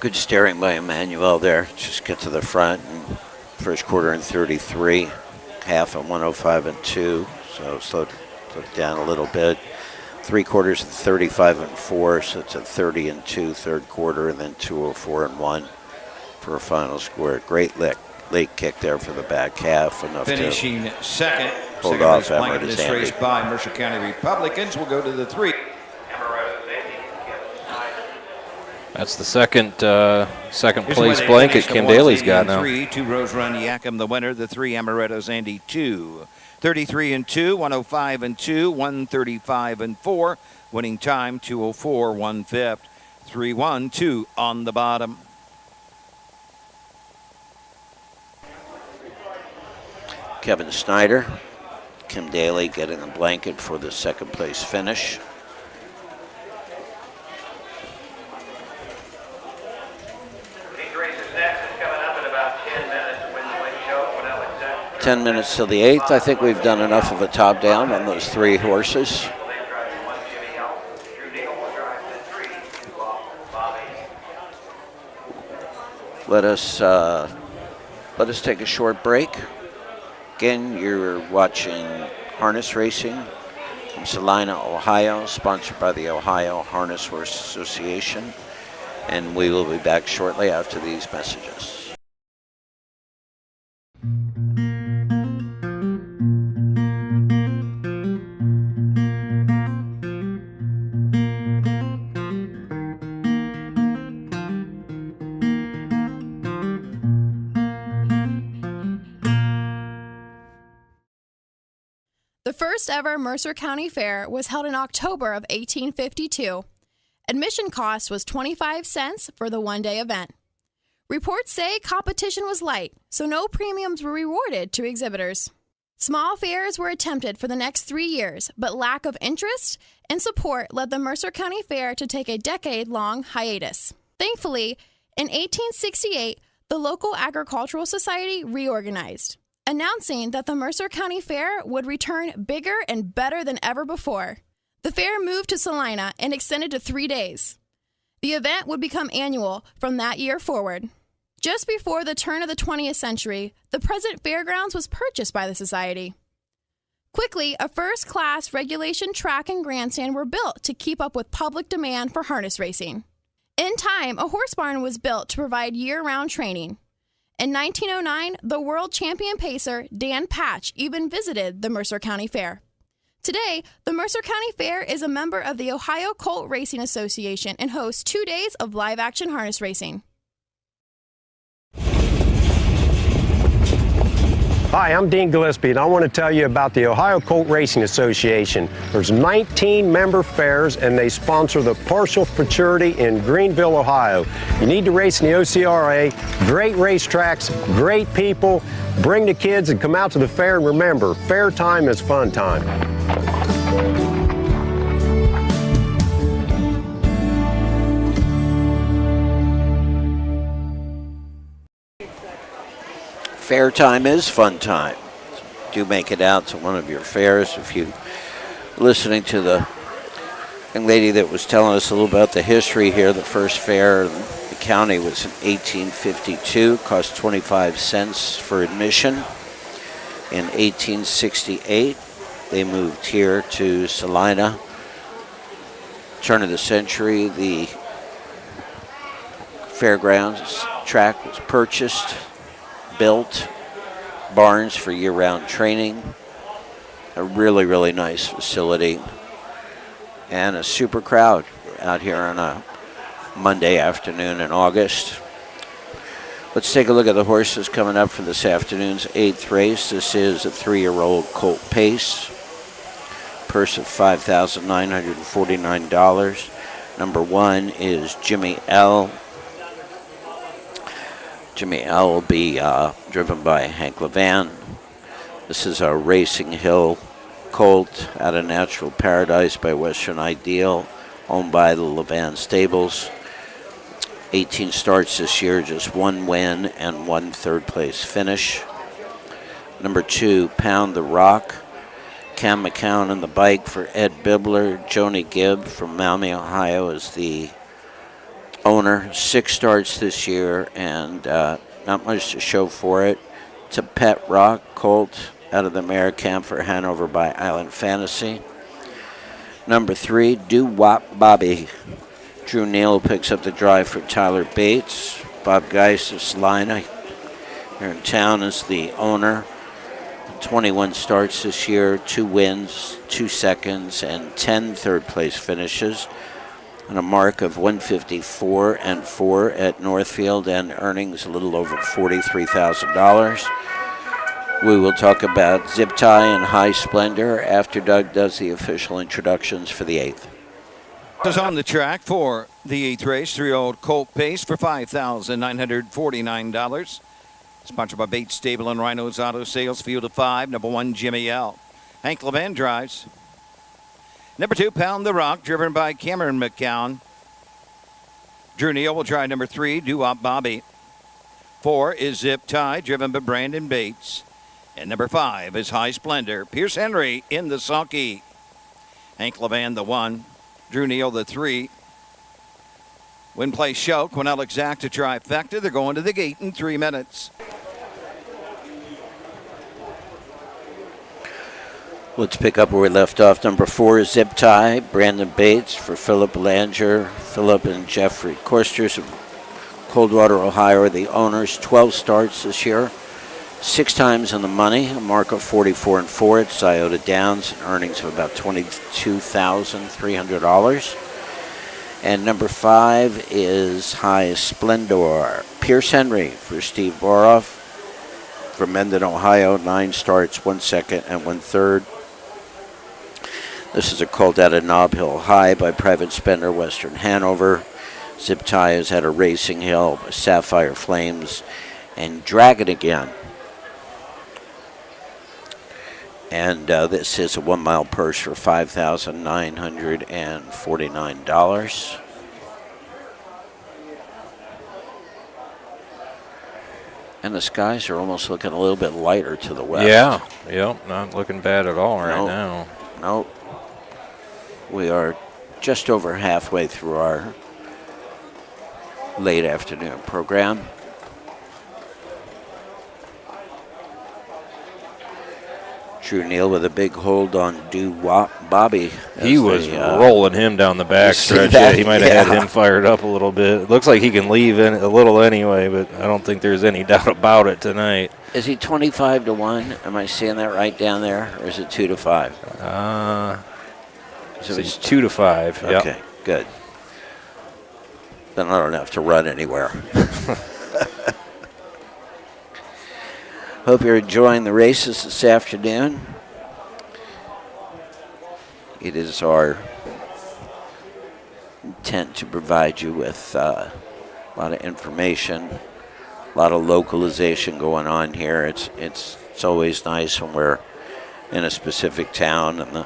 Good steering by Emmanuel there. Just get to the front. And first quarter in 33, half at 105 2. So slowed down a little bit. 3/4 at 35 4. So it's a 30 2 third quarter, and then 2:04 1 for a final score. Great late kick there for the back half. Enough finishing to second. Hold Second off place blanket Amaretto's this race Andy. by Mercer County Republicans. We'll go to the 3. That's the second Here's place the blanket finish, Kim the Daly's got now. 183, 2 Rose Run Yakum, the winner. The 3 Amaretto's Andy 2. 33 2, 105 2, 135 4. Winning time 2:04 1/5. 3-1-2 on the bottom. Kevin Snyder, Kim Daly getting the blanket for the second place finish. These races next is coming up in about 10 minutes. Win the late show, what Alex 10 minutes till the 8th. I think we've done enough of a top down on those 3 horses. Let us Let us take a short break. Again, you're watching Harness Racing from Celina, Ohio, sponsored by the Ohio Harness Horse Association. And we will be back shortly after these messages. The first ever Mercer County Fair was held in October of 1852. Admission cost was 25 cents for the one-day event. Reports say competition was light, so no premiums were rewarded to exhibitors. Small fairs were attempted for the next 3 years, but lack of interest and support led the Mercer County Fair to take a decade-long hiatus. Thankfully, in 1868, the local agricultural society reorganized, announcing that the Mercer County Fair would return bigger and better than ever before. The fair moved to Celina and extended to 3 days. The event would become annual from that year forward. Just before the turn of the 20th century, the present fairgrounds was purchased by the society. Quickly, a first-class regulation track and grandstand were built to keep up with public demand for harness racing. In time, a horse barn was built to provide year-round training. In 1909, the world champion pacer Dan Patch even visited the Mercer County Fair. Today, the Mercer County Fair is a member of the Ohio Colt Racing Association and hosts 2 days of live-action harness racing. Hi, I'm Dean Gillespie, and I want to tell you about the Ohio Colt Racing Association. There's 19 member fairs, and they sponsor the partial futurity in Greenville, Ohio. You need to race in the OCRA. Great racetracks, great people. Bring the kids and come out to the fair, and remember, fair time is fun time. Fair time is fun time. Do make it out to one of your fairs. If you listening to the young lady that was telling us a little about the history here, the first fair in the county was in 1852, cost 25 cents for admission. In 1868, they moved here to Celina. Turn of the century, the fairgrounds track was purchased, built, barns for year-round training, a really, really nice facility, and a super crowd out here on a Monday afternoon in August. Let's take a look at the horses coming up for this afternoon's 8th race. This is a 3-year-old Colt Pace, purse of $5,949. Number 1 is Jimmy L. Jimmy L will be driven by Hank Levan. This is a Racing Hill Colt out of Natural Paradise by Western Ideal, owned by the Levan Stables. 18 starts this year, just 1 win and 1 third-place finish. Number 2, Pound the Rock. Cam McCown on the bike for Ed Bibler. Joni Gibb from Maumee, Ohio is the owner. 6 starts this year and not much to show for it. It's a Pet Rock Colt out of the mare camp for Hanover by Island Fantasy. Number 3, Do Wop Bobby. Drew Neal picks up the drive for Tyler Bates. Bob Geist of Celina here in town is the owner. 21 starts this year, 2 wins, 2 seconds, and 10 third-place finishes. And a mark of 154 and 4 at Northfield, and earnings a little over $43,000. We will talk about Zip Tie and High Splendor after Doug does the official introductions for the 8th. Is on the track for the 8th race, 3-year-old Colt Pace for $5,949. Sponsored by Bates Stable and Rhinos Auto Sales. Field of 5, number 1, Jimmy L. Hank Levan drives. Number 2, Pound the Rock, driven by Cameron McCown. Drew Neal will drive number 3, Do Wop Bobby. 4 is Zip Tie, driven by Brandon Bates. And number 5 is High Splendor, Pierce Henry in the sulky. Hank Levan, the 1. Drew Neal, the 3. Win, play, show. Quinell Exacta trifecta. They're going to the gate in 3 minutes. Let's pick up where we left off. Number 4 is Zip Tie. Brandon Bates for Philip Langer. Philip and Jeffrey Korsters of Coldwater, Ohio are the owners. 12 starts this year. 6 times in the money. A mark of 44-4 at Scioto Downs. And earnings of about $22,300. And number 5 is High Splendor. Pierce Henry for Steve Boroff from Mendon, Ohio. 9 starts, 1 second and 1 third. This is a colt out of Nob Hill High by Private Spender, Western Hanover. Zip Tie has had a Racing Hill, Sapphire Flames, and Dragon Again. And this is a 1 mile purse for $5,949. And the skies are almost looking a little bit lighter to the west. Yeah, not looking bad at all right now. Nope. We are just over halfway through our late afternoon program. Drew Neal with a big hold on Do Wop Bobby. He was rolling him down the back stretch. Yeah, he might have had him fired up a little bit. It looks like he can leave in a little anyway, but I don't think there's any doubt about it tonight. Is he 25-1? Am I seeing that right down there, or is it 2-5? So it's 2-5. Okay, yep. Good. Then I don't have to run anywhere. Hope you're enjoying the races this afternoon. It is our intent to provide you with a lot of information, a lot of localization going on here. It's always nice when we're in a specific town and the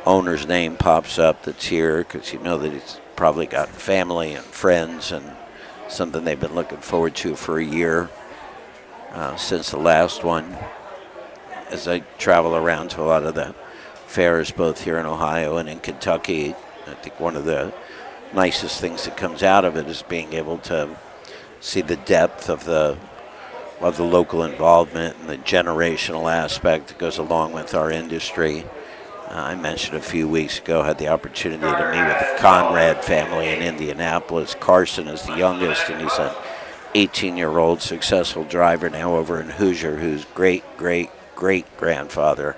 owner's name pops up that's here, because you know that he's probably got family and friends and something they've been looking forward to for a year since the last one. As I travel around to a lot of the fairs both here in Ohio and in Kentucky, I think one of the nicest things that comes out of it is being able to see the depth of the local involvement and the generational aspect that goes along with our industry. I mentioned a few weeks ago, had the opportunity to meet with the Conrad family in Indianapolis. Carson is the youngest, and he's an 18-year-old successful driver now over in Hoosier, whose great-great-great-grandfather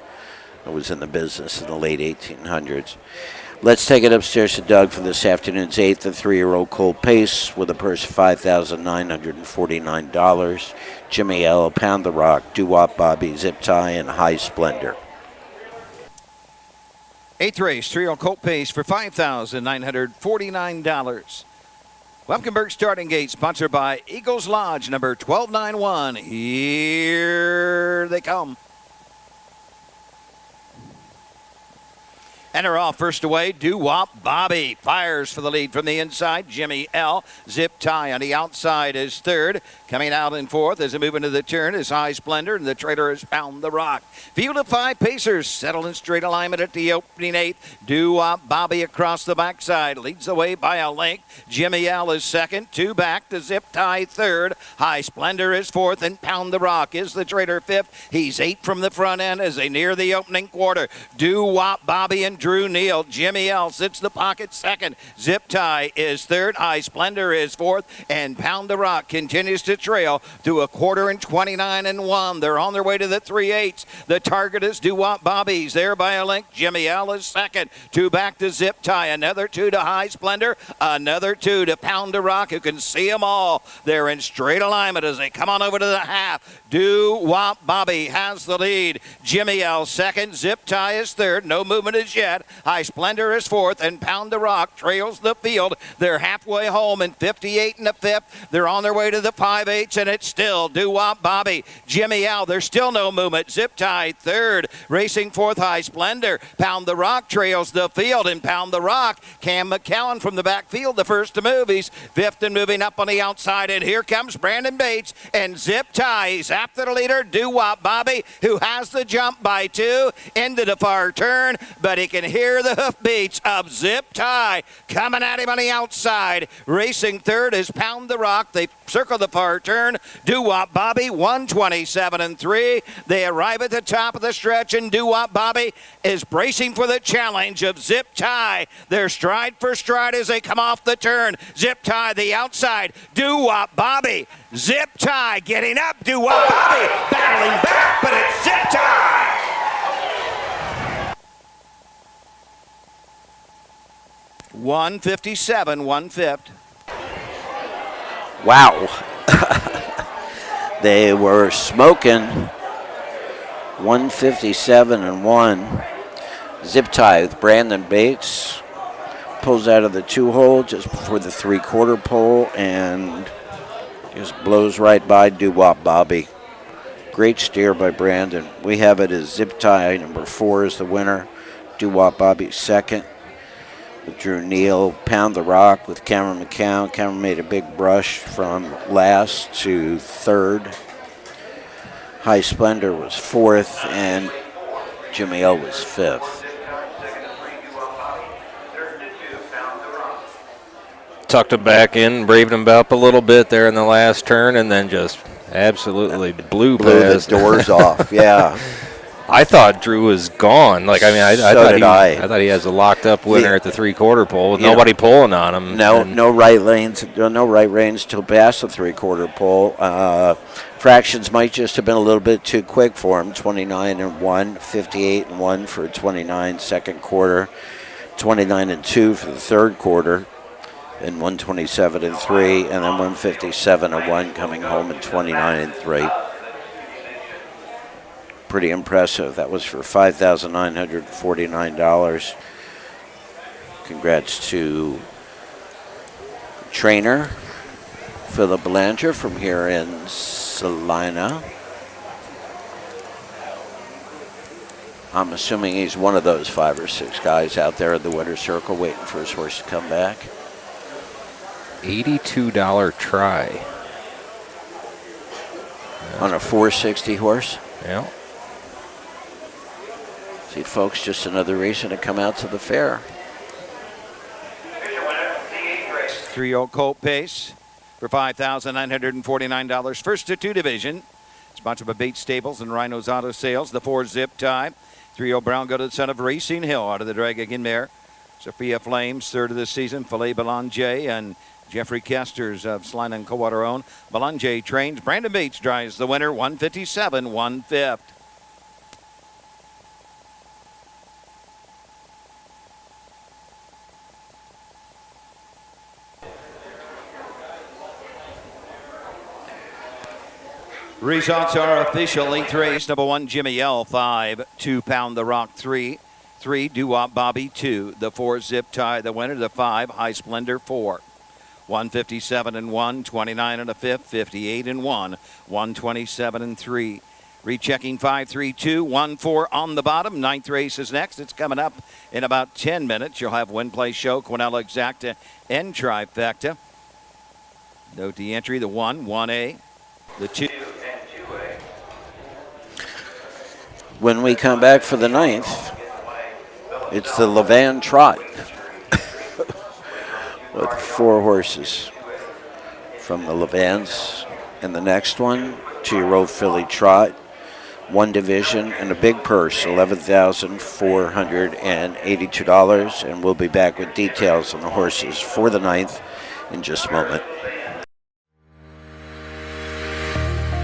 was in the business in the late 1800s. Let's take it upstairs to Doug for this afternoon's 8th, the 3-year-old Colt Pace with a purse of $5,949. Jimmy L., Pound the Rock, Doo-Wop Bobby, Zip Tie, and High Splendor. 8th race, 3-year-old Colt Pace for $5,949. Lemkenberg starting gate, sponsored by Eagles Lodge, number 1291. Here they come. And they're off. First away, Doo-Wop Bobby fires for the lead from the inside. Jimmy L. Zip Tie on the outside is third. Coming out in fourth as they move into the turn is High Splendor, and the trailer is Pound the Rock. Field of 5 pacers settled in straight alignment at the opening 8th. Doo-Wop Bobby across the backside leads the way by a length. Jimmy L is second, 2 back to Zip Tie third. High Splendor is fourth, and Pound the Rock is the trailer fifth. He's 8 from the front end as they near the opening quarter. Doo-Wop Bobby and Drew Neal. Jimmy L sits the pocket second. Zip Tie is third. High Splendor is fourth. And Pound the Rock continues to trail through a quarter and 29-1. They're on their way to the 3/8. The target is Doo-Wop Bobby's there by a length. Jimmy L is second. 2 back to Zip Tie. Another 2 to High Splendor. Another 2 to Pound the Rock, who can see them all. They're in straight alignment as they come on over to the half. Doo-Wop Bobby has the lead. Jimmy L second. Zip Tie is third. No movement as yet. High Splendor is fourth, and Pound the Rock trails the field. They're halfway home in 58 and a fifth. They're on their way to the 5/8, and it's still Doo-Wop Bobby. Jimmy L, there's still no movement. Zip Tie third, racing fourth. High Splendor. Pound the Rock trails the field, and Pound the Rock. Cam McCowan from the backfield, the first to move. He's fifth and moving up on the outside, and here comes Brandon Bates and Zip Tie. He's after the leader, Doo-Wop Bobby, who has the jump by 2 into the far turn, but he can can hear the hoofbeats of Zip Tie coming at him on the outside. Racing third is Pound the Rock. They circle the far turn. Doo-Wop Bobby, 127-3. They arrive at the top of the stretch, and Doo-Wop Bobby is bracing for the challenge of Zip Tie. They're stride for stride as they come off the turn. Zip Tie, the outside. Doo-Wop Bobby. Zip Tie getting up. Doo-Wop Bobby battling back, but it's Zip Tie. $157, 1/5. Wow. They were smoking 157-1. Zip Tie with Brandon Bates. Pulls out of the 2-hole just before the 3/4 pole and just blows right by Doo-Wop Bobby. Great steer by Brandon. We have it as Zip Tie, number 4 is the winner. Doo-Wop Bobby second. With Drew Neal, Pound the Rock with Cameron McCown. Cameron made a big brush from last to third. High Splendor was 4th, and Jimmy L was 5th. Tucked him back in, braved him up a little bit there in the last turn, and then just absolutely blew the doors off. Yeah. I thought Drew was gone. Like, I mean, I thought he has a locked up winner at the 3/4 pole with nobody pulling on him. No right reins till past the 3/4 pole. Fractions might just have been a little bit too quick for him. 29-1, 58-1 for 29 second quarter, 29-2 for the third quarter, and 127-3, and then 157-1 coming home at 29-3. Pretty impressive. That was for $5,949. Congrats to trainer Philip Belanger from here in Celina. I'm assuming he's one of those 5 or 6 guys out there in the winner's circle waiting for his horse to come back. $82 try. On a 460 horse? Yeah. See, folks, just another reason to come out to the fair. 3-year-old colt pace for $5,949. First to 2 division. Sponsored by Bates Stables and Rhino's Auto Sales. The 4 Zip Tie. 3-year-old Brown go to the son of Racing Hill out of the drag again there. Sophia Flames, third of the season. Filet Belanger and Jeffrey Kesters of Celina and Coldwater own. Belanger trains. Brandon Bates drives the winner. 157, 1/5. Results are official. 8th race, number 1, Jimmy L, 5. 2, Pound the Rock, 3. 3, Doo-Wop Bobby, 2. The 4, Zip Tie, the winner. The 5, High Splendor, 4. 157-1, 29-5, 58-1, 127-3. Rechecking 5-3-2, 1-4 on the bottom. 9th race is next. It's coming up in about 10 minutes. You'll have Win Play Show, Quinella Exacta, and Trifecta. Note the entry, the 1, 1A, the 2. When we come back for the 9th, it's the Levan Trot with 4 horses from the Levans. And the next one, 2-year-old filly Trot, 1 division and a big purse, $11,482. And we'll be back with details on the horses for the 9th in just a moment.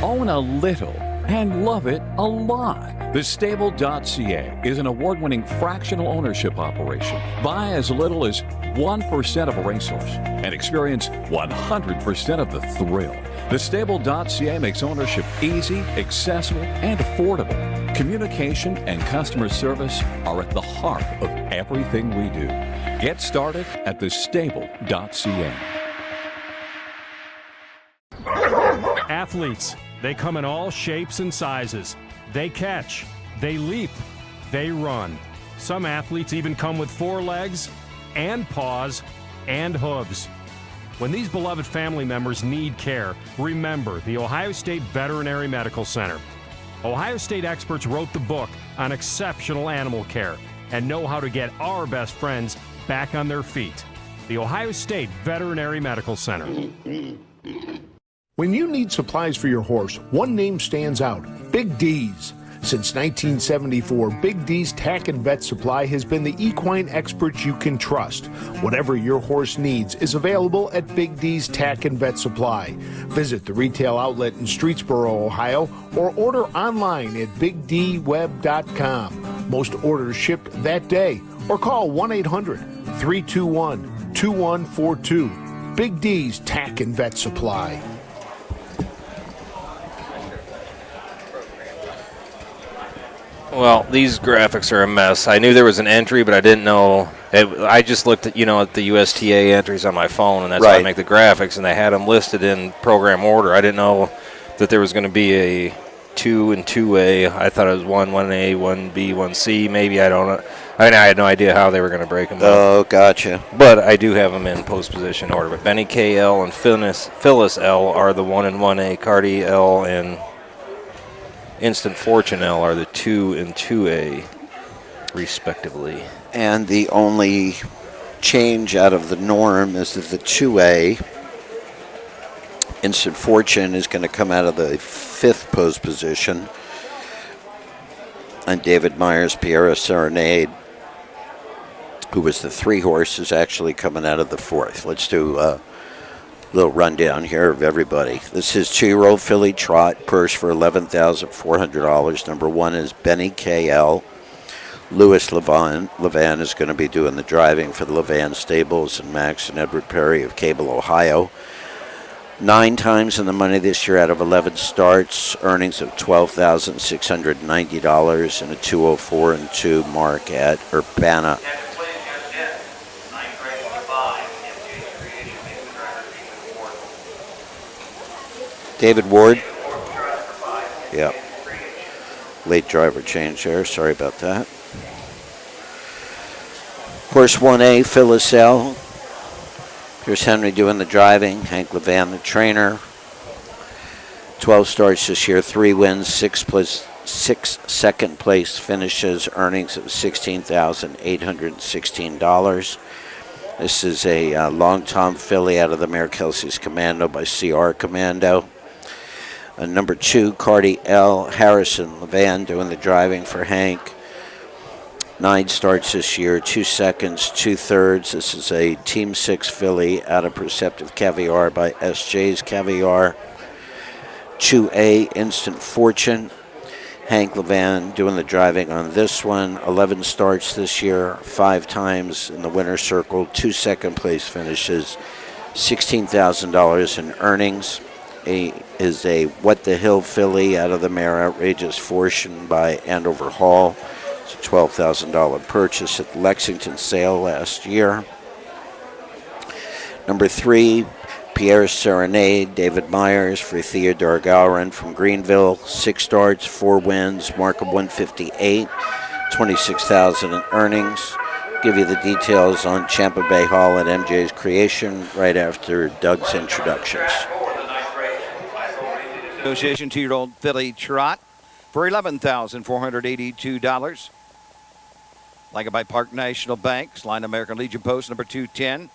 Own a little and love it a lot. TheStable.ca is an award-winning fractional ownership operation. Buy as little as 1% of a racehorse and experience 100% of the thrill. TheStable.ca makes ownership easy, accessible, and affordable. Communication and customer service are at the heart of everything we do. Get started at TheStable.ca. Athletes, they come in all shapes and sizes. They catch, they leap, they run. Some athletes even come with 4 legs and paws and hooves. When these beloved family members need care, remember the Ohio State Veterinary Medical Center. Ohio State experts wrote the book on exceptional animal care. and know how to get our best friends back on their feet. The Ohio State Veterinary Medical Center. When you need supplies for your horse, one name stands out: Big D's. Since 1974, Big D's Tack and Vet Supply has been the equine experts you can trust. Whatever your horse needs is available at Big D's Tack and Vet Supply. Visit the retail outlet in Streetsboro, Ohio, or order online at bigdweb.com. Most orders shipped that day, or call 1-800-321-2142. Big D's Tack and Vet Supply. Well, these graphics are a mess. I knew there was an entry, but I didn't know. I just looked at, at the USTA entries on my phone, and that's how I make the graphics, and they had them listed in program order. I didn't know that there was going to be a 2 and 2A. I thought it was 1A, 1B, 1C. Maybe, I don't know. I had no idea how they were going to break them up. Oh, gotcha. But I do have them in post-position order. But Benny KL and Phyllis L are the 1 and 1A. Cardi L and Instant Fortune L are the 2 and 2A, respectively. And the only change out of the norm is that the 2A, Instant Fortune, is going to come out of the 5th post position. And David Myers' Piera Serenade, who was the 3 horse, is actually coming out of the 4th. Let's do a little rundown here of everybody. This is 2-year-old filly trot, purse for $11,400. Number 1 is Benny KL. Louis Levan is going to be doing the driving for the Levan Stables, and Max and Edward Perry of Cable, Ohio. 9 times in the money this year out of 11 starts, earnings of $12,690, and a 204 and 2 mark at Urbana. David Ward. Yeah. Late driver change there. Sorry about that. Horse 1A, Phyllis L. Here's Henry doing the driving. Hank Levan, the trainer. 12 starts this year, 3 wins, 6 second place finishes, earnings of $16,816. This is a long Tom filly out of the Mare Kelsey's Commando by CR Commando. Number 2, Cardi L. Harrison Levan doing the driving for Hank. 9 starts this year, 2 seconds, 2 thirds. This is a Team 6 filly out of Perceptive Caviar by SJ's Caviar. 2A, Instant Fortune. Hank Levan doing the driving on this one. 11 starts this year, 5 times in the winner's circle, 2 second place finishes, $16,000 in earnings. Is a What the Hill filly out of the Mare Outrageous Fortune by Andover Hall. It's a $12,000 purchase at the Lexington sale last year. Number 3, Pierre Serenade, David Myers for Theodore Gowron from Greenville. 6 starts, 4 wins, mark of 158, $26,000 in earnings. Give you the details on Champa Bay Hall at MJ's Creation right after Doug's introductions. Association 2-year-old filly trot for $11,482. Like it by Park National Bank, Line American Legion Post number 210.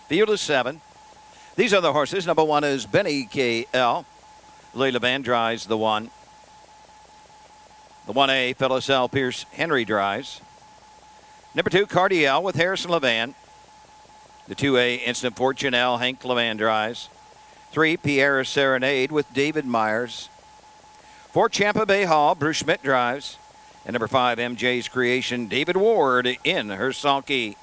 Field is 7. These are the horses. Number 1 is Benny KL. Leila Van drives the 1. The 1A, Phyllis L. Pierce Henry drives. Number 2, Cardi L with Harrison Levan. The 2A, Instant Fortune L. Hank Levan drives. 3, Pierre Serenade with David Myers. 4, Champa Bay Hall, Bruce Schmidt drives. And number 5, MJ's Creation, David Ward in her sulky.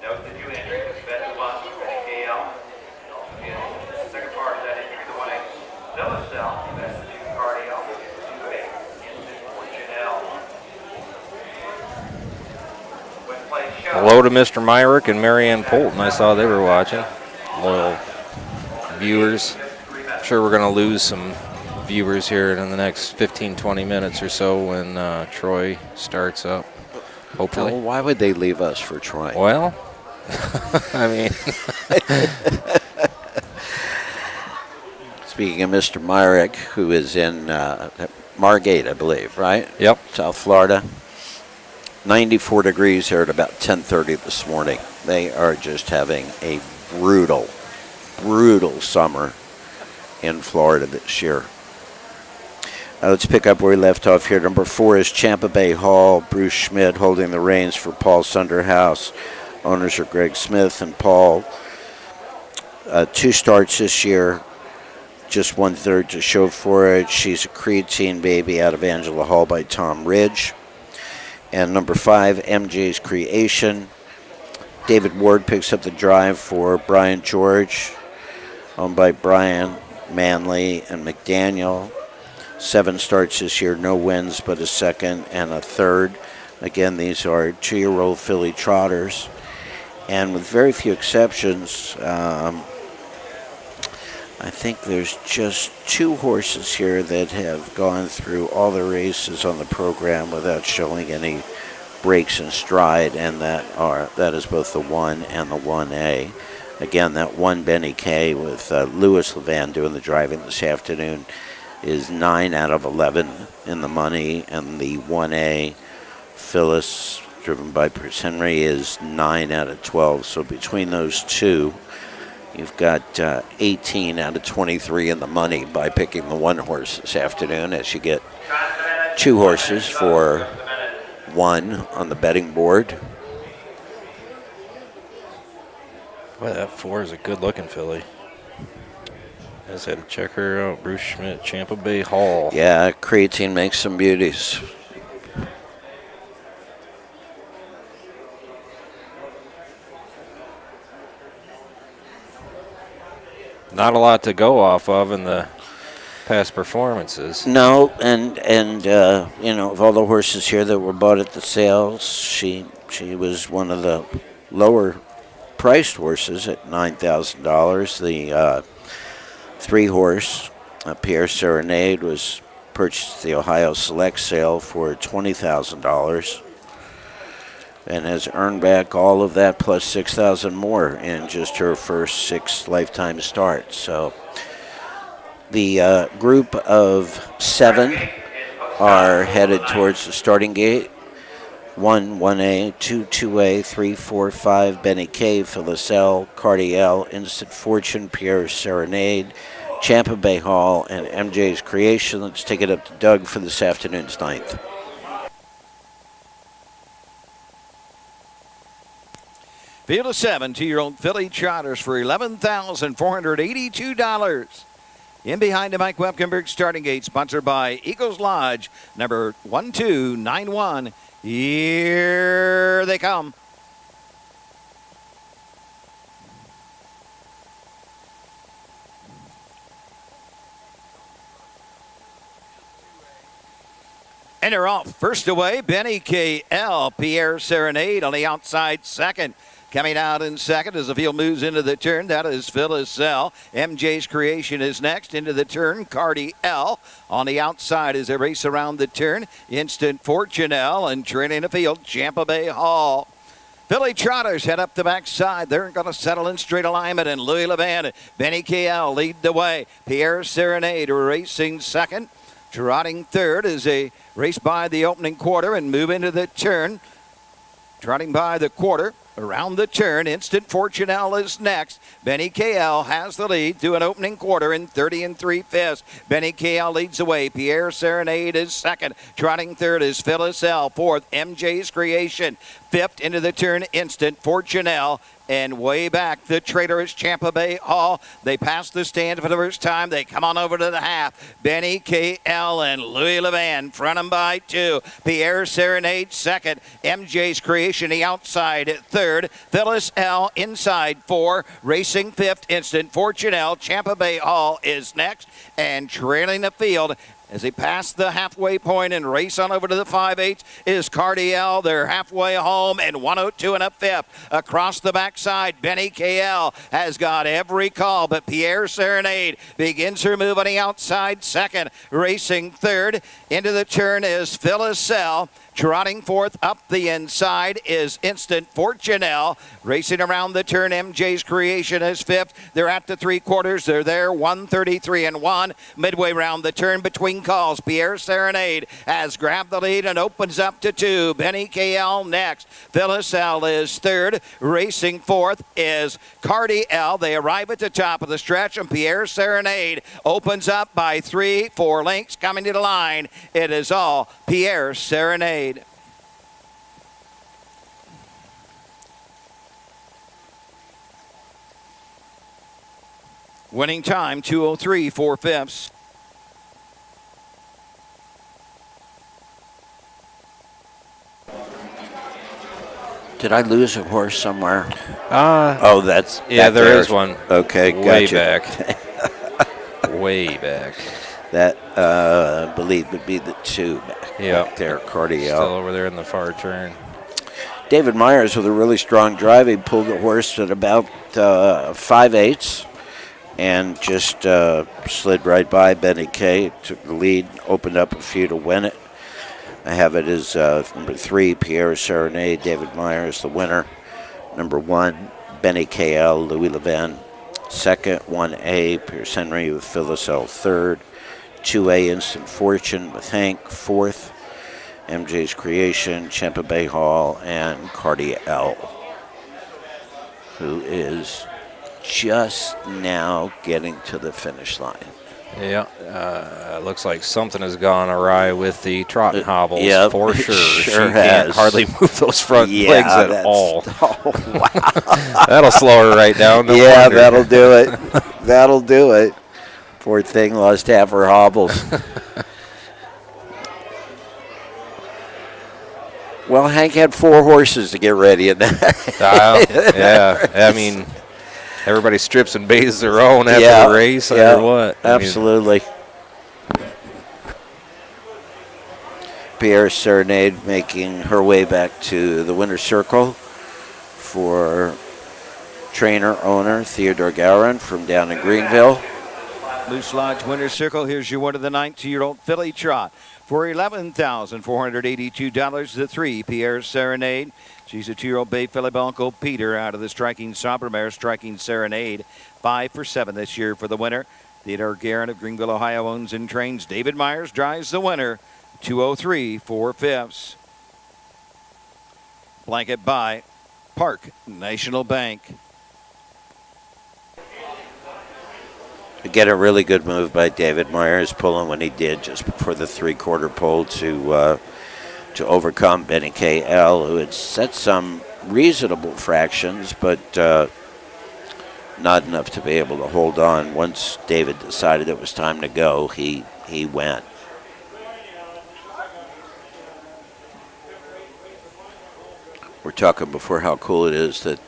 Note the 2 entries, Benny Watts, Benny KL. In the second part of that entry, the 1A, Phyllis L. That's the 2 Cardi L. The 2A, Instant Fortune L. Hello to Mr. Myrick and Marianne Polton. I saw they were watching. Loyal viewers. I'm sure we're going to lose some viewers here in the next 15-20 minutes or so when Troy starts up, hopefully. Well, why would they leave us for Troy? Well, I mean. Speaking of Mr. Myrick, who is in Margate, I believe, right? Yep. South Florida. 94 degrees here at about 10:30 this morning. They are just having a brutal summer in Florida this year. Let's pick up where we left off here. Number 4 is Champa Bay Hall. Bruce Schmidt holding the reins for Paul Sunderhouse. Owners are Greg Smith and Paul. 2 starts this year. Just 1/3 to show for it. She's a creatine baby out of Angela Hall by Tom Ridge. And number 5, MJ's Creation. David Ward picks up the drive for Brian George, owned by Brian, Manley, and McDaniel. 7 starts this year, no wins but a second and a third. Again, these are 2-year-old filly trotters. And with very few exceptions, I think there's just 2 horses here that have gone through all the races on the program without showing any breaks in stride, and that is both the 1 and the 1A. Again, that 1 Benny K with Louis Levan doing the driving this afternoon is 9 out of 11 in the money, and the 1A Phyllis, driven by Prince Henry, is 9 out of 12. So between those 2, you've got 18 out of 23 in the money by picking the 1 horse this afternoon, as you get 2 horses for 1 on the betting board. Well, that 4 is a good-looking filly. I just had to check her out. Bruce Schmidt, Champa Bay Hall. Yeah, creatine makes some beauties. Not a lot to go off of in the past performances. No, and you know, of all the horses here that were bought at the sales, she was one of the lower priced horses at $9,000. The 3-horse Pierre Serenade was purchased at the Ohio Select sale for $20,000 and has earned back all of that plus $6,000 more in just her first 6 lifetime starts. So the group of 7 are headed towards the starting gate. 1, 1A, 2, 2A, 3, 4, 5, Benny K, Phyllis L, Cardiel, Instant Fortune, Pierre Serenade, Champa Bay Hall, and MJ's Creation. Let's take it up to Doug for this afternoon's 9th. Field of 7 2-year-old filly trotters for $11,482. In behind the Mike Webkenberg starting gate, sponsored by Eagles Lodge, number 1291. Here they come. And they're off. First away, Benny K.L. Pierre Serenade on the outside second. Coming out in second as the field moves into the turn, that is Phyllis L. MJ's Creation is next into the turn. Cardi L. On the outside as they race around the turn. Instant Fortune L. And trailing the field, Champa Bay Hall. Filly trotters head up the backside. They're going to settle in straight alignment, and Louis Levan, Benny K.L. lead the way. Pierre Serenade racing second. Trotting third as they race by the opening quarter and move into the turn. Trotting by the quarter. Around the turn, Instant Fortune L is next. Benny K.L. has the lead through an opening quarter in 30 3/5. Benny K.L. leads the way. Pierre Serenade is second. Trotting third is Phyllis L. Fourth, MJ's Creation. Fifth into the turn, Instant Fortune L. And way back, the traitorous Champa Bay Hall. They pass the stand for the first time. They come on over to the half. Benny K.L. and Louis Levan front them by 2. Pierre Serenade second. MJ's Creation the outside at third. Phyllis L. inside 4. Racing fifth. Instant Fortune L. Champa Bay Hall is next. And trailing the field as they pass the halfway point and race on over to the 5/8 is Cardiel. They're halfway home and 102 and a fifth. Across the backside, Benny K.L. has got every call, but Pierre Serenade begins her move on the outside second. Racing third. Into the turn is Phyllis L. Trotting fourth up the inside is Instant Fortunelle. Racing around the turn, MJ's Creation is fifth. They're at the 3/4. They're there, 1:33.1. Midway round the turn between calls, Pierre Serenade has grabbed the lead and opens up to 2. Benny KL next. Phyllis L is third. Racing fourth is Cardi L. They arrive at the top of the stretch, and Pierre Serenade opens up by 3-4 lengths coming to the line. It is all Pierre Serenade. Winning time, 2:03 4/5. Did I lose a horse somewhere? That's yeah. There is one. Okay, way gotcha. back. Way back. That I believe would be the 2 Yeah, back there, Cardiel. Still over there in the far turn. David Myers with a really strong drive. He pulled the horse at about 5/8 and just slid right by Benny K. Took the lead, opened up a few to win it. I have it as number 3, Pierre Serenade. David Myers, the winner. Number 1, Benny KL, Louis Levan. Second, 1A, Pierce Henry with Phyllis L. Third. 2A, Instant Fortune with Hank. Fourth, MJ's Creation, Champa Bay Hall, and Cardi L, who is just now getting to the finish line. Yeah, looks like something has gone awry with the trot and hobbles for sure. She has. can't hardly move those front legs at all. Oh, wow. That'll slow her right down. No wonder. That'll do it. That'll do it. Poor thing lost half her hobbles. Well, Hank had 4 horses to get ready in that. Yeah, I mean, everybody strips and bathes their own after the race or what? Absolutely. Pierre Serenade making her way back to the winner's circle for trainer owner Theodore Gowron from down in Greenville. Moose Lodge Winner's Circle. Here's your one of the 19-year-old filly trot for $11,482. The 3, Pierre Serenade. She's a 2-year-old bay filly by Uncle Peter out of the Striking Somber Mare, Striking Serenade. 5 for 7 this year for the winner. Theodore Gowron of Greenville, Ohio owns and trains. David Myers drives the winner. 2:03 4/5. Blanket by Park National Bank. Again, a really good move by David Myers, pulling when he did just before the 3/4 pole to overcome Benny K.L., who had set some reasonable fractions, but not enough to be able to hold on. Once David decided it was time to go, he went. We're talking before how cool it is that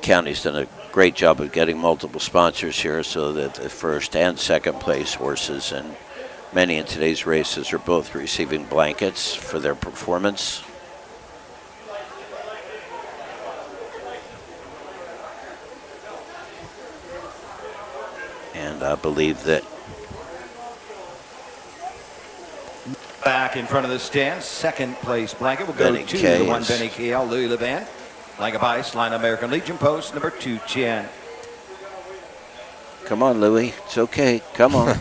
county's done a great job of getting multiple sponsors here so that the first and second place horses and many in today's races are both receiving blankets for their performance. And I believe that Back in front of the stand, second place blanket will go Benny to K the 1 is- Benny KL, Louis Levan. Blanket by Celina American Legion post number 210. come on, Louis. It's okay. Come on.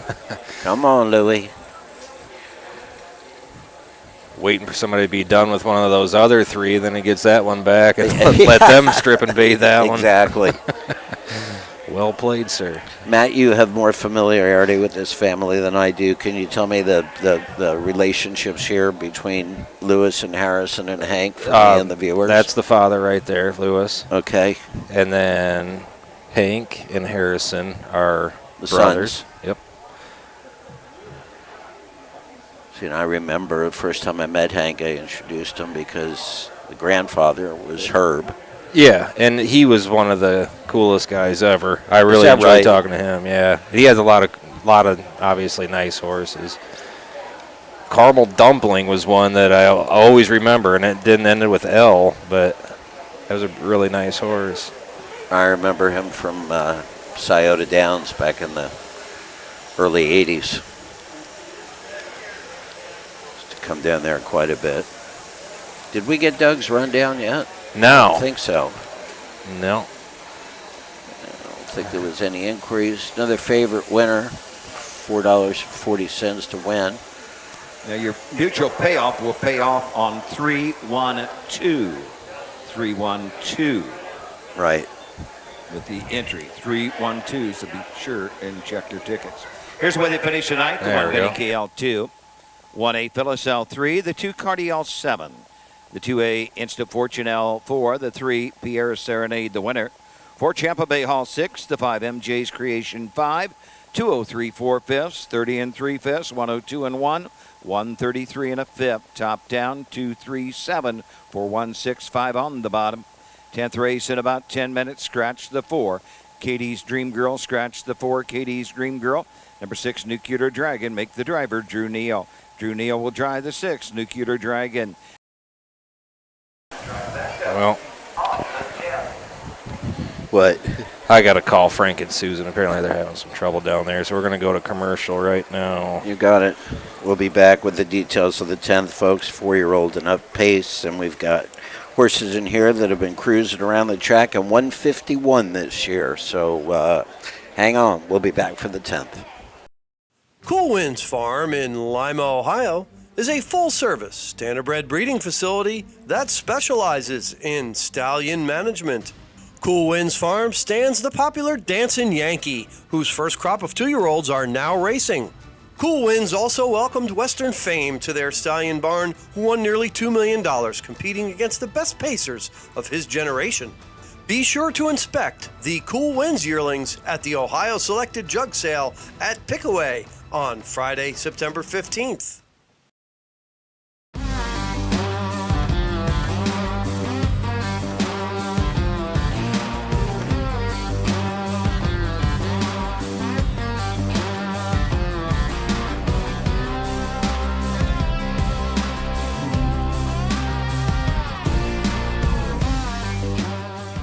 Come on, Louis. Waiting for somebody to be done with one of those other 3, then he gets that one back and let them strip and bathe that one. Exactly. Well played, sir. Matt, you have more familiarity with this family than I do. Can you tell me the relationships here between Lewis and Harrison and Hank for me and the viewers? That's the father right there, Lewis. Okay. And then Hank and Harrison are The brothers. sons. Yep. See, and I remember the first time I met Hank, I introduced him because the grandfather was Herb. Yeah, and he was one of the coolest guys ever. I really that enjoyed right? talking to him. Yeah, he has a lot of obviously nice horses. Caramel Dumpling was one that I always remember, and it didn't end with L, but that was a really nice horse. I remember him from Scioto Downs back in the early 80s. Used to come down there quite a bit. Did we get Doug's rundown yet? No. I don't think so. No. I don't think there was any inquiries. Another favorite winner, $4.40 to win. Now your mutual payoff will pay off on 312. 312. Right. With the entry, 312, so be sure and check your tickets. Here's where they finish tonight. The There 1 we go. Benny KL2, 1A Phyllis L3, the 2 Cardi L7, the 2A Instant Fortune L4, the 3 Pierre Serenade, the winner, 4 Champa Bay Hall 6, the 5 MJ's Creation 5, 203 4 fifths, 30 and 3 fifths, 102 and 1, 133 and a fifth, top down 237 for 165 on the bottom. 10th race in about 10 minutes. Scratch the 4. Katie's Dream Girl. Scratch the 4. Katie's Dream Girl. Number 6, Nuclear Dragon. Make the driver Drew Neal. Drew Neal will drive the 6. Nuclear Dragon. Well, what? I got to call Frank and Susan. Apparently they're having some trouble down there, so we're going to go to commercial right now. You got it. We'll be back with the details of the 10th, folks. 4-year-old and up pace, and we've got horses in here that have been cruising around the track and 151 this year. So hang on. We'll be back for the 10th. Cool Winds Farm in Lima, Ohio is a full-service standardbred breeding facility that specializes in stallion management. Cool Winds Farm stands the popular Dancin' Yankee, whose first crop of 2-year-olds are now racing. Cool Winds also welcomed Western Fame to their stallion barn, who won nearly $2 million competing against the best pacers of his generation. Be sure to inspect the Cool Winds yearlings at the Ohio Selected Jug Sale at Pickaway on Friday, September 15th.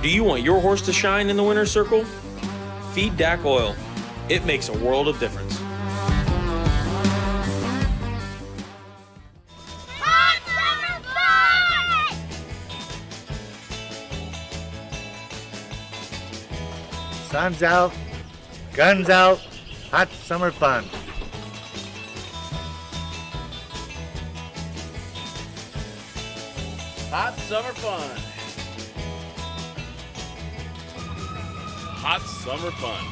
Do you want your horse to shine in the winner's circle? Feed DAC oil. It makes a world of difference. Sun's out, guns out, hot summer fun. Hot summer fun. Hot summer fun.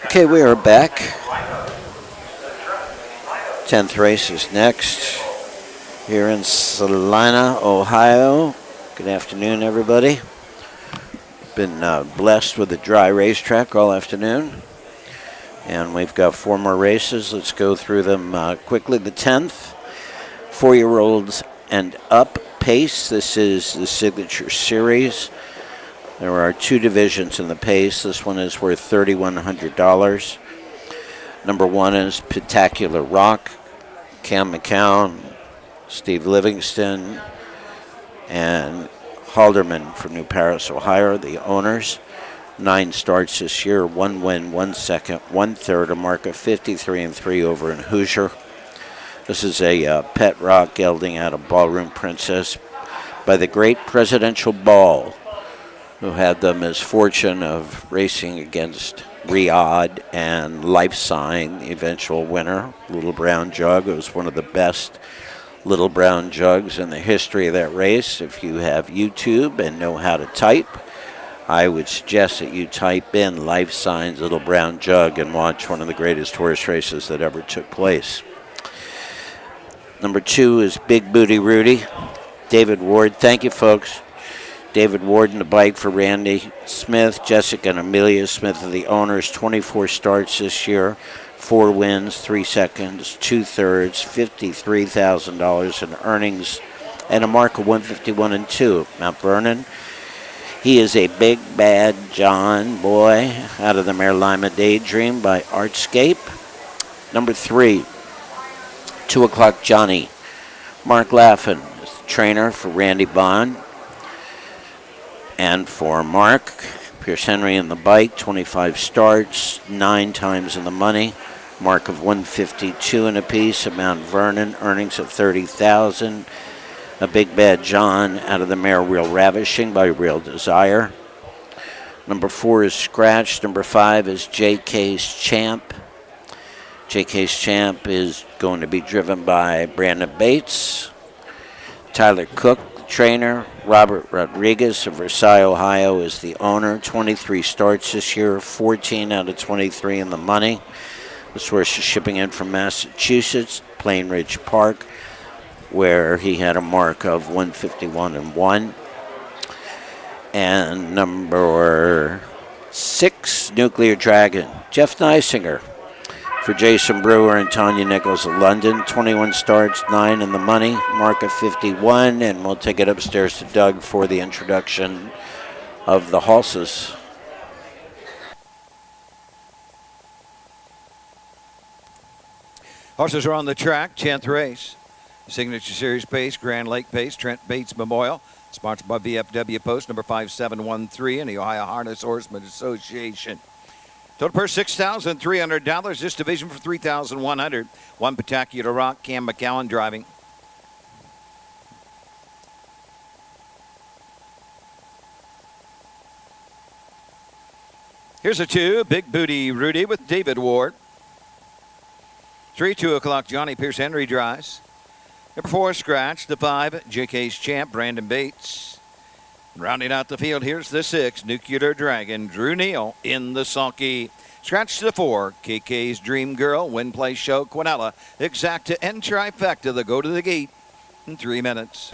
Okay, we are back. 10th race is next here in Celina, Ohio. Good afternoon, everybody. Been blessed with a dry racetrack all afternoon. And we've got 4 more races. Let's go through them quickly. The 10th, 4-year-olds and up pace. This is the Signature Series. There are 2 divisions in the pace. This one is worth $3,100. Number 1 is Spectacular Rock. Cam McCown, Steve Livingston, and Halderman from New Paris, Ohio, the owners. 9 starts this year, 1 win, 1 second, 1/3, a mark of 53-3 over in Hoosier. This is a pet rock gelding out of Ballroom Princess by the great Presidential Ball, who had the misfortune of racing against Riyadh and Life Sign, the eventual winner, Little Brown Jug. It was one of the best Little Brown Jugs in the history of that race. If you have YouTube and know how to type, I would suggest that you type in Life Sign's Little Brown Jug and watch one of the greatest horse races that ever took place. Number 2 is Big Booty Rudy. David Ward. Thank you, folks. David Ward in the bike for Randy Smith. Jessica and Amelia Smith are the owners. 24 starts this year. 4 wins, 3 seconds, 2/3, $53,000 in earnings, and a mark of 151-2. Mount Vernon. He is a big, bad John boy out of the Mare Lima Daydream by Artscape. Number 3, 2 o'clock Johnny. Mark Laffin is the trainer for Randy Bond. And for Mark, Pierce Henry in the bike, 25 starts, 9 times in the money. Mark of 152 and a piece at Mount Vernon, earnings of $30,000. A Big Bad John out of the mare Real Ravishing by Real Desire. Number 4 is Scratch. Number 5 is JK's Champ. JK's Champ is going to be driven by Brandon Bates. Tyler Cook, the trainer. Robert Rodriguez of Versailles, Ohio, is the owner. 23 starts this year, 14 out of 23 in the money. This horse is shipping in from Massachusetts, Plain Ridge Park, where he had a mark of 151 and 1. And number 6, Nuclear Dragon, Jeff Neisinger for Jason Brewer and Tanya Nichols of London. 21 starts, 9 in the money, mark of 51, and we'll take it upstairs to Doug for the introduction of the horses. Horses are on the track, 10th race. Signature Series Pace, Grand Lake Pace, Trent Bates Memorial. Sponsored by VFW Post number 5713 and the Ohio Harness Horsemen Association. Total purse $6,300. This division for $3,100. 1 Pataki to Rock, Cam McCowan driving. Here's a 2, Big Booty Rudy with David Ward. 3, 2 o'clock, Johnny Pierce Henry drives. Number 4, Scratch. The 5, JK's Champ, Brandon Bates. Rounding out the field, here's the 6, Nuclear Dragon, Drew Neal in the sulky. Scratch to the 4, KK's Dream Girl, Win Play Show, Quinella, Exacta, and Trifecta. They go to the gate in 3 minutes.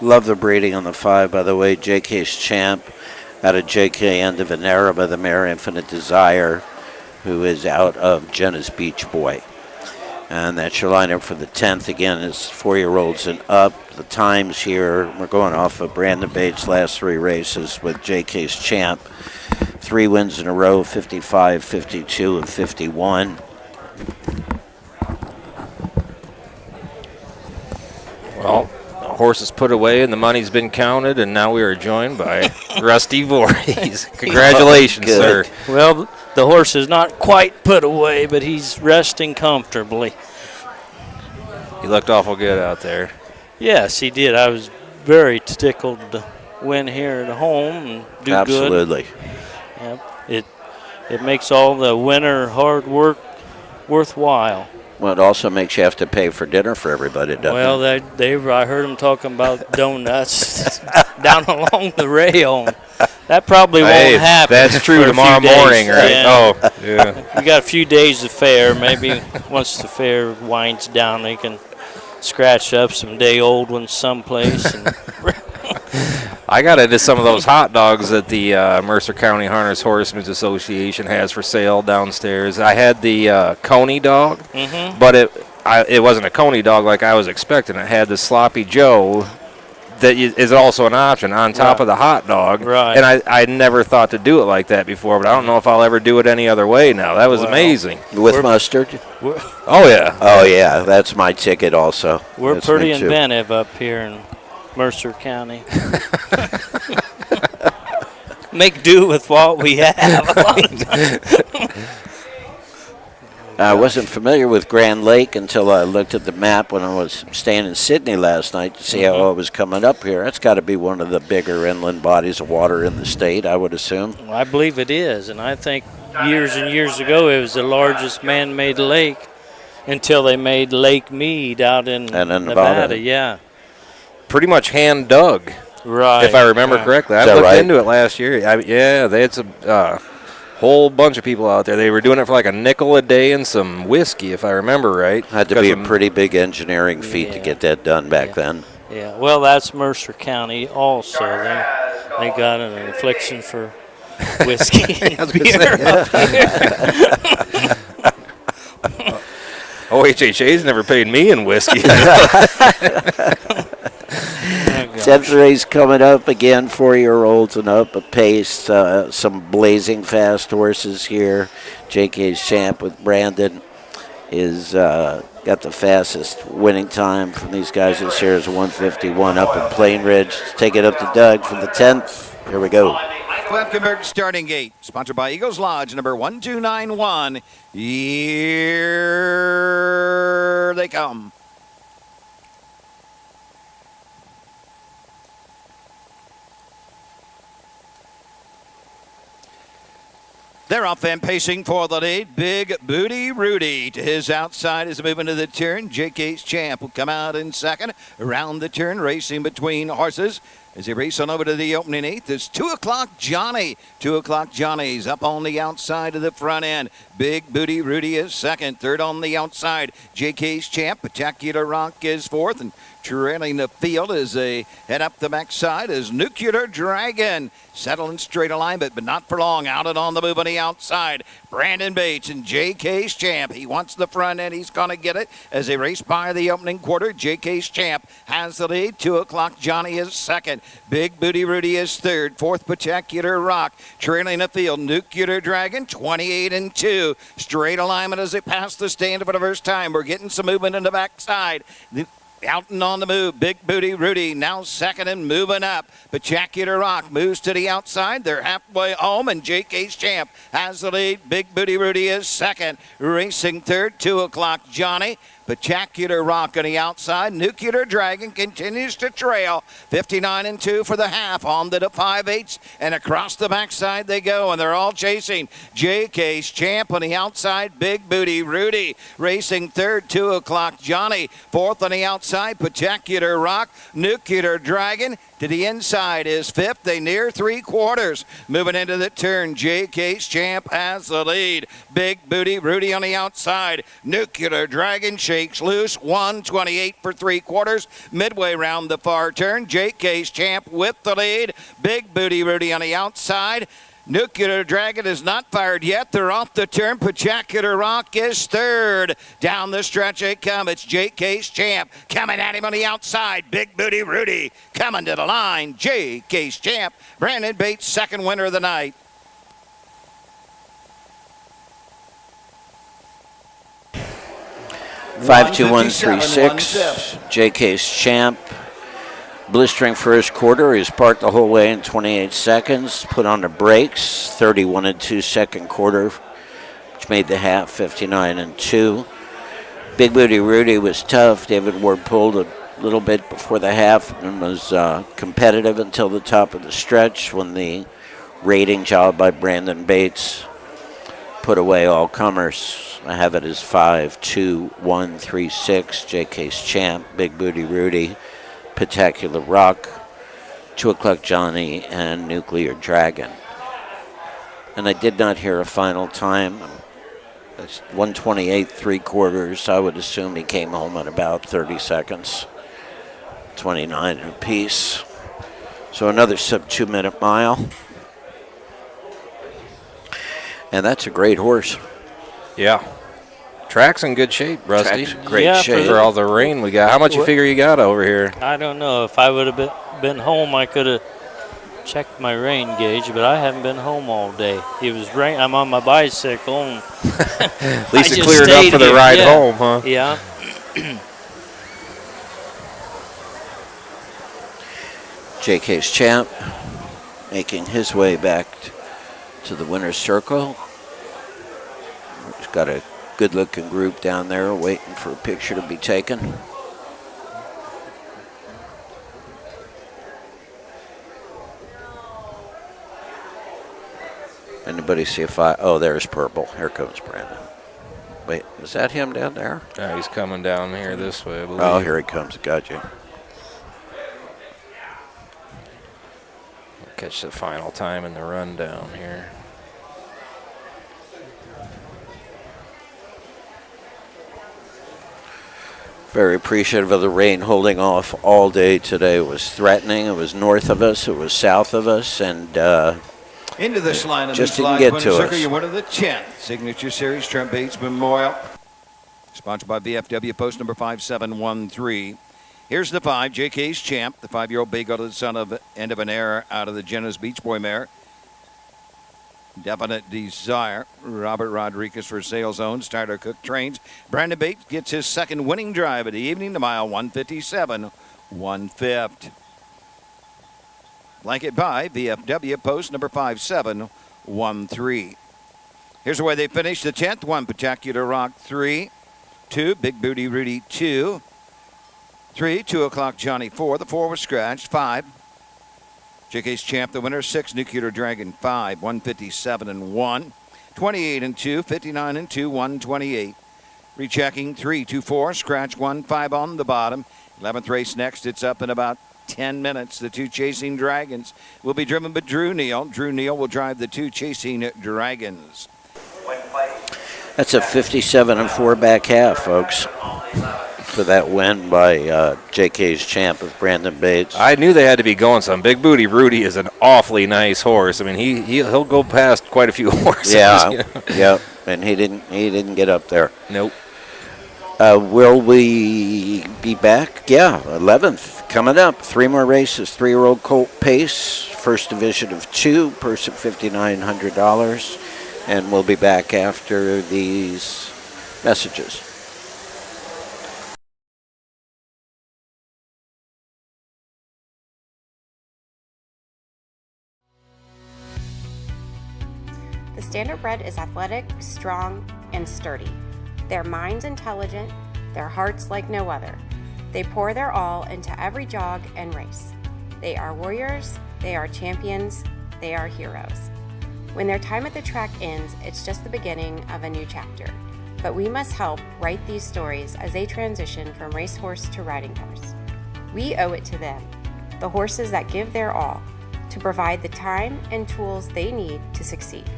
Love the breeding on the 5, by the way. JK's Champ out of JK and of Venera by the mare Infinite Desire, who is out of Jenna's Beach Boy. And that's your lineup for the 10th. Again, is 4-year-olds and up. The times here, we're going off of Brandon Bates' last 3 races with JK's Champ. 3 wins in a row, 55, 52, and 51. Well, the horse is put away and the money's been counted, and now we are joined by Rusty Voorhees. Congratulations, sir. Well, the horse is not quite put away, but he's resting comfortably. He looked awful good out there. Yes, he did. I was very tickled to win here at home and do Absolutely. good. Yep. It makes all the winter hard work worthwhile. Well, it also makes you have to pay for dinner for everybody, doesn't Well, it? I heard them talking about donuts down along the rail. That probably won't happen. That's true tomorrow morning, right? Yeah. Oh, yeah. We got a few days of fair. Maybe once the fair winds down, they can scratch up some day-old ones someplace. And I got into some of those hot dogs that the Mercer County Harness Horsemen's Association has for sale downstairs. I had the Coney dog, but it wasn't a Coney dog like I was expecting. It had the Sloppy Joe that is also an option on top of the hot dog. Right. And I never thought to do it like that before, but I don't know if I'll ever do it any other way now. That was amazing. With mustard? Oh, yeah. Oh, yeah. That's my ticket also. We're That's pretty me too. inventive up here in Mercer County. Make do with what we have. I wasn't familiar with Grand Lake until I looked at the map when I was staying in Sydney last night to see how it was coming up here. It's got to be one of the bigger inland bodies of water in the state, I would assume. Well, I believe it is, and I think years and years ago it was the largest man-made lake until they made Lake Mead out in Nevada. Yeah. Pretty much hand dug. Right. If I remember correctly. I looked into it last year. Yeah, they had some whole bunch of people out there. They were doing it for like a nickel a day and some whiskey, if I remember right. Had to be a pretty big engineering feat to get that done back then. Yeah, well, that's Mercer County also. They got an affliction for whiskey and beer up here. OHHA's never paid me in whiskey. 10th race coming up again, 4-year-olds and up a pace. Some blazing fast horses here. JK's Champ with Brandon is got the fastest winning time from these guys this year is 151 up in Plain Ridge. Let's take it up to Doug for the 10th. Here we go. Clefkenberg starting gate, sponsored by Eagles Lodge, number 1291. Here they come. They're off and pacing for the lead. Big Booty Rudy to his outside is moving to the turn. JK's Champ will come out in second. Around the turn, racing between horses. As they race on over to the opening eighth, it's 2 o'clock Johnny. 2 o'clock Johnny's up on the outside of the front end. Big Booty Rudy is second. Third on the outside, JK's Champ. Spectacular Rock is fourth. And trailing the field as they head up the backside is Nuclear Dragon. Settling straight alignment, but not for long. Out and on the move on the outside. Brandon Bates and JK's Champ. He wants the front end. He's going to get it as they race by the opening quarter. JK's Champ has the lead. 2 o'clock Johnny is second. Big Booty Rudy is third. Fourth, Spectacular Rock. Trailing the field, Nuclear Dragon, 28-2. Straight alignment as they pass the stand for the first time. We're getting some movement in the backside. Out and on the move, Big Booty Rudy now second and moving up. Spectacular Rock moves to the outside. They're halfway home, and JK's Champ has the lead. Big Booty Rudy is second. Racing third, 2 o'clock Johnny. Spectacular Rock on the outside. Nuclear Dragon continues to trail. 59-2 for the half on to the 5/8, and across the backside they go, and they're all chasing. JK's Champ on the outside. Big Booty Rudy racing third. 2 o'clock Johnny. Fourth on the outside. Spectacular Rock. Nuclear Dragon to the inside is fifth. They near three quarters. Moving into the turn, JK's Champ has the lead. Big Booty Rudy on the outside. Nuclear Dragon shakes loose. 128 for three quarters. Midway round the far turn, JK's Champ with the lead. Big Booty Rudy on the outside. Nuclear Dragon is not fired yet. They're off the turn. Spectacular Rock is third. Down the stretch they come. It's JK's Champ coming at him on the outside. Big Booty Rudy coming to the line. JK's Champ. Brandon Bates, second winner of the night. Five, 2, 1, 3, 6. JK's Champ. Blistering first quarter. He's parked the whole way in 28 seconds. Put on the brakes. 31-2 second quarter, which made the half 59-2. Big Booty Rudy was tough. David Ward pulled a little bit before the half and was competitive until the top of the stretch when the rating job by Brandon Bates put away all comers. I have it as 5, 2, 1, 3, 6. JK's Champ, Big Booty Rudy, Spectacular Rock, 2 o'clock Johnny, and Nuclear Dragon. And I did not hear a final time. That's 128 3 quarters. I would assume he came home at about 30 seconds. 29 apiece. So another sub 2 minute mile. And that's a great horse. Yeah. Track's in good shape, Rusty. Track's in great shape. For all the rain we got. How much you figure you got over here? I don't know. If I would have been home, I could have checked my rain gauge, but I haven't been home all day. It was rain. I'm on my bicycle. And at least it cleared up for the ride home, huh? Yeah. JK's Champ making his way back to the winner's circle. He's got a good-looking group down there waiting for a picture to be taken. Anybody see if oh, there's Purple. Here comes Brandon. Wait, is that him down there? Yeah, he's coming down here this way, I believe. Oh, here he comes. Got you. Catch the final time in the rundown here. Very appreciative of the rain holding off all day today. It was threatening. It was north of us. It was south of us. And into this line of just the didn't slide get to circle, us. you're one of the 10th Signature Series Trent Bates Memorial. Sponsored by VFW, post number 5713. Here's the 5, JK's Champ, the 5-year-old bay goat, the son of End of an Era out of the Jenna's Beach Boy mare. Definite Desire. Robert Rodriguez for Sales Owned. Starter Cook Trains. Brandon Bates gets his second winning drive of the evening to mile 157, 1/5. Blanket by VFW post number 5713. Here's the way they finished the 10th. 1, Spectacular Rock 3. 2, Big Booty Rudy 2. 3, 2 o'clock Johnny 4. The 4 was scratched. 5, JK's Champ, the winner. 6, Nuclear Dragon 5, 157 and 1. 28 and 2, 59 and 2, 128. Rechecking 3, 2, 4, scratch 1, 5 on the bottom. 11th race next. It's up in about 10 minutes. The 2 Chasing Dragons will be driven by Drew Neal. Drew Neal will drive the 2 Chasing Dragons. That's a 57 and 4 back half, folks, for that win by JK's Champ with Brandon Bates. I knew they had to be going some. Big Booty Rudy is an awfully nice horse. I mean, he'll go past quite a few horses. Yeah, yeah, and he didn't get up there. Nope. Will we be back? Yeah, 11th coming up. 3 more races. 3-year-old Colt Pace, first division of 2, purse of $5,900, and we'll be back after these messages. The Standardbred is athletic, strong, and sturdy. Their minds intelligent, their hearts like no other. They pour their all into every jog and race. They are warriors, they are champions, they are heroes. When their time at the track ends, it's just the beginning of a new chapter. But we must help write these stories as they transition from racehorse to riding horse. We owe it to them, the horses that give their all, to provide the time and tools they need to succeed,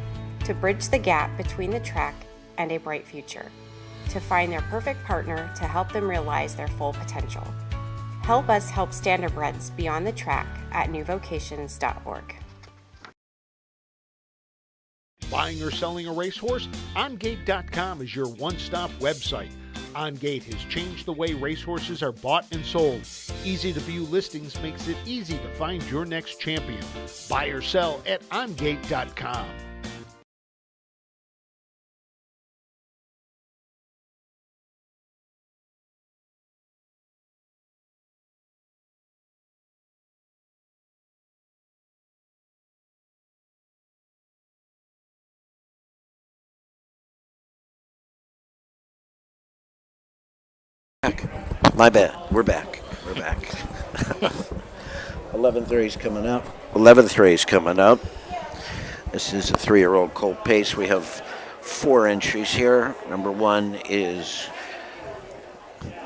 to bridge the gap between the track and a bright future, to find their perfect partner to help them realize their full potential. Help us help Standardbreds beyond the track at newvocations.org. Buying or selling a racehorse? OnGate.com is your one-stop website. OnGate has changed the way racehorses are bought and sold. Easy-to-view listings makes it easy to find your next champion. Buy or sell at OnGate.com. My bad. We're back. 11th race coming up. 11th race coming up. This is a 3-year-old Colt Pace. We have 4 entries here. Number 1 is,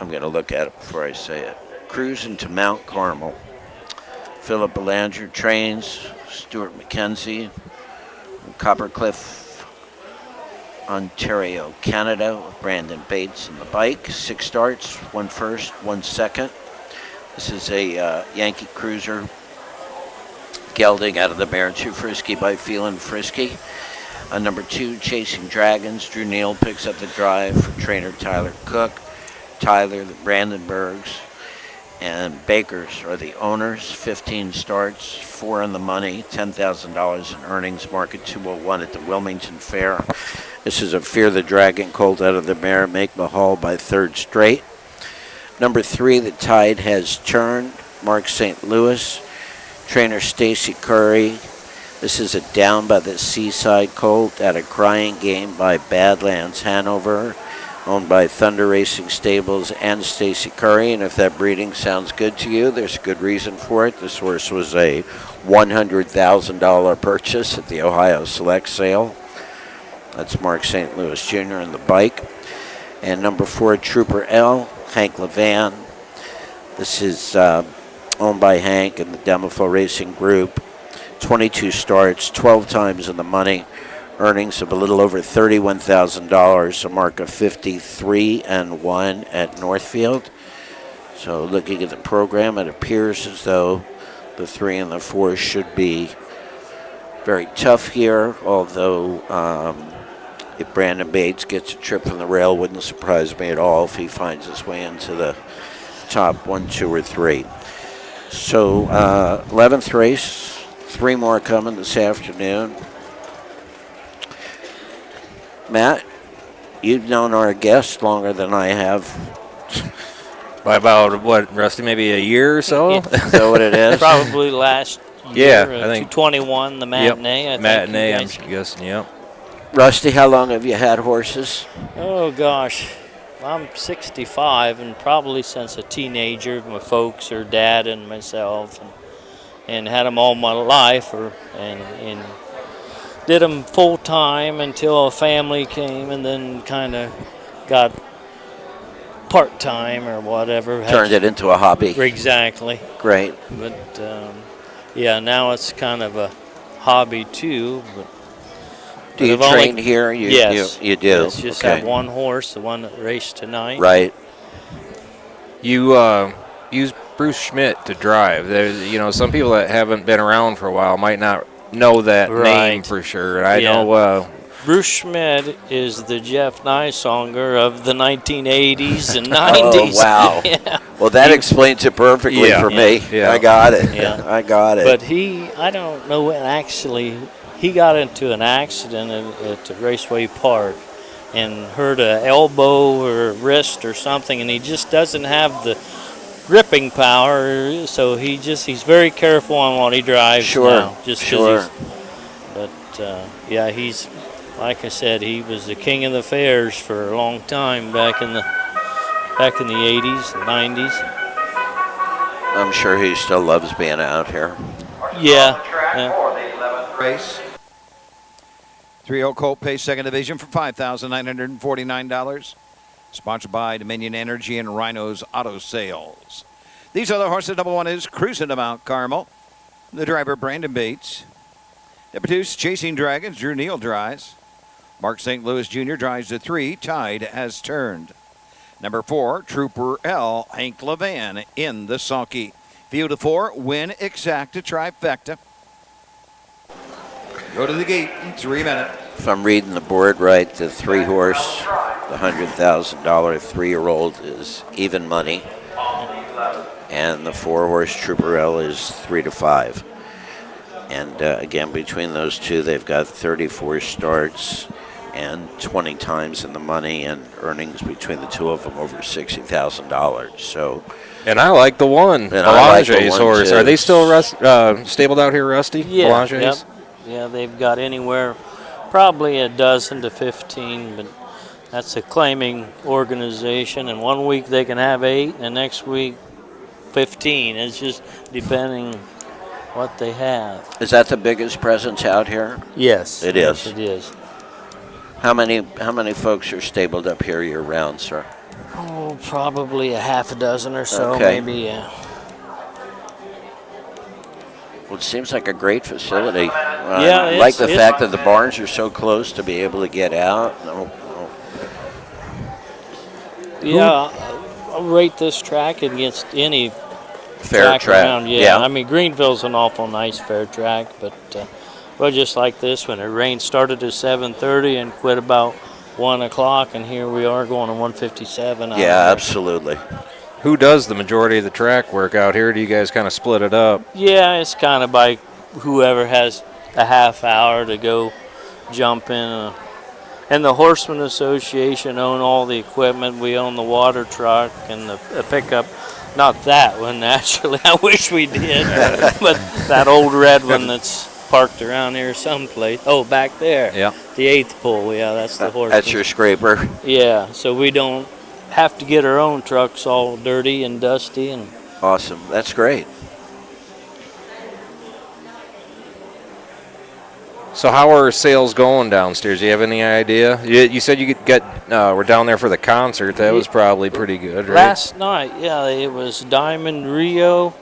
I'm going to look at it before I say it, Cruising to Mount Carmel. Philip Belanger trains. Stuart McKenzie. Coppercliff, Ontario, Canada, with Brandon Bates in the bike. 6 starts, 1 first, 1 second. This is a Yankee Cruiser gelding out of the mare Too Frisky by Feelin' Frisky. Number 2, Chasing Dragons. Drew Neal picks up the drive for trainer Tyler Cook. Tyler, the Brandenburgs, and Bakers are the owners. 15 starts, 4 on the money, $10,000 in earnings. Market 201 at the Wilmington Fair. This is a Fear the Dragon colt out of the mare Make Mahal by 3rd straight. Number 3, the tide has turned. Mark St. Louis. Trainer Stacy Curry. This is a Down by the Seaside colt at a Crying Game by Badlands Hanover, owned by Thunder Racing Stables and Stacy Curry. And if that breeding sounds good to you, there's a good reason for it. This horse was a $100,000 purchase at the Ohio Select sale. That's Mark St. Louis Jr. on the bike. And number 4, Trooper L, Hank Levan. This is owned by Hank and the Demofo Racing Group. 22 starts, 12 times in the money. Earnings of a little over $31,000, a mark of 53-1 at Northfield. So looking at the program, it appears as though the 3 and the 4 should be very tough here, although if Brandon Bates gets a trip from the rail, wouldn't surprise me at all if he finds his way into the top 1, 2, or 3. So 11th race, 3 more coming this afternoon. Matt, you've known our guest longer than I have. By about, what, Rusty, maybe a year or so? Is that what it is? Probably last year. Yeah, I think 221, the matinee. Yep, I think matinee, you I'm guys- guessing, yep. Rusty, how long have you had horses? Oh gosh, I'm 65, and probably since a teenager, my folks, or dad, and myself, and had them all my life, and did them full time until a family came, and then kind of got part time or whatever. Turned it into a hobby. Exactly. Great. But yeah, now it's kind of a hobby too. Do you train here? Yes. You do? Yes, just Okay. have one horse, the one that raced tonight. Right. You use Bruce Schmidt to drive. Some people that haven't been around for a while might not know that name for sure. I know. Bruce Schmidt is the Jeff Nysonger of the 1980s and 90s. Oh, wow. Yeah. Well, that explains it perfectly for me. Yeah. I got it. Yeah. I got it. But I don't know when actually, he got into an accident at Raceway Park and hurt an elbow or wrist or something, and he just doesn't have the gripping power, so he's very careful on what he drives now. Yeah, he's, like I said, he was the king of the fairs for a long time back in the 80s and 90s. I'm sure he still loves being out here. Yeah. Race. 3-0 Colt Pace, second division for $5,949. Sponsored by Dominion Energy and Rhinos Auto Sales. These are the horses. Number 1 is Cruising to Mount Carmel. The driver, Brandon Bates. Number 2 is Chasing Dragons. Drew Neal drives. Mark St. Louis Jr. drives the 3. Tide has turned. Number 4, Trooper L. Hank Levan in the sulky. Field of 4, Win Exacta Trifecta. Go to the gate in 3 minutes. If I'm reading the board right, the 3-horse, the $100,000 3-year-old is even money, and the 4-horse Trooper L is 3 to 5. And again, between those two, they've got 34 starts and 20 times in the money, and earnings between the two of them over $60,000. So. And I like the one, Belange's horse. Are they still stabled out here, Rusty? Yeah. Belange's? Yep. Yeah, they've got anywhere, probably a dozen to 15, but that's a claiming organization, and 1 week they can have 8, and the next week 15. It's just depending what they have. Is that the biggest presence out here? Yes. It is. Yes, it is. How many folks are stabled up here year round, sir? Oh, probably a half a dozen or so, Okay. maybe, yeah. Well, it seems like a great facility. Yeah, I like the fact that the barns are so close to be able to get out. Yeah, I'll rate this track against any fair track around. Yeah, I mean, Greenville's an awful nice fair track, but well, just like this one, it rain started at 7:30 and quit about 1 o'clock, and here we are going to 157. Yeah, absolutely. Who does the majority of the track work out here? Do you guys kind of split it up? Yeah, it's kind of by whoever has a half hour to go jump in. And the Horseman Association own all the equipment. We own the water truck and the pickup. Not that one, actually. I wish we did. But that old red one that's parked around here someplace. Oh, back there. Yeah. The 8th pole. Yeah, that's the Horseman. That's your scraper. Yeah, so we don't have to get our own trucks all dirty and dusty. And Awesome. That's great. So how are sales going downstairs? Do you have any idea? You said you were down there for the concert. That was probably pretty good, right? Last night, yeah, it was Diamond Rio.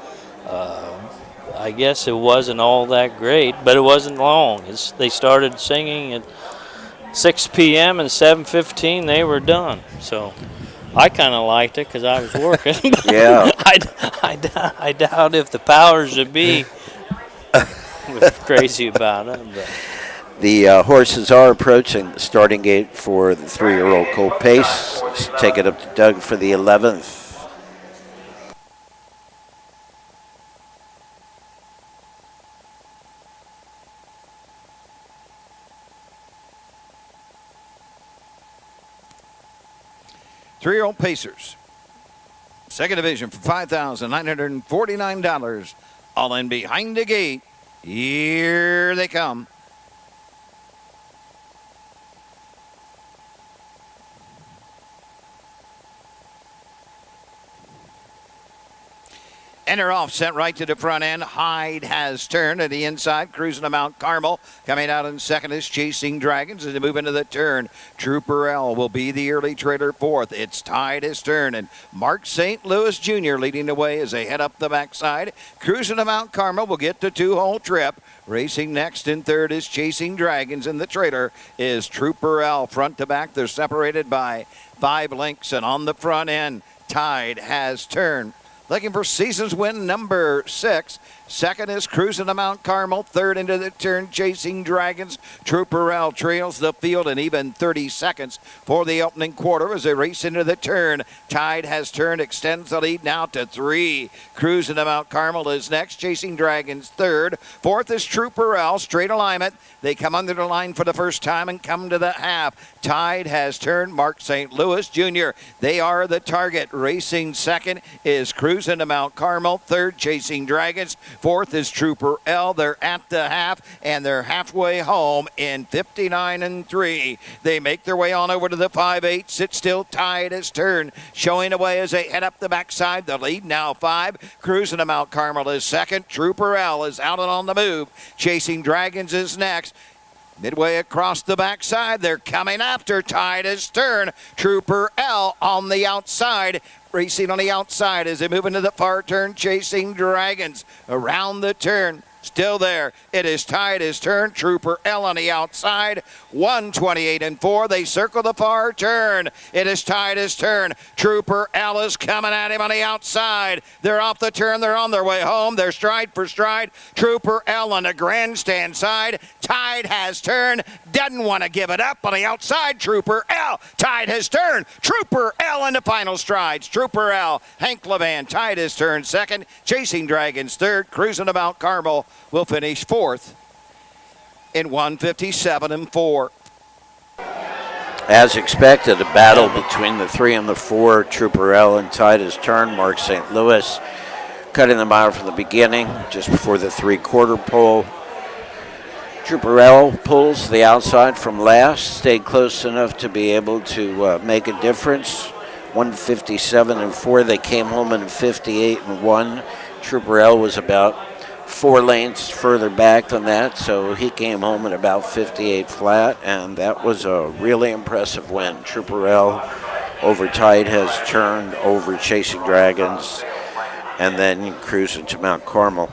I guess it wasn't all that great, but it wasn't long. They started singing at 6 p.m. and 7:15 they were done. So I kind of liked it because I was working. Yeah. I doubt if the powers that be was crazy about it. But. The horses are approaching the starting gate for the 3-year-old Colt Pace. Let's take it up to Doug for the 11th. 3-year-old Pacers. Second division for $5,949. All in behind the gate. Here they come. And they're off, sent right to the front end. Hyde has turned to the inside, cruising to Mount Carmel. Coming out in second is Chasing Dragons as they move into the turn. Trooper L will be the early trailer fourth. It's tied his turn, and Mark St. Louis Jr. leading the way as they head up the backside. Cruising to Mount Carmel will get the 2-hole trip. Racing next in third is Chasing Dragons, and the trailer is Trooper L. Front to back, they're separated by 5 lengths, and on the front end, Tide has turned. Looking for season's win number 6. Second is Cruising to Mount Carmel. Third into the turn, Chasing Dragons. Trooper L trails the field in even 30 seconds for the opening quarter as they race into the turn. Tide has turned, extends the lead now to 3. Cruising to Mount Carmel is next. Chasing Dragons third. Fourth is Trooper L. Straight alignment. They come under the line for the first time and come to the half. Tide has turned. Mark St. Louis Jr. They are the target. Racing second is Cruising to Mount Carmel. Third, Chasing Dragons. Fourth is Trooper L. They're at the half, and they're halfway home in 59-3. They make their way on over to the 5-8. Sit still, Tide has turned. Showing away as they head up the backside. The lead now 5. Cruising to Mount Carmel is second. Trooper L is out and on the move. Chasing Dragons is next. Midway across the backside, they're coming after. Tide has turned. Trooper L on the outside. Racing on the outside as they move into the far turn. Chasing Dragons around the turn. Still there. It is Tide his turn. Trooper L on the outside. 128-4. They circle the far turn. It is Tide his turn. Trooper L is coming at him on the outside. They're off the turn. They're on their way home. They're stride for stride. Trooper L on the grandstand side. Tide has turned. Doesn't want to give it up on the outside. Trooper L. Tide has turned. Trooper L in the final strides. Trooper L. Hank Levan. Tide has turned second. Chasing Dragons third. Cruising to Mount Carmel will finish fourth in 157-4. As expected, a battle between the 3 and the 4. Trooper L and Tide has turned. Mark St. Louis cutting them out from the beginning, just before the 3-quarter pole. Trooper L pulls the outside from last, stayed close enough to be able to make a difference. 157-4. They came home in 58-1. Trooper L was about 4 lanes further back than that, so he came home at about 58 flat, and that was a really impressive win. Trooper L over Tide has turned, over Chasing Dragons, and then Cruising to Mount Carmel.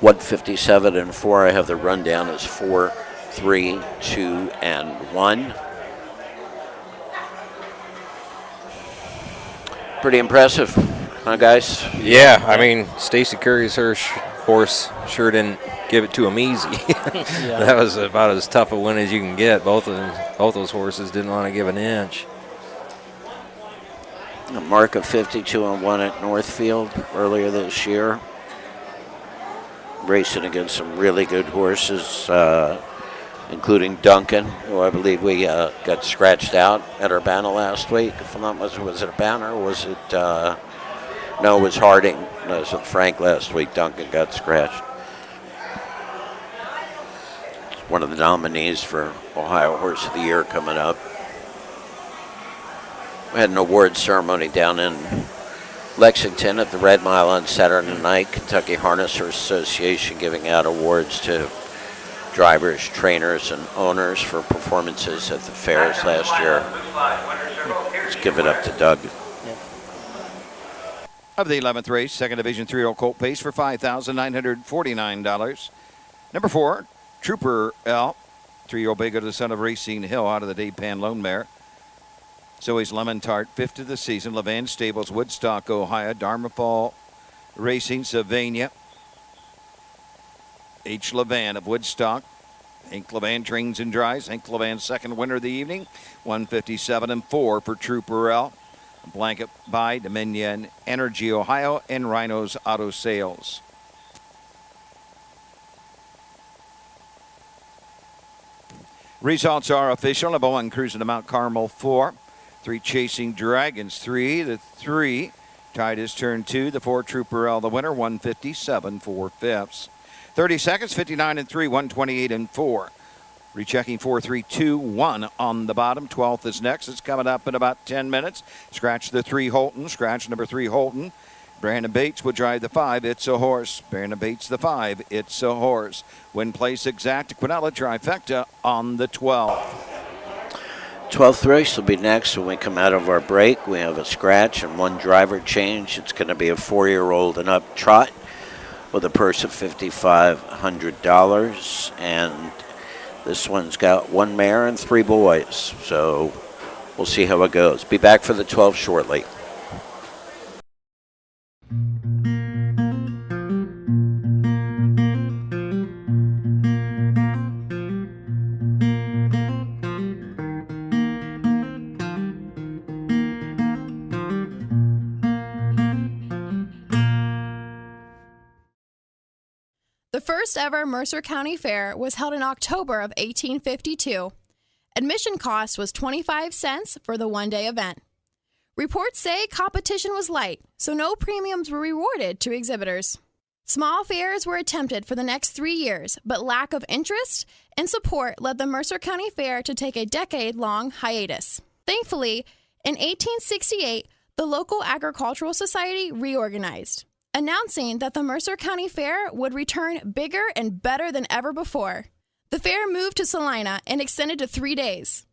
157-4. I have the rundown as 4, 3, 2, and 1. Pretty impressive, huh, guys? Yeah, I mean, Stacy Curry's horse sure didn't give it to him easy. That was about as tough a win as you can get. Both those horses didn't want to give an inch. A mark of 52-1 at Northfield earlier this year. Racing against some really good horses, including Duncan, who I believe we got scratched out at Urbana last week. If I'm not mistaken, was it Urbana or was it? No, it was Harding. No, it was with Frank last week. Duncan got scratched. One of the nominees for Ohio Horse of the Year coming up. We had an award ceremony down in Lexington at the Red Mile on Saturday night. Kentucky Harnessers Association giving out awards to drivers, trainers, and owners for performances at the fairs last year. Let's give it up to Doug. Of the 11th race, second division 3-year-old colt pace for $5,949. Number 4, Trooper L. 3-year-old Bego, the son of Racine Hill, out of the Dave Pan Lone Mare. Zoe's Lemon Tart, 5th of the season. Levan Stables, Woodstock, Ohio. Dharmafall Racing, Sylvania. H. Levan of Woodstock. Hank Levan trains and drives. Hank Levan's second winner of the evening. 157-4 for Trooper L. Blanket by Dominion Energy Ohio and Rhinos Auto Sales. Results are official. Number 1, Cruising to Mount Carmel 4. 3 Chasing Dragons 3. The 3 tied his turn 2. The 4 Trooper L the winner, 157 4/5. 30 seconds, 59 and 3, 128 and 4. Rechecking 4, 3, 2, 1 on the bottom. 12th is next. It's coming up in about 10 minutes. Scratch the 3 Holton. Scratch number 3 Holton. Brandon Bates will drive the 5. It's a horse. Brandon Bates the 5. It's a horse. Win place exact. Quinella trifecta on the 12th. 12th race will be next when we come out of our break. We have a scratch and 1 driver change. It's going to be a 4-year-old and up trot with a purse of $5,500. And this one's got 1 mare and 3 boys. So we'll see how it goes. Be back for the 12 shortly. The first ever Mercer County Fair was held in October of 1852. Admission cost was 25 cents for the one-day event. Reports say competition was light, so no premiums were rewarded to exhibitors. Small fairs were attempted for the next 3 years, but lack of interest and support led the Mercer County Fair to take a decade-long hiatus. Thankfully, in 1868, the local agricultural society reorganized, announcing that the Mercer County Fair would return bigger and better than ever before. The fair moved to Celina and extended to 3 days.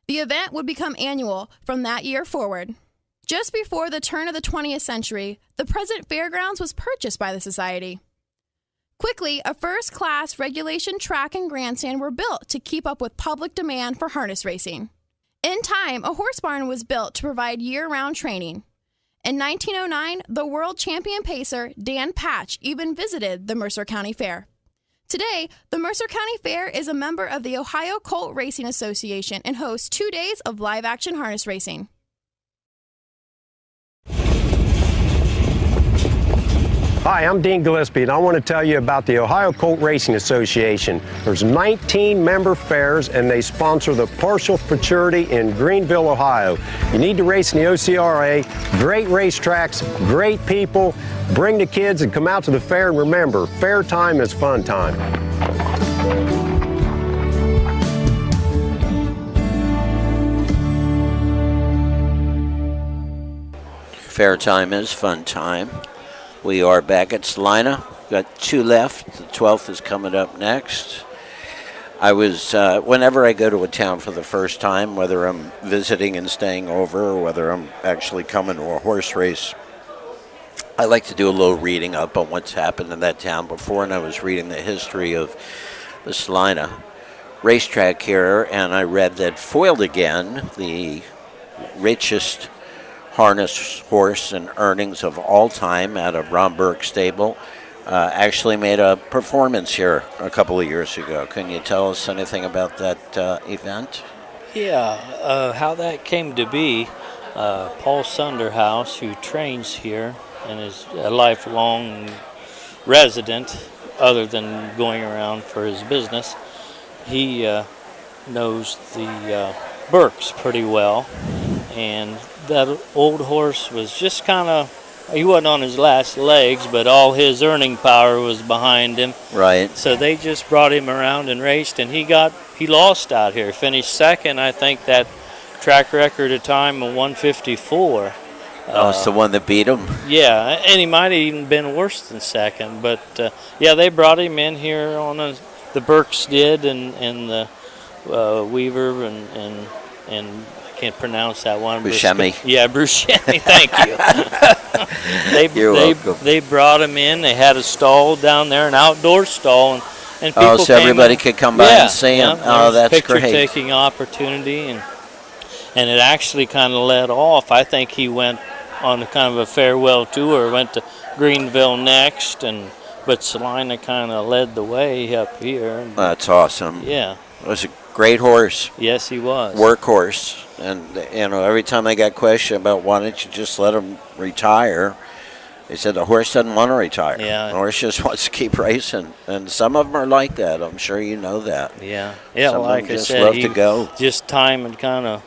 The event would become annual from that year forward. Just before the turn of the 20th century, the present fairgrounds was purchased by the society. Quickly, a first-class regulation track and grandstand were built to keep up with public demand for harness racing. In time, a horse barn was built to provide year-round training. In 1909, the world champion pacer Dan Patch even visited the Mercer County Fair. Today, the Mercer County Fair is a member of the Ohio Colt Racing Association and hosts 2 days of live-action harness racing. Hi, I'm Dean Gillespie, and I want to tell you about the Ohio Colt Racing Association. There's 19 member fairs, and they sponsor the partial futurity in Greenville, Ohio. You need to race in the OCRA. Great racetracks, great people. Bring the kids and come out to the fair, and remember, fair time is fun time. Fair time is fun time. We are back at Celina. Got 2 left. The 12th is coming up next. I was, whenever I go to a town for the first time, whether I'm visiting and staying over or whether I'm actually coming to a horse race, I like to do a little reading up on what's happened in that town before, and I was reading the history of the Celina racetrack here, and I read that Foiled Again, the richest harness horse and earnings of all time out of Ron Burke's stable, actually made a performance here a couple of years ago. Can you tell us anything about that event? Yeah, how that came to be, Paul Sunderhouse, who trains here and is a lifelong resident other than going around for his business, he knows the Burkes pretty well, and that old horse was just kind of, he wasn't on his last legs, but all his earning power was behind him. Right. So they just brought him around and raced, and he lost out here. Finished second, I think that track record at time of 154. Oh, it's the one that beat him? Yeah, and he might have even been worse than second. But, yeah, they brought him in here on the Burkes did, and the Weaver and I can't pronounce that one. Buscemi. Yeah, Buscemi. Thank you. You're welcome. They brought him in. They had a stall down there, an outdoor stall, and people so everybody could come by and see him. Oh, that's great. Picture-taking opportunity, and it actually kind of led off. I think he went on a kind of a farewell tour, went to Greenville next, but Celina kind of led the way up here. That's awesome. Yeah. It was a great horse. Yes, he was. Workhorse. And, every time I got questioned about why don't you just let him retire, they said the horse doesn't want to retire. Yeah. The horse just wants to keep racing. And some of them are like that. I'm sure you know that. Yeah. Yeah, some like of them I just said, love to go. Just time had kind of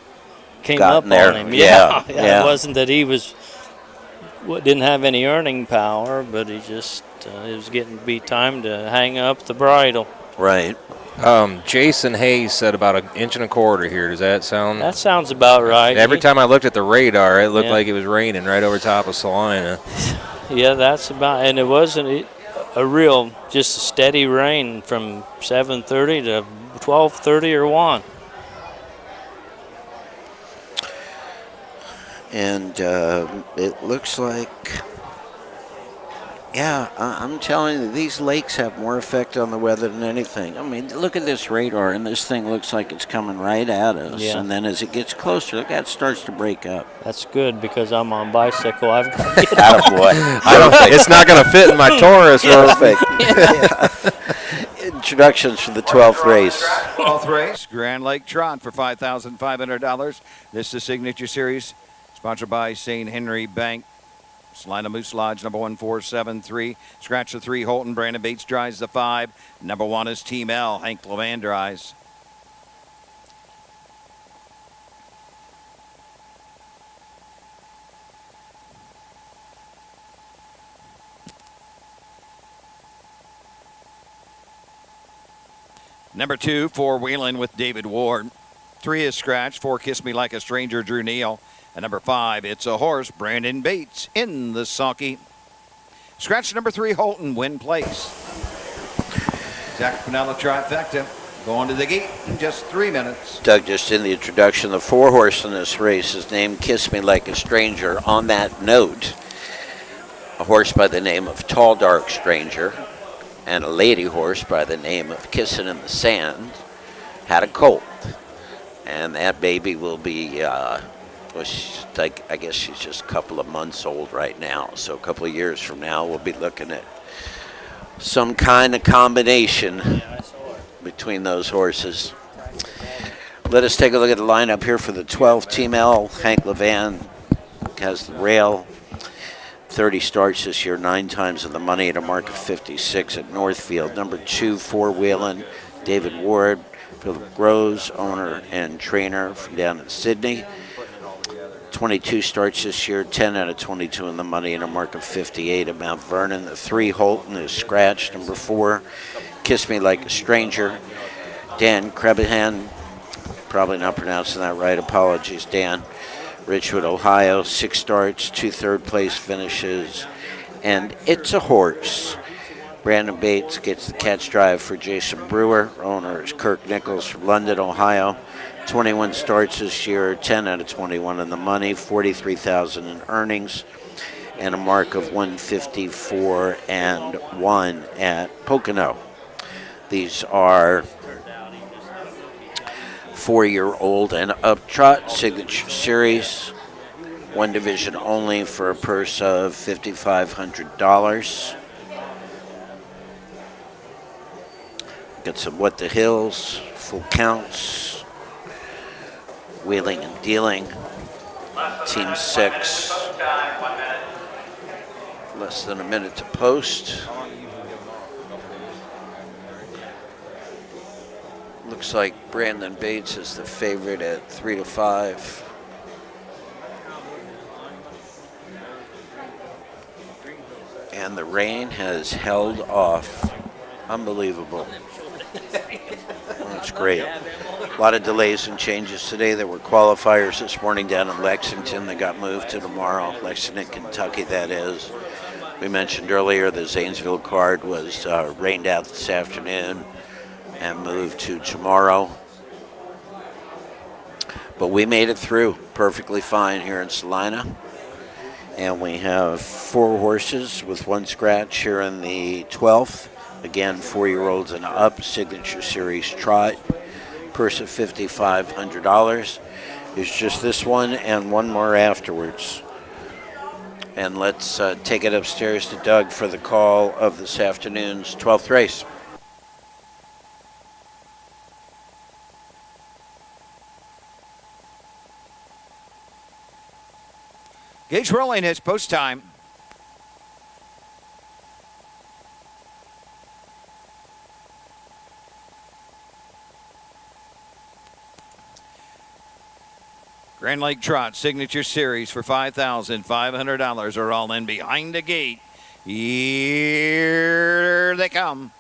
came gotten up there. on him. Yeah, It wasn't that he didn't have any earning power, but he just it was getting to be time to hang up the bridle. Right. Jason Hayes said about 1.25 inches here. Does that sound? That sounds about right. Every time I looked at the radar, it looked Yeah. like it was raining right over top of Celina. Yeah, that's about, and it wasn't a real, just a steady rain from 7:30 to 12:30 or 1. And it looks like, yeah, I'm telling you, these lakes have more effect on the weather than anything. I mean, look at this radar, and this thing looks like it's coming right at us. Yeah. And then as it gets closer, look, that starts to break up. That's good because I'm on bicycle. I've got to get Attaboy. I don't think it's not going to fit in my Taurus. Perfect. Yeah. Introductions for the 12th race. 12th race, Grand Lake Trot for $5,500. This is the Signature Series, sponsored by St. Henry Bank. Celina Moose Lodge, number 1473. Scratch the 3, Holton. Brandon Bates drives the 5. Number 1 is Team L. Hank Levan drives. Number 2, 4 Wheeling with David Ward. 3 is Scratch. 4 Kiss Me Like a Stranger, Drew Neal. And number 5, It's a Horse, Brandon Bates in the sulky. Scratch number 3, Holton, win place. Zach Pinella trifecta going to the gate in just 3 minutes. Doug, just in the introduction, the 4 horse in this race is named Kiss Me Like a Stranger. On that note, a horse by the name of Tall Dark Stranger and a lady horse by the name of Kissin' in the Sand had a colt. And that baby will be, I guess she's just a couple of months old right now. So a couple of years from now, we'll be looking at some kind of combination between those horses. Let us take a look at the lineup here for the 12th Team L. Hank Levan has the rail. 30 starts this year, 9 times in the money at a mark of 56 at Northfield. Number 2, 4 Wheeling, David Ward. Philip Groves, owner and trainer from down in Sydney. 22 starts this year, 10 out of 22 in the money and a mark of 58 at Mount Vernon. The 3 Holton is Scratch. Number 4, Kiss Me Like a Stranger. Dan Krebehan, probably not pronouncing that right, apologies Dan. Richwood, Ohio, 6 starts, 2 third-place finishes, and It's a Horse. Brandon Bates gets the catch drive for Jason Brewer. Owner is Kirk Nichols from London, Ohio. 21 starts this year, 10 out of 21 in the money, $43,000 in earnings, and a mark of 154 and 1 at Pocono. These are 4-year-old and up trot Signature Series, 1 division only for a purse of $5,500. Got some What the Hills, full counts, wheeling and dealing. Team 6, less than a minute to post. Looks like Brandon Bates is the favorite at 3 to 5. And the rain has held off. Unbelievable. That's great. A lot of delays and changes today. There were qualifiers this morning down in Lexington that got moved to tomorrow. Lexington, Kentucky, that is. We mentioned earlier the Zanesville card was rained out this afternoon and moved to tomorrow. But we made it through perfectly fine here in Celina. And we have 4 horses with 1 scratch here in the 12th. Again, 4-year-olds and up, Signature Series trot. Purse of $5,500. There's just this one and 1 more afterwards. And let's take it upstairs to Doug for the call of this afternoon's 12th race. Gauge rolling, it's post time. Grand Lake Trot Signature Series for $5,500 are all in behind the gate. Here they come.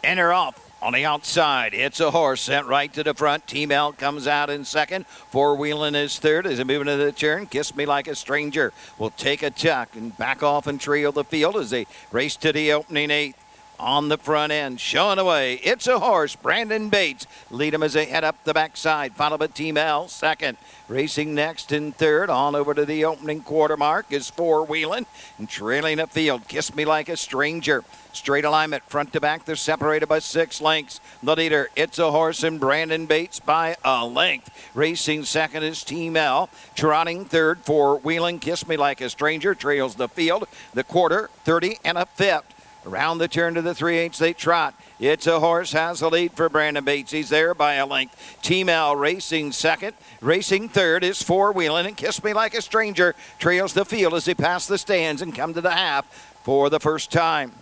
Enter off. On the outside, it's a horse sent right to the front. Team L comes out in second. Four-wheeling is third as they move into the turn. Kiss Me Like a Stranger will take a tuck and back off and trail the field as they race to the opening eighth. On the front end, showing away. It's a horse. Brandon Bates lead him as they head up the backside. Followed by Team L, second. Racing next in third. On over to the opening quarter mark is Four-wheeling and trailing the field. Kiss Me Like a Stranger. Straight alignment, front to back. They're separated by 6 lengths. The leader, It's a Horse, and Brandon Bates by a length. Racing second is Team L. Trotting third, Four-wheeling. Kiss Me Like a Stranger trails the field. The quarter, 30 and a fifth. Around the turn to the 3/8 they trot. It's a Horse has the lead for Brandon Bates. He's there by a length. Team L racing second. Racing third is Four-wheeling, and Kiss Me Like a Stranger trails the field as they pass the stands and come to the half for the first time.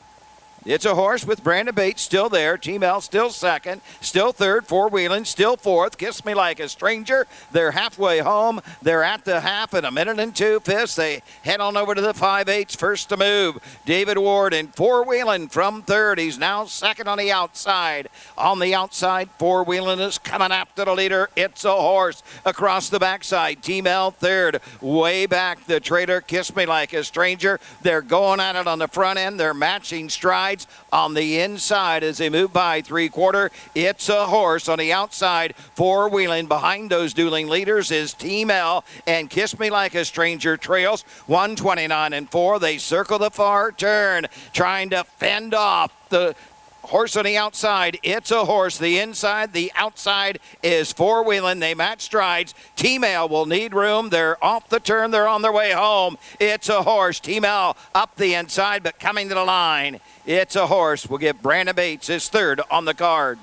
It's a Horse with Brandon Bates still there. Team L still second. Still third. Four-wheeling still fourth. Kiss Me Like a Stranger. They're halfway home. They're at the half in a minute and 2/5. They head on over to the 5/8. First to move, David Ward, and Four-wheeling from third. He's now second on the outside. On the outside, Four-wheeling is coming after the leader. It's a Horse across the backside. Team L third. Way back, the traitor, Kiss Me Like a Stranger. They're going at it on the front end. They're matching strides on the inside as they move by 3/4. It's a Horse on the outside. Four-wheeling behind those dueling leaders is Team L, and Kiss Me Like a Stranger trails 129 and 4. They circle the far turn, trying to fend off the Horse on the outside. It's a Horse. The inside, the outside is Four-wheeling. They match strides. Team L will need room. They're off the turn. They're on their way home. It's a Horse. Team L up the inside, but coming to the line. It's a Horse. We'll give Brandon Bates his third on the card.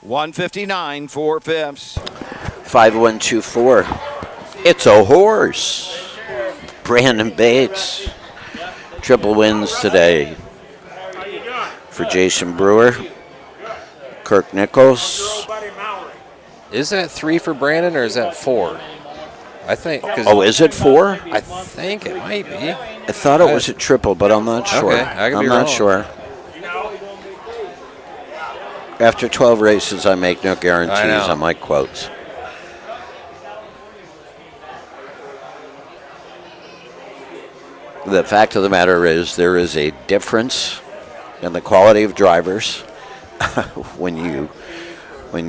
$159 4/5. 5124. It's a Horse. Brandon Bates. Triple wins today for Jason Brewer. Kirk Nichols. Is that 3 for Brandon or is that 4? I think. Oh, is it 4? I think it might be. I thought it was a triple, but I'm not sure. Okay, I could be I'm wrong. not sure. After 12 races, I make no guarantees on my quotes. The fact of the matter is there is a difference in the quality of drivers when you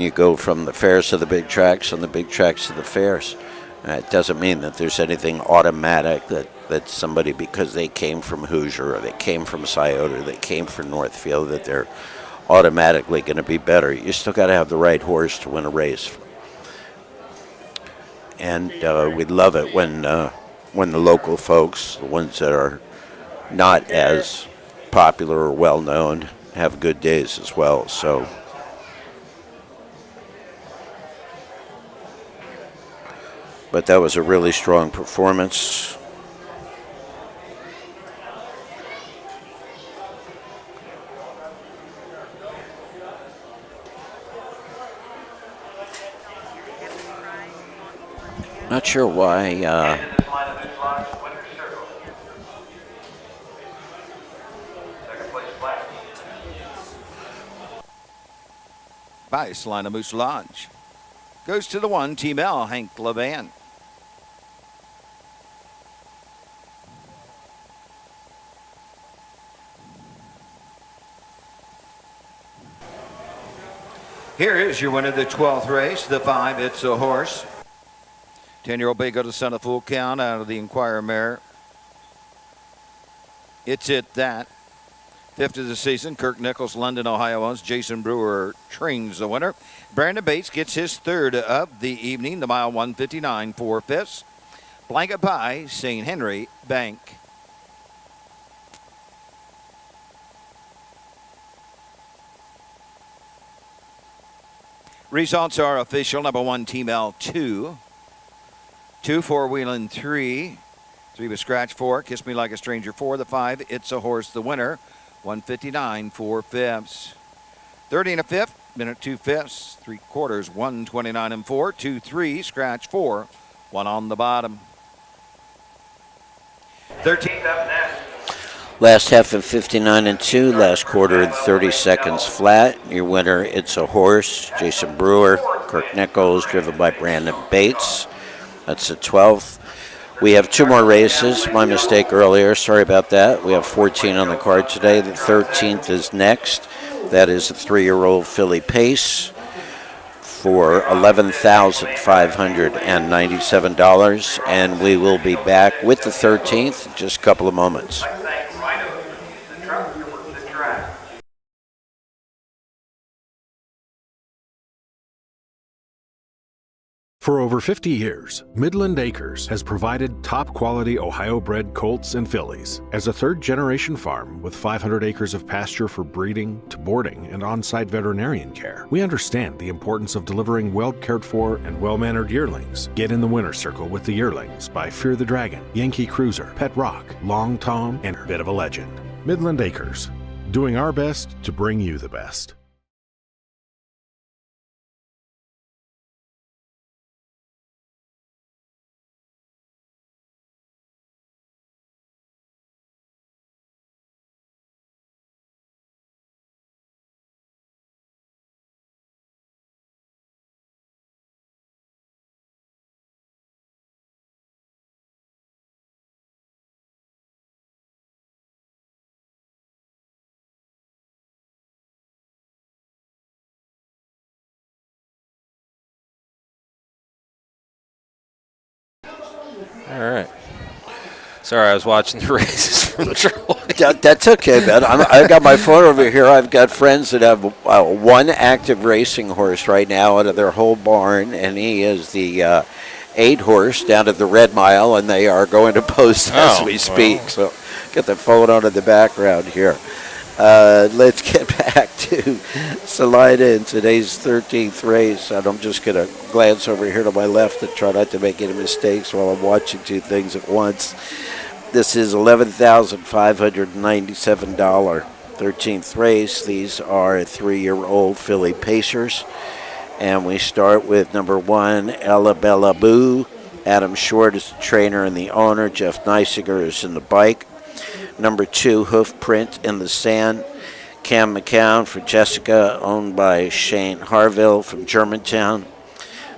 go from the fairs to the big tracks and the big tracks to the fairs. It doesn't mean that there's anything automatic that somebody, because they came from Hoosier or they came from Scioto or they came from Northfield, that they're automatically going to be better. You still got to have the right horse to win a race. And we love it when the local folks, the ones that are not as popular or well-known, have good days as well. So but that was a really strong performance. Not sure why by Celina Moose Lodge. Goes to the 1, Team L, Hank Levan. Here is your winner of the 12th race, the 5, It's a Horse. 10-year-old bay got a son of full count out of the Inquirer mare. It's It That. 5th of the season, Kirk Nichols, London, Ohio owns. Jason Brewer trains the winner. Brandon Bates gets his 3rd of the evening, the mile 159 4/5. Blanket Pie, St. Henry Bank. Results are official. Number 1, Team L, 2. 2, 4, Wheeling, 3. 3 was Scratch, 4. Kiss Me Like a Stranger, 4. The 5, It's a Horse, the winner. 159, 4/5. 30 and a fifth, minute 2/5, 3/4, 129 and 4. 2, 3, Scratch, 4. 1 on the bottom. 13th up next. Last half of 59 and 2, last quarter in 30 seconds flat. Your winner, It's a Horse, Jason Brewer, Kirk Nichols, driven by Brandon Bates. That's the 12th. We have 2 more races. My mistake earlier. Sorry about that. We have 14 on the card today. The 13th is next. That is a 3-year-old filly Pace for $11,597. And we will be back with the 13th in just a couple of moments. For over 50 years, Midland Acres has provided top-quality Ohio-bred colts and fillies. As a third-generation farm with 500 acres of pasture for breeding to boarding and on-site veterinarian care, we understand the importance of delivering well-cared-for and well-mannered yearlings. Get in the winner's circle with the yearlings by Fear the Dragon, Yankee Cruiser, Pet Rock, Long Tom, and Bit of a Legend. Midland Acres, doing our best to bring you the best. All right. Sorry, I was watching the races from Troy. That's okay, man. I've got my phone over here. I've got friends that have one active racing horse right now out of their whole barn, and he is the 8 horse down at the Red Mile, and they are going to post as we speak. Well. So get the phone on in the background here. Let's get back to Celina in today's 13th race. And I'm just going to glance over here to my left and try not to make any mistakes while I'm watching 2 things at once. This is $11,597 13th race. These are 3-year-old filly Pacers. And we start with number 1, Ella Bella Boo. Adam Short is the trainer and the owner. Jeff Neisiger is in the bike. Number 2, Hoof Print in the Sand. Cam McCown for Jessica, owned by Shane Harville from Germantown.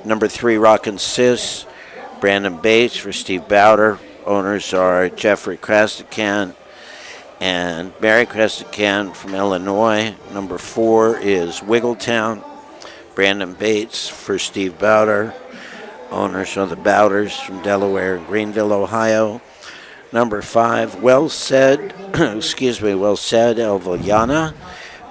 Number 3, Rockin' Sis. Brandon Bates for Steve Bowder. Owners are Jeffrey Krastikan and Mary Krastikan from Illinois. Number 4 is Wiggletown. Brandon Bates for Steve Bowder. Owners are the Bowders from Delaware and Greenville, Ohio. Number 5, Well Said, Elviliana.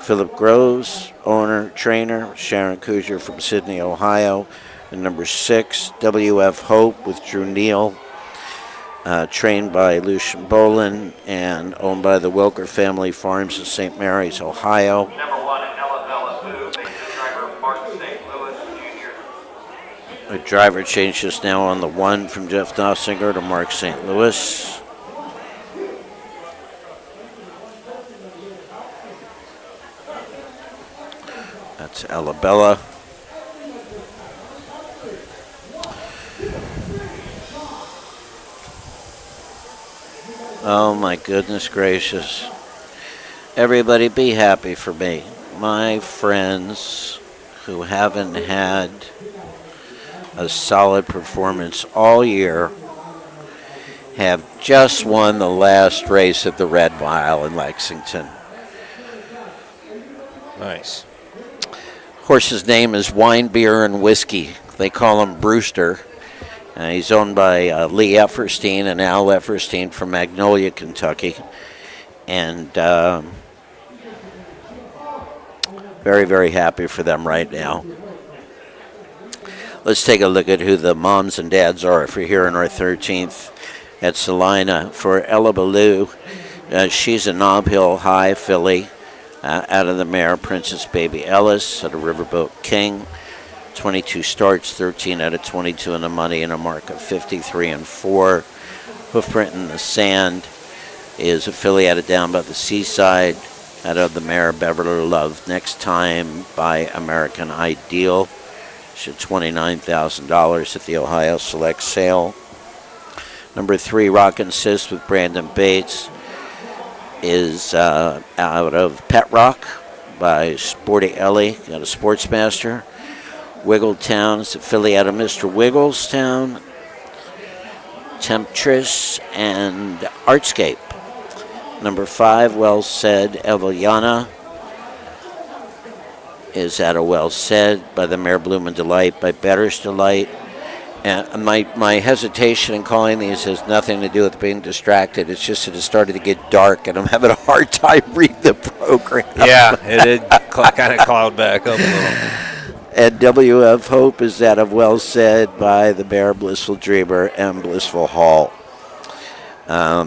Philip Groves, owner, trainer, Sharon Kujar from Sydney, Ohio. And number 6, WF Hope with Drew Neal, trained by Lucian Bolin and owned by the Wilker Family Farms in St. Mary's, Ohio. Number 1, Ella Bella Boo, driver Mark St. Louis Jr. A driver change just now on the 1 from Jeff Dossinger to Mark St. Louis. That's Alabella. Oh my goodness gracious. Everybody be happy for me. My friends who haven't had a solid performance all year have just won the last race at the Red Mile in Lexington. Nice. Horse's name is Wine, Beer, and Whiskey. They call him Brewster. He's owned by Lee Efferstein and Al Efferstein from Magnolia, Kentucky. And very, very happy for them right now. Let's take a look at who the moms and dads are for here in our 13th at Celina. For Ella Ballou, she's a Nob Hill High filly out of the mare Princess Baby Ellis at a Riverboat King. 22 starts, 13 out of 22 in the money, and a mark of 53-4. Hoofprint in the Sand is a filly out of Down by the Seaside, out of the mare Beverly Love Next Time by American Ideal. She had $29,000 at the Ohio Select Sale. Number 3, Rock and Sis with Brandon Bates, is out of Pet Rock by Sporty Ellie, got a Sportsmaster. Wiggletown is a filly out of Mr. Wigglestown. Temptress and Artscape. Number 5, Well Said, Eveliana, is out of Well Said by the mare Bloom and Delight by Better's Delight. And my hesitation in calling these has nothing to do with being distracted. It's just that it started to get dark, and I'm having a hard time reading the program. Yeah, it did kind of cloud back up a little. And WF Hope is out of Well Said by the Bear Blissful Dreamer and Blissful Hall.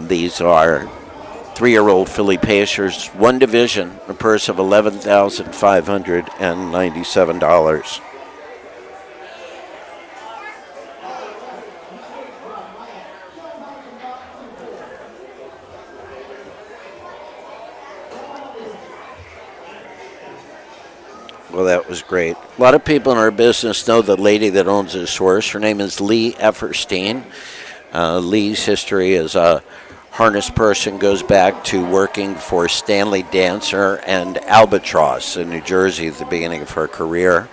These are 3-year-old filly pacers, one division, a purse of $11,597. Well, that was great. A lot of people in our business know the lady that owns this horse. Her name is Lee Efferstein. Lee's history as a harness person goes back to working for Stanley Dancer and Albatross in New Jersey at the beginning of her career.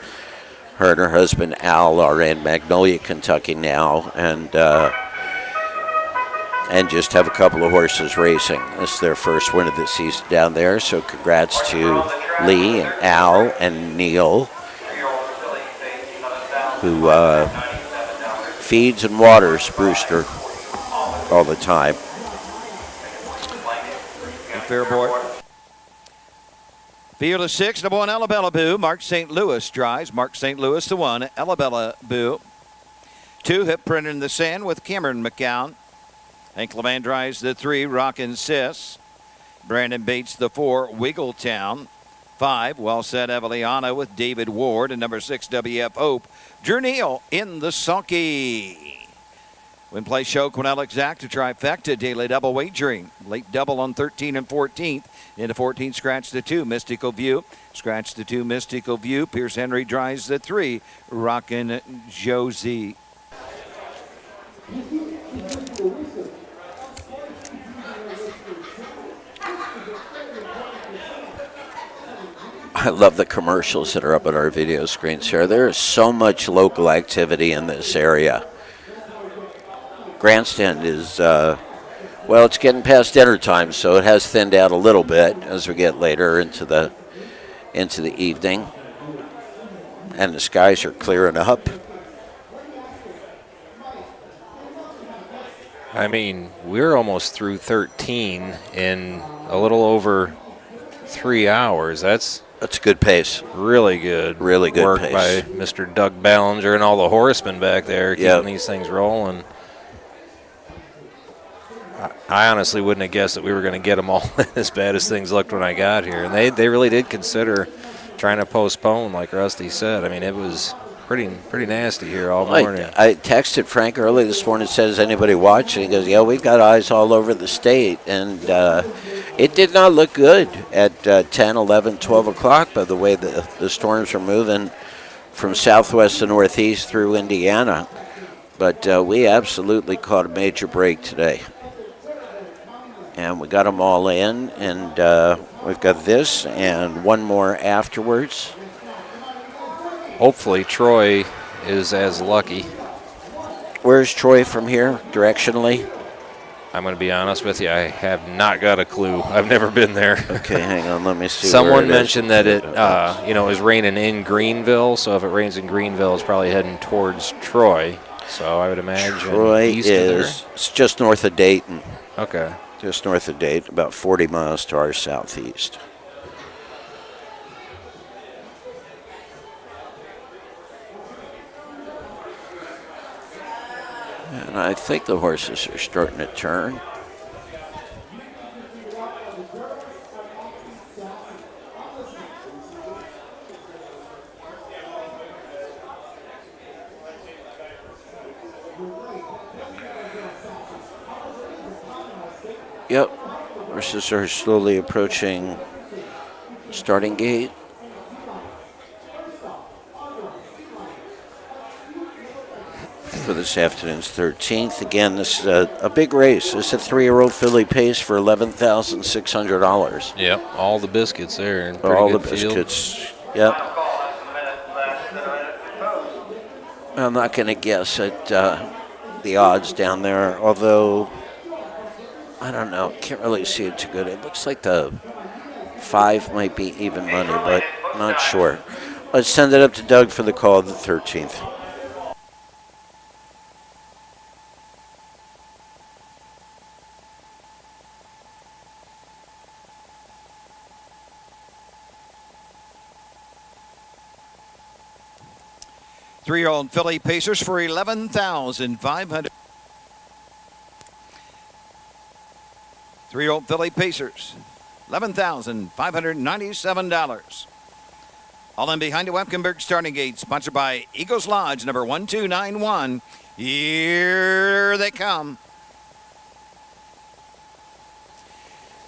Her and her husband Al are in Magnolia, Kentucky now, and just have a couple of horses racing. This is their first win of the season down there, so congrats to Lee and Al and Neil, who feeds and waters Brewster all the time. Fair boy. Field of 6, number 1, Alabella Boo. Mark St. Louis drives. Mark St. Louis, the 1, Alabella Boo. 2, Hip Printed in the Sand with Cameron McCown. Hank Levan drives the 3, Rockin' Sis. Brandon Bates, the 4, Wiggletown. 5, Well Said, Eveliana with David Ward. And number 6, WF Hope, Drew Neal in the Sulky. Win play show, Quinell Exact, a trifecta, daily double wagering. Late double on 13 and 14th. Into 14, scratch the 2, Mystical View. Scratch the 2, Mystical View. Pierce Henry drives the 3, Rockin' Josie. I love the commercials that are up on our video screens here. There is so much local activity in this area. Grandstand is, well, it's getting past dinner time, so it has thinned out a little bit as we get later into the evening. And the skies are clearing up. I mean, we're almost through 13 in a little over 3 hours. That's a good pace. Really good. Really good work pace. by Mr. Doug Ballinger and all the horsemen back there keeping these things rolling. I honestly wouldn't have guessed that we were going to get them all as bad as things looked when I got here. And they really did consider trying to postpone, like Rusty said. I mean, it was pretty nasty here all morning. I texted Frank early this morning and said, is anybody watching? He goes, yeah, we've got eyes all over the state. And it did not look good at 10, 11, 12 o'clock by the way the storms are moving from southwest to northeast through Indiana. But we absolutely caught a major break today. And we got them all in, and we've got this and one more afterwards. Hopefully Troy is as lucky. Where's Troy from here, directionally? I'm going to be honest with you, I have not got a clue. I've never been there. Okay, hang on, let me see. Someone mentioned that it, is raining in Greenville, so if it rains in Greenville, it's probably heading towards Troy. So I would imagine Troy east is it's just north of Dayton. Okay. Just north of Dayton, about 40 miles to our southeast. And I think the horses are starting to turn. Yep. Horses are slowly approaching starting gate. For this afternoon's 13th. Again, this is a big race. This is a 3-year-old filly pace for $11,600. Yep, all the biscuits there. All the biscuits. Yep. I'm not going to guess at the odds down there, although I don't know. Can't really see it too good. It looks like the 5 might be even money, but not sure. Let's send it up to Doug for the call of the 13th. Three-year-old filly pacers for $11,500. Three-year-old filly pacers, $11,597. All in behind the Wepkenberg starting gate, sponsored by Eagles Lodge, number 1291. Here they come.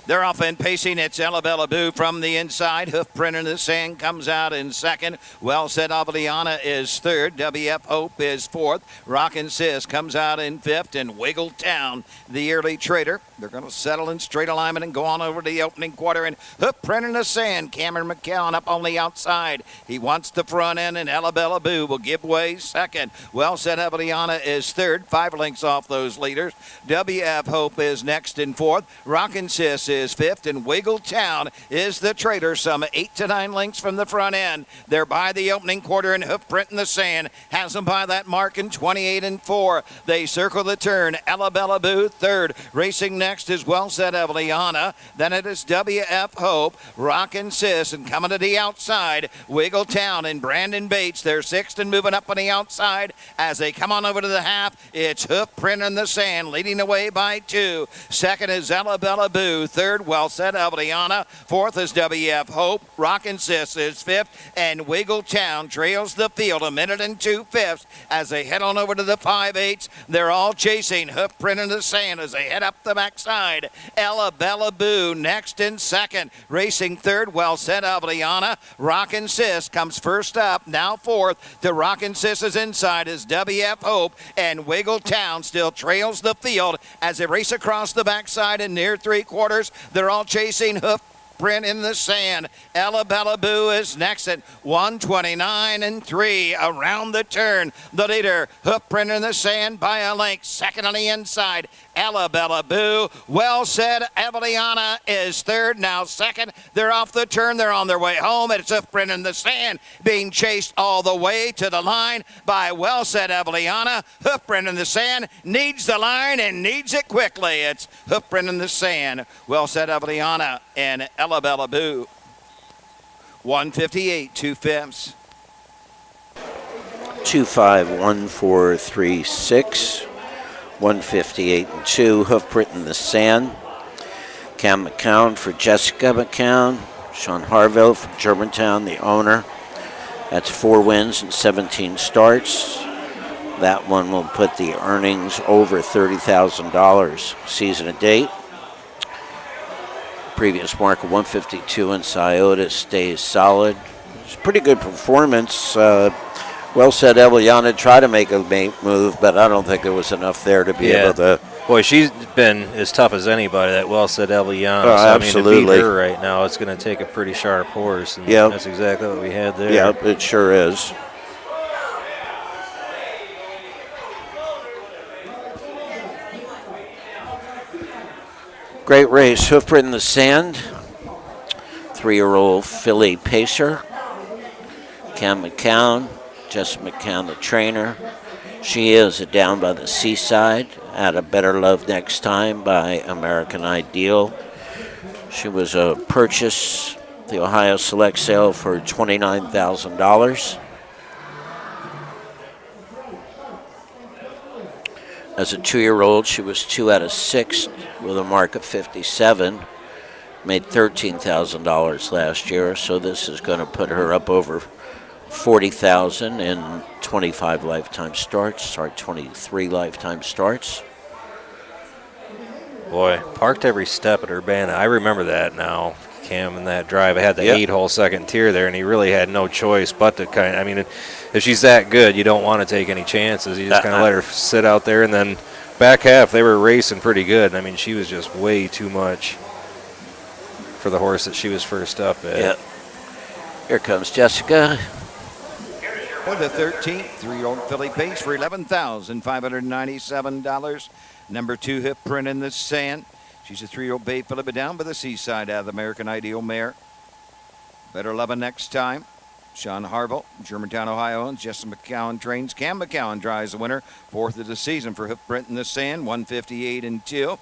They're off and pacing. It's Ella Boo from the inside. Hoof print in the sand comes out in second. Well Said Aveliana is third. WF Hope is fourth. Rockin' Sis comes out in fifth. And Wiggle Town, the early trader. They're going to settle in straight alignment and go on over to the opening quarter. And hoof print in the sand. Cameron McCown up on the outside. He wants the front end, and Ella Boo will give way second. Well Said Aveliana is third. 5 lengths off those leaders. WF Hope is next in fourth. Rockin' Sis is fifth, and Wiggle Town is the trader, some 8 to 9 lengths from the front end. They're by the opening quarter, and hoof print in the sand has them by that mark in 28 and 4. They circle the turn. Ella Boo third. Racing next is Well Said Aveliana. Then it is WF Hope, Rockin' Sis, and coming to the outside, Wiggle Town and Brandon Bates. They're sixth and moving up on the outside. As they come on over to the half, it's hoof print in the sand, leading away by 2. Second is Ella Boo. Third, Well Said Aveliana. Fourth is WF Hope. Rockin' Sis is fifth, and Wiggle Town trails the field 1 minute and 2/5 as they head on over to the 5/8. They're all chasing hoof print in the sand as they head up the backside. Ella Boo next in second. Racing third, Well Said Aveliana. Rockin' Sis comes first up, now fourth. To Rockin' Sis's inside is WF Hope, and Wiggle Town still trails the field as they race across the backside and near 3/4. They're all chasing hoof print in the sand. Ella Boo is next at 129 and 3 around the turn. The leader, hoof print in the sand by a length. Second on the inside, Ella Boo. Well Said Aveliana is third, now second. They're off the turn. They're on their way home. It's hoof print in the sand being chased all the way to the line by Well Said Aveliana. Hoof print in the sand needs the line and needs it quickly. It's hoof print in the sand. Well Said Aveliana and Ella Boo. 158 2/5. 251-436. 158 and 2. Hoof print in the sand. Cam McCown for Jessica McCown. Sean Harville from Germantown, the owner. That's 4 wins and 17 starts. That one will put the earnings over $30,000 season to date. Previous mark of 152 in Scioto stays solid. It's a pretty good performance. Well Said Aveliana tried to make a move, but I don't think there was enough there to be able to. Boy, she's been as tough as anybody, that Well Said Aveliana. Oh, so, absolutely. I mean, to beat her right now, it's going to take a pretty sharp horse. And that's exactly what we had there. Yeah, it sure is. Great race. Hoof print in the sand. 3-year-old filly pacer. Cam McCown. Jess McCown, the trainer. She is a Down by the Seaside. At a Better Love Next Time by American Ideal. She was a purchase, the Ohio Select Sale, for $29,000. As a 2-year-old, she was 2 out of 6 with a mark of 57. Made $13,000 last year, so this is going to put her up over $40,000 in 25 lifetime starts, or 23 lifetime starts. Boy, parked every step at Urbana. I remember that now, Cam, and that drive. I had the 8-hole second tier there, and he really had no choice but to I mean, if she's that good, you don't want to take any chances. You just kind of let her sit out there, and then back half, they were racing pretty good. I mean, she was just way too much for the horse that she was first up at. Yeah. Here comes Jessica. For the 13th, 3-year-old filly base for $11,597. Number 2, Hip Print in the Sand. She's a 3-year-old bay filly, but down by the seaside out of the American Ideal mare. Better Lovin' Next Time. Sean Harville, Germantown, Ohio, owns. Jesse McCowan trains. Cam McCowan drives the winner. 4th of the season for Hip Print in the Sand, 158-2.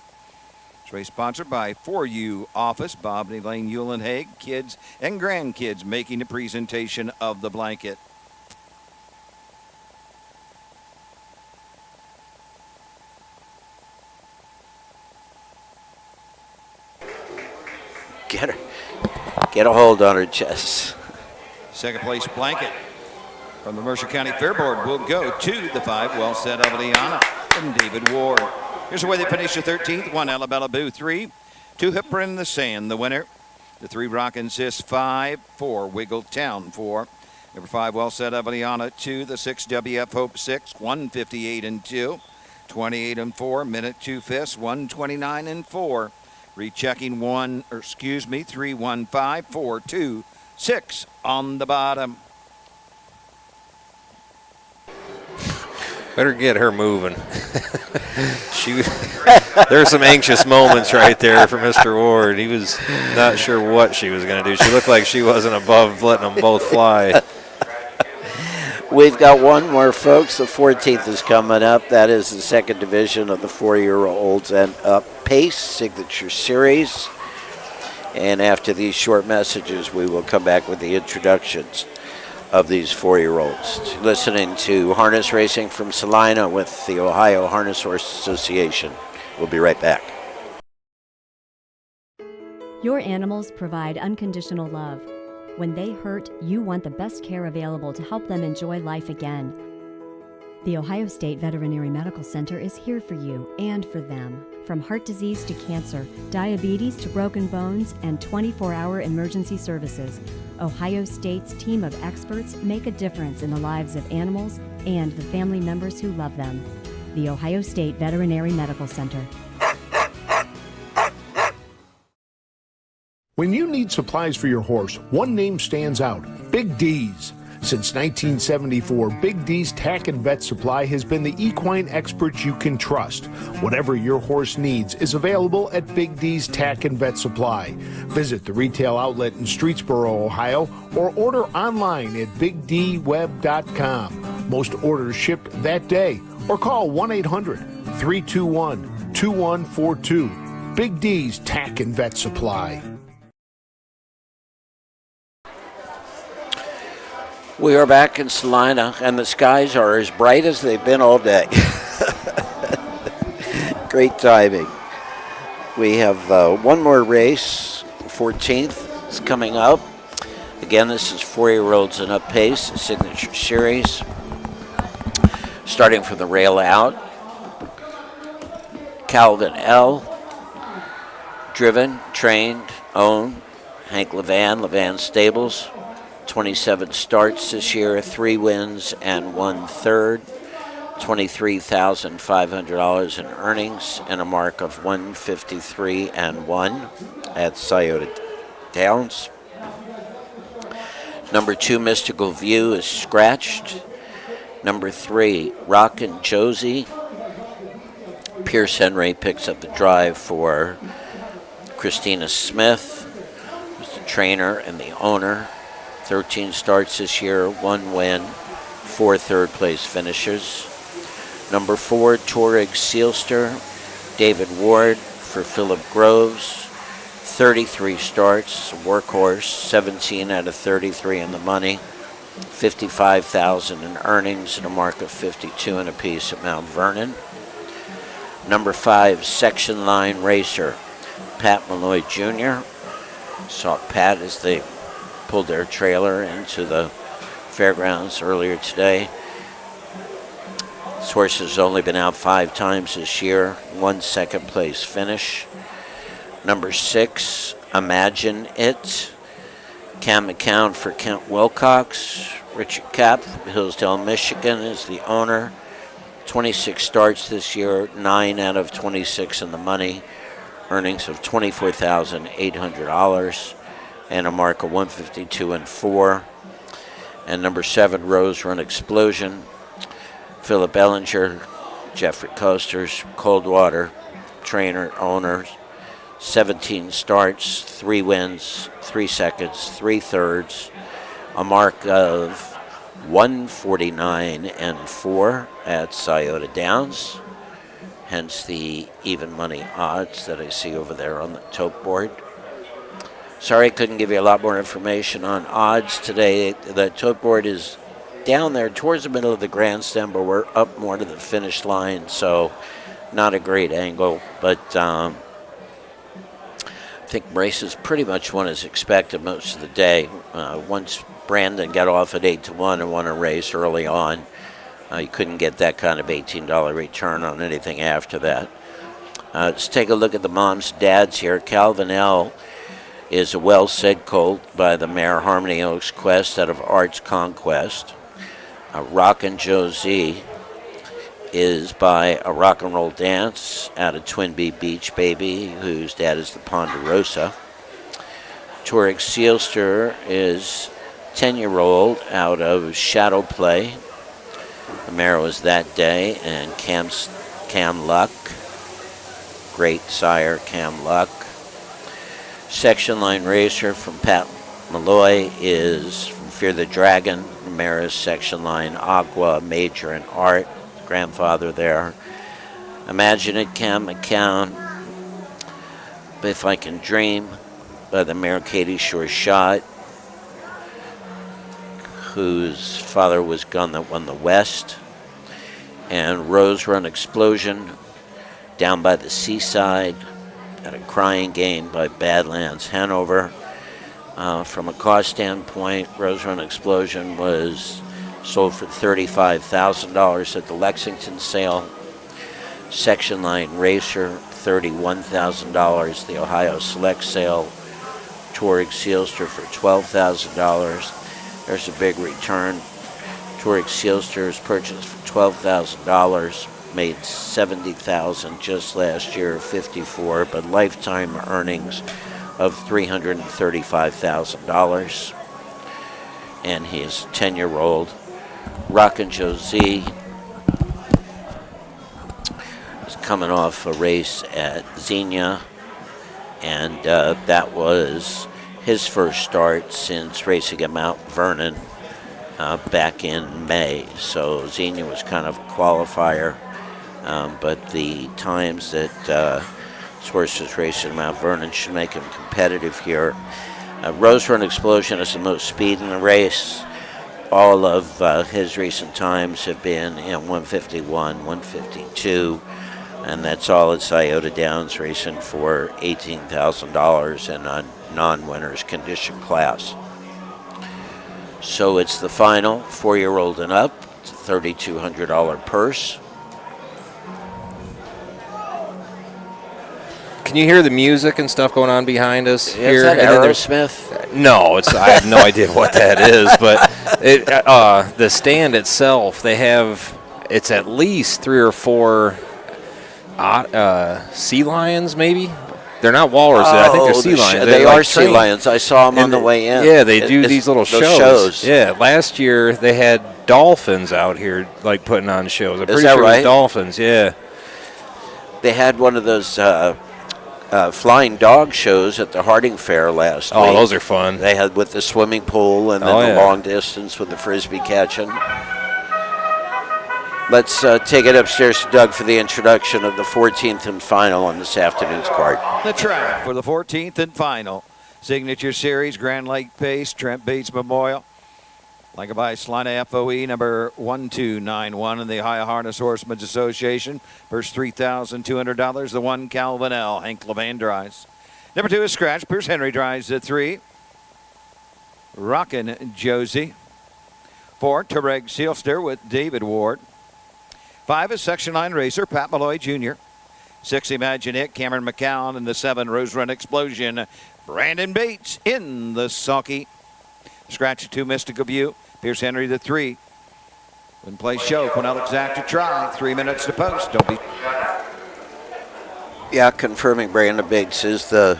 This race sponsored by 4U Office, Bob and Elaine Eulenhaig, kids and grandkids making the presentation of the blanket. Get a hold on her, Jess. Second place blanket from the Mercer County Fair Board will go to the 5, Well Said Aveliana from David Ward. Here's the way they finished the 13th. 1, Alabella Boo, 3. 2, Hip Print in the Sand, the winner. The 3, Rockin' Sis, 5. 4, Wiggle Town, 4. Number 5, Well Said Aveliana, 2. The 6, WF Hope, 6. 158-2. 28-4. Minute 2 Fists, 129-4. Rechecking 315-426 on the bottom. Better get her moving. There were some anxious moments right there for Mr. Ward. He was not sure what she was going to do. She looked like she wasn't above letting them both fly. We've got one more, folks. The 14th is coming up. That is the second division of the 4-year-olds and up pace signature series. And after these short messages, we will come back with the introductions of these 4-year-olds. Listening to Harness Racing from Celina with the Ohio Harness Horse Association. We'll be right back. Your animals provide unconditional love. When they hurt, you want the best care available to help them enjoy life again. The Ohio State Veterinary Medical Center is here for you and for them. From heart disease to cancer, diabetes to broken bones, and 24-hour emergency services, Ohio State's team of experts make a difference in the lives of animals and the family members who love them. The Ohio State Veterinary Medical Center. When you need supplies for your horse, one name stands out: Big D's. Since 1974, Big D's Tack and Vet Supply has been the equine experts you can trust. Whatever your horse needs is available at Big D's Tack and Vet Supply. Visit the retail outlet in Streetsboro, Ohio, or order online at bigdweb.com. Most orders shipped that day, or call 1-800-321-2142. Big D's Tack and Vet Supply. We are back in Celina, and the skies are as bright as they've been all day. Great timing. We have one more race, 14th is coming up. Again, this is 4-year-olds and up pace, signature series. Starting from the rail out, Calvin L. Driven, trained, owned, Hank Levan Stables. 27 starts this year, 3 wins and 1/3, $23,500 in earnings, and a mark of 153-1 at Scioto Downs. Number 2, Mystical View, is scratched. Number 3, Rockin' Josie. Pierce Henry picks up the drive for Christina Smith, who's the trainer and the owner. 13 starts this year, 1 win, 4 third-place finishes. Number 4, Torig Sealster, David Ward for Philip Groves. 33 starts, workhorse, 17 out of 33 in the money, $55,000 in earnings, and a mark of 52 and a piece at Mount Vernon. Number 5, Section Line Racer, Pat Malloy Jr. Saw Pat as they pulled their trailer into the fairgrounds earlier today. This horse has only been out 5 times this year, 1 second-place finish. Number 6, Imagine It. Cam McCown for Kent Wilcox. Richard Kapp from Hillsdale, Michigan is the owner. 26 starts this year, 9 out of 26 in the money. Earnings of $24,800 and a mark of 152-4. And number 7, Rose Run Explosion. Philip Ellinger, Jeffrey Coasters, Coldwater, trainer, owner. 17 starts, 3 wins, 3 seconds, 3 thirds, a mark of 149-4 at Scioto Downs. Hence the even money odds that I see over there on the tote board. Sorry I couldn't give you a lot more information on odds today. The tote board is down there towards the middle of the grandstand, but we're up more to the finish line, so not a great angle. But I think races pretty much won as expected most of the day. Once Brandon got off at 8-1 and won a race early on, you couldn't get that kind of $18 return on anything after that. Let's take a look at the moms and dads here. Calvin L. is a well-said colt by the mare Harmony Oaks Quest out of Arts Conquest. Rockin' Josie is by a Rock and Roll Dance out of Twin Bee Beach Baby, whose dad is the Ponderosa. Toric Sealster is 10-year-old out of Shadow Play. The mare was That Day, and Cam Luck, great sire Cam Luck. Section Line Racer from Pat Malloy is from Fear the Dragon. The mare is Section Line Aqua, Major, and Art. Grandfather there. Imagine It, Cam McCown. If I Can Dream by the mare Katie Shore Shot, whose father was Gun That Won the West. And Rose Run Explosion Down by the Seaside at a Crying Game by Badlands Hanover. From a cost standpoint, Rose Run Explosion was sold for $35,000 at the Lexington sale. Section Line Racer, $31,000. The Ohio Select sale, Toric Sealster for $12,000. There's a big return. Toric Sealster is purchased for $12,000. Made $70,000 just last year, 54, but lifetime earnings of $335,000. And he is 10-year-old. Rockin' Josie is coming off a race at Xenia, and that was his first start since racing at Mount Vernon back in May. So Xenia was kind of a qualifier, but the times that this horse was racing at Mount Vernon should make him competitive here. Rose Run Explosion has the most speed in the race. All of his recent times have been 151, 152, and that's all at Scioto Downs, racing for $18,000 in a non-winners condition class. So it's the final, 4-year-old and up. It's a $3,200 purse. Can you hear the music and stuff going on behind us here? Is that Aerosmith? No, I have no idea what that is, but the stand itself, it's at least 3 or 4 sea lions, maybe. They're not walruses. I think they're sea lions. They are sea lions. I saw them on the way in. Yeah, they do these little shows. Yeah, last year they had dolphins out here, like putting on shows. I'm pretty sure it was dolphins. Yeah. They had one of those flying dog shows at the Harding Fair last week. Oh, those are fun. They had with the swimming pool and then the long distance with the frisbee catching. Let's take it upstairs to Doug for the introduction of the 14th and final on this afternoon's card. The track for the 14th and final Signature Series Grand Lake Pace Trent Bates Memorial. Like by Celina FOE number 1291 in the Ohio Harness Horsemen's Association. First $3,200. The 1 Calvin L. Hank Levan drives. Number 2 is Scratch. Pierce Henry drives at 3. Rockin' Josie. 4 Toric Sealster with David Ward. 5 is Section 9 racer Pat Malloy Jr. 6, Imagine It, Cameron McCown. And the 7, Rose Run Explosion, Brandon Bates in the sulky. Scratch the 2, Mystical View. Pierce Henry the 3. When play show, Quinell exact to try. 3 minutes to post. Don't be. Yeah, confirming Brandon Bates is the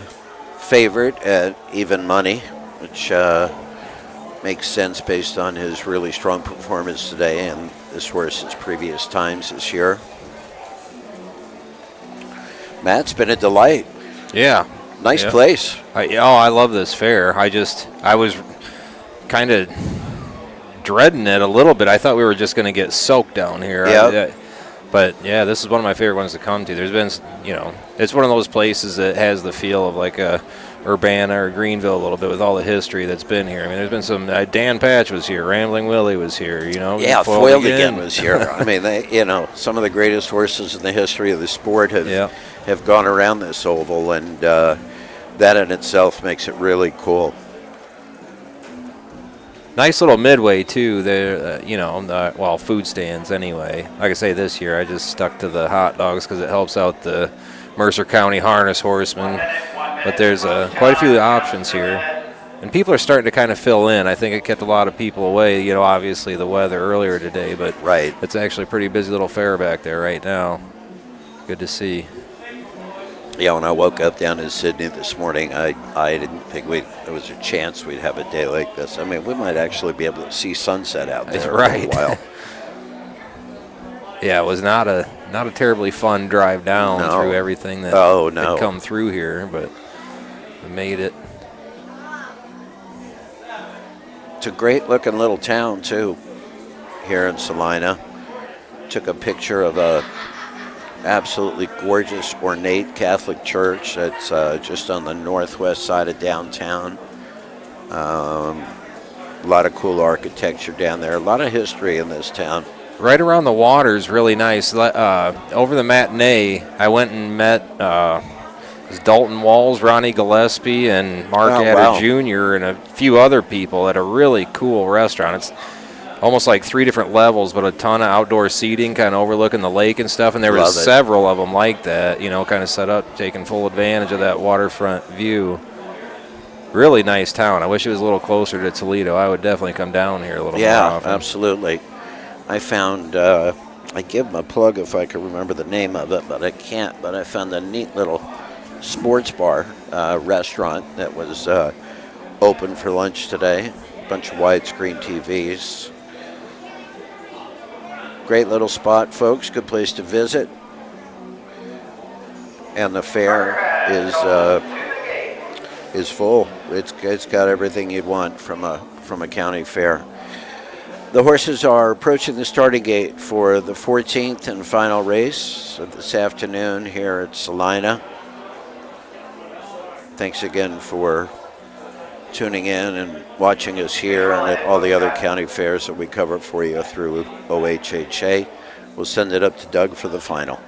favorite at even money, which makes sense based on his really strong performance today and this horse's previous times this year. Matt's been a delight. Yeah. Nice place. I love this fair. I was kind of dreading it a little bit. I thought we were just going to get soaked down here. Yeah. But yeah, this is one of my favorite ones to come to. There's been, it's one of those places that has the feel of like a Urbana or Greenville a little bit with all the history that's been here. I mean, there's been some, Dan Patch was here, Rambling Willie was here, Yeah, Foiled Again was here. I mean, some of the greatest horses in the history of the sport have gone around this oval, and that in itself makes it really cool. Nice little midway too there, food stands anyway. Like I say, this year I just stuck to the hot dogs because it helps out the Mercer County harness horsemen. But there's quite a few options here, and people are starting to kind of fill in. I think it kept a lot of people away. Obviously the weather earlier today, but it's actually a pretty busy little fair back there right now. Good to see. Yeah, when I woke up down in Sydney this morning, I didn't think there was a chance we'd have a day like this. I mean, we might actually be able to see sunset out there for a while. Yeah, it was not a terribly fun drive down through everything that had come through here, but we made it. It's a great-looking little town, too, here in Celina. Took a picture of a absolutely gorgeous, ornate Catholic church that's just on the northwest side of downtown. A lot of cool architecture down there. A lot of history in this town. Right around the water is really nice. Over the matinee, I went and met Dalton Walls, Ronnie Gillespie, and Mark Adder Jr. and a few other people at a really cool restaurant. It's almost like 3 different levels, but a ton of outdoor seating kind of overlooking the lake and stuff. And there was several of them like that, kind of set up, taking full advantage of that waterfront view. Really nice town. I wish it was a little closer to Toledo. I would definitely come down here a little more often. Yeah, absolutely. I found, I give them a plug if I can remember the name of it, but I can't. But I found a neat little sports bar restaurant that was open for lunch today. A bunch of widescreen TVs. Great little spot, folks. Good place to visit. And the fair is full. It's got everything you'd want from a county fair. The horses are approaching the starting gate for the 14th and final race of this afternoon here at Celina. Thanks again for tuning in and watching us here and at all the other county fairs that we cover for you through OHHA. We'll send it up to Doug for the final.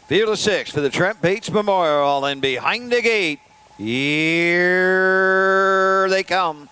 Field of 6 for the Trent Bates Memorial, and behind the gate, here they come.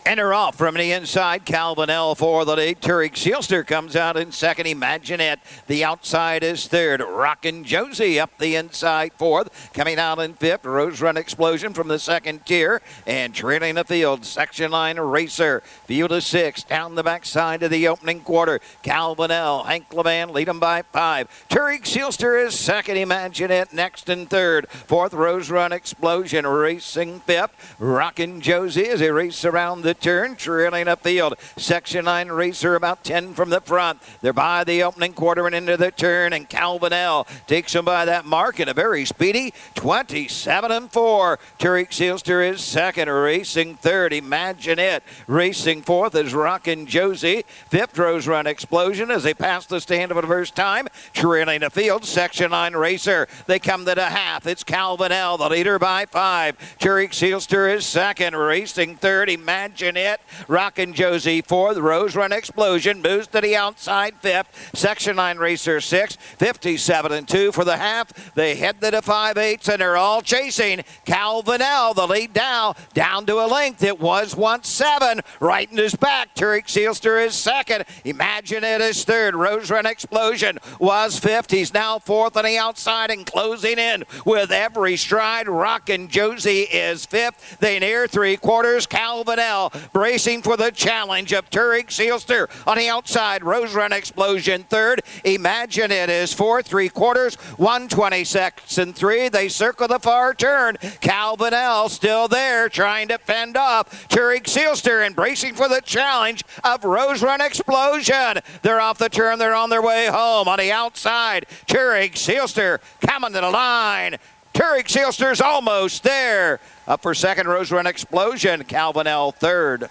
Enter off from the inside. Calvin L. for the lead. Turick Seelster comes out in second. Imagine It. The outside is third. Rockin' Josie up the inside fourth. Coming out in fifth. Rose Run Explosion from the second tier. And trailing the field, Section 9 Racer. Field of 6 down the backside of the opening quarter. Calvin L. Hank Levan lead them by 5. Turick Seelster is second. Imagine It next and third. Fourth, Rose Run Explosion racing fifth. Rockin' Josie as they race around the turn, trailing up field. Section 9 Racer about 10 from the front. They're by the opening quarter and into the turn, and Calvin L. takes them by that mark in a very speedy 27-4. Turick Seelster is second, racing third. Imagine It racing fourth is Rockin' Josie. Fifth, Rose Run Explosion as they pass the stand for the first time, trailing the field. Section 9 Racer. They come to the half. It's Calvin L. the leader by 5. Turick Seelster is second, racing third. Imagine Imagine It. Rockin' Josie 4th. Rose Run Explosion moves to the outside 5th. Section 9 Racer 6. 57-2 for the half. They head to the 5/8, and they're all chasing. Calvin L, the lead down to a length. It was once 7. Right in his back. Turek Seelster is 2nd. Imagine It is 3rd. Rose Run Explosion was 5th. He's now 4th on the outside and closing in with every stride. Rockin' Josie is 5th. They near 3/4. Calvin L bracing for the challenge of Turek Seelster on the outside. Rose Run Explosion 3rd. Imagine It is 4th. 3/4. 126 and 3. They circle the far turn. Calvin L still there trying to fend off Turek Seelster and bracing for the challenge of Rose Run Explosion. They're off the turn. They're on their way home. On the outside, Turek Seelster coming to the line. Turek Seelster's almost there. Up for 2nd, Rose Run Explosion. Calvin L 3rd.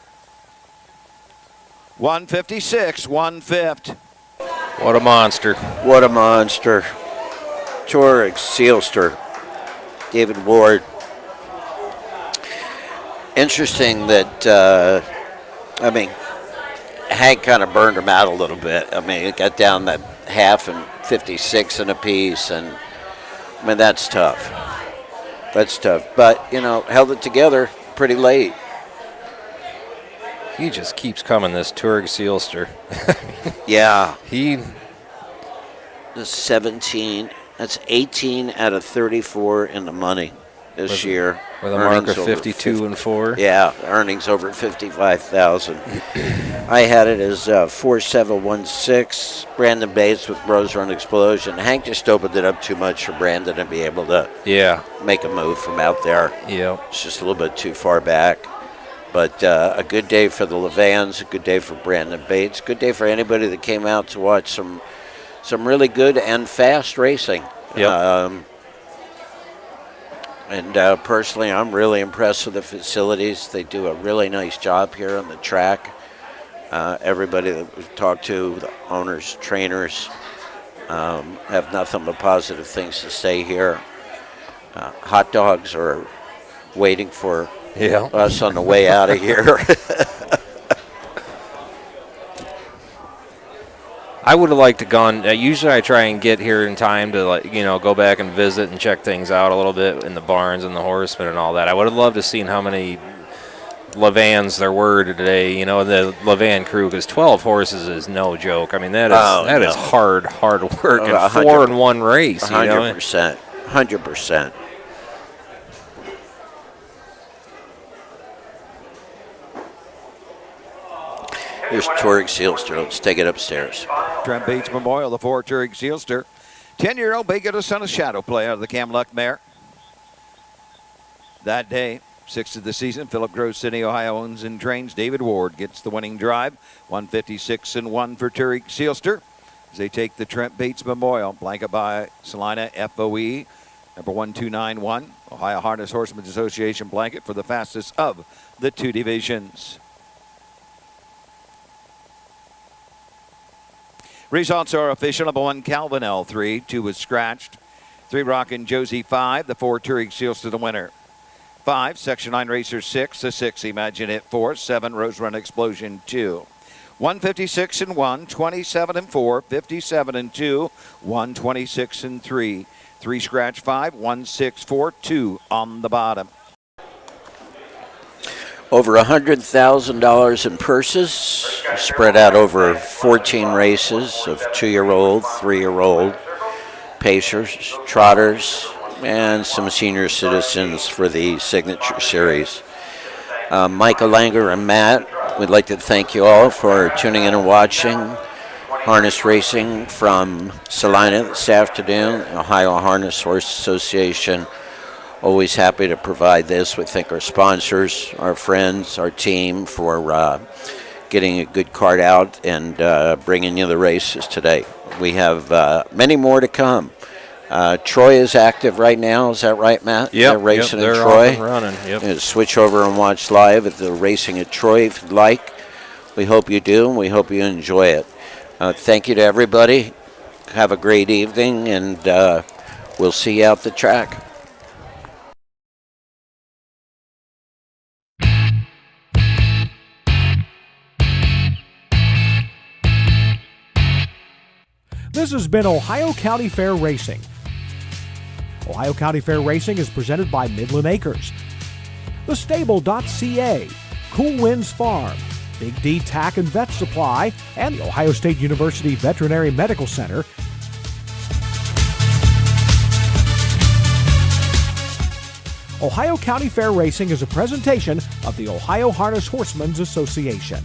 156, 1/5. What a monster. What a monster. Turek Seelster. David Ward. Interesting that, Hank kind of burned him out a little bit. It got down that half and 56 and a piece, and that's tough. That's tough. But, held it together pretty late. He just keeps coming, this Turek Seelster. Yeah. He is 17. That's 18 out of 34 in the money this year. With a mark of 52 and 4. Yeah, earnings over 55,000. I had it as 4716. Brandon Bates with Rose Run Explosion. Hank just opened it up too much for Brandon to be able to make a move from out there. Yeah, it's just a little bit too far back. But a good day for the Levans, a good day for Brandon Bates, good day for anybody that came out to watch some really good and fast racing. Yep. Personally, I'm really impressed with the facilities. They do a really nice job here on the track. Everybody that we've talked to, the owners, trainers, have nothing but positive things to say here. Hot dogs are waiting for us on the way out of here. I would have liked to gone. Usually, I try and get here in time to go back and visit and check things out a little bit in the barns and the horsemen and all that. I would have loved to have seen how many Levans there were today. The Levan crew, because 12 horses is no joke. That is hard work and 4 in one race. 100%. 100%. Here's Turek Seelster. Let's take it upstairs. Trent Bates Memorial, the 4 Turek Seelster. 10-year-old Baker Son of Shadow play out of the Camluck mare. That day, 6th of the season, Philip Grove City, Ohio owns and trains. David Ward gets the winning drive. 156 and 1 for Turek Seelster as they take the Trent Bates Memorial. Blanket by Celina FOE, number 1291. Ohio Harness Horsemen's Association blanket for the fastest of the 2 divisions. Results are official. Number 1, Calvin L 3. 2 was scratched. 3, Rockin' Josie 5. The 4, Turek Seelster the winner. 5, Section 9 Racer 6. The 6, Imagine It 4. 7, Rose Run Explosion 2. 156 and 1. 27 and 4. 57 and 2. 126 and 3. 3 scratch 5. 1 6 4 2 on the bottom. Over $100,000 in purses, spread out over 14 races of 2-year-old, 3-year-old, pacers, trotters, and some senior citizens for the Signature Series. Michael Langer and Matt, we'd like to thank you all for tuning in and watching harness racing from Celina this afternoon, Ohio Harness Horse Association. Always happy to provide this. We thank our sponsors, our friends, our team for getting a good card out and bringing you the races today. We have many more to come. Troy is active right now. Is that right, Matt? Yep, they're racing they're in Troy. Off and running. Yep. Switch over and watch live at the racing at Troy if you'd like. We hope you do, and we hope you enjoy it. Thank you to everybody. Have a great evening, and we'll see you out the track. This has been Ohio County Fair Racing. Ohio County Fair Racing is presented by Midland Acres, thestable.ca, Cool Winds Farm, Big D Tack and Vet Supply, and the Ohio State University Veterinary Medical Center. Ohio County Fair Racing is a presentation of the Ohio Harness Horsemen's Association.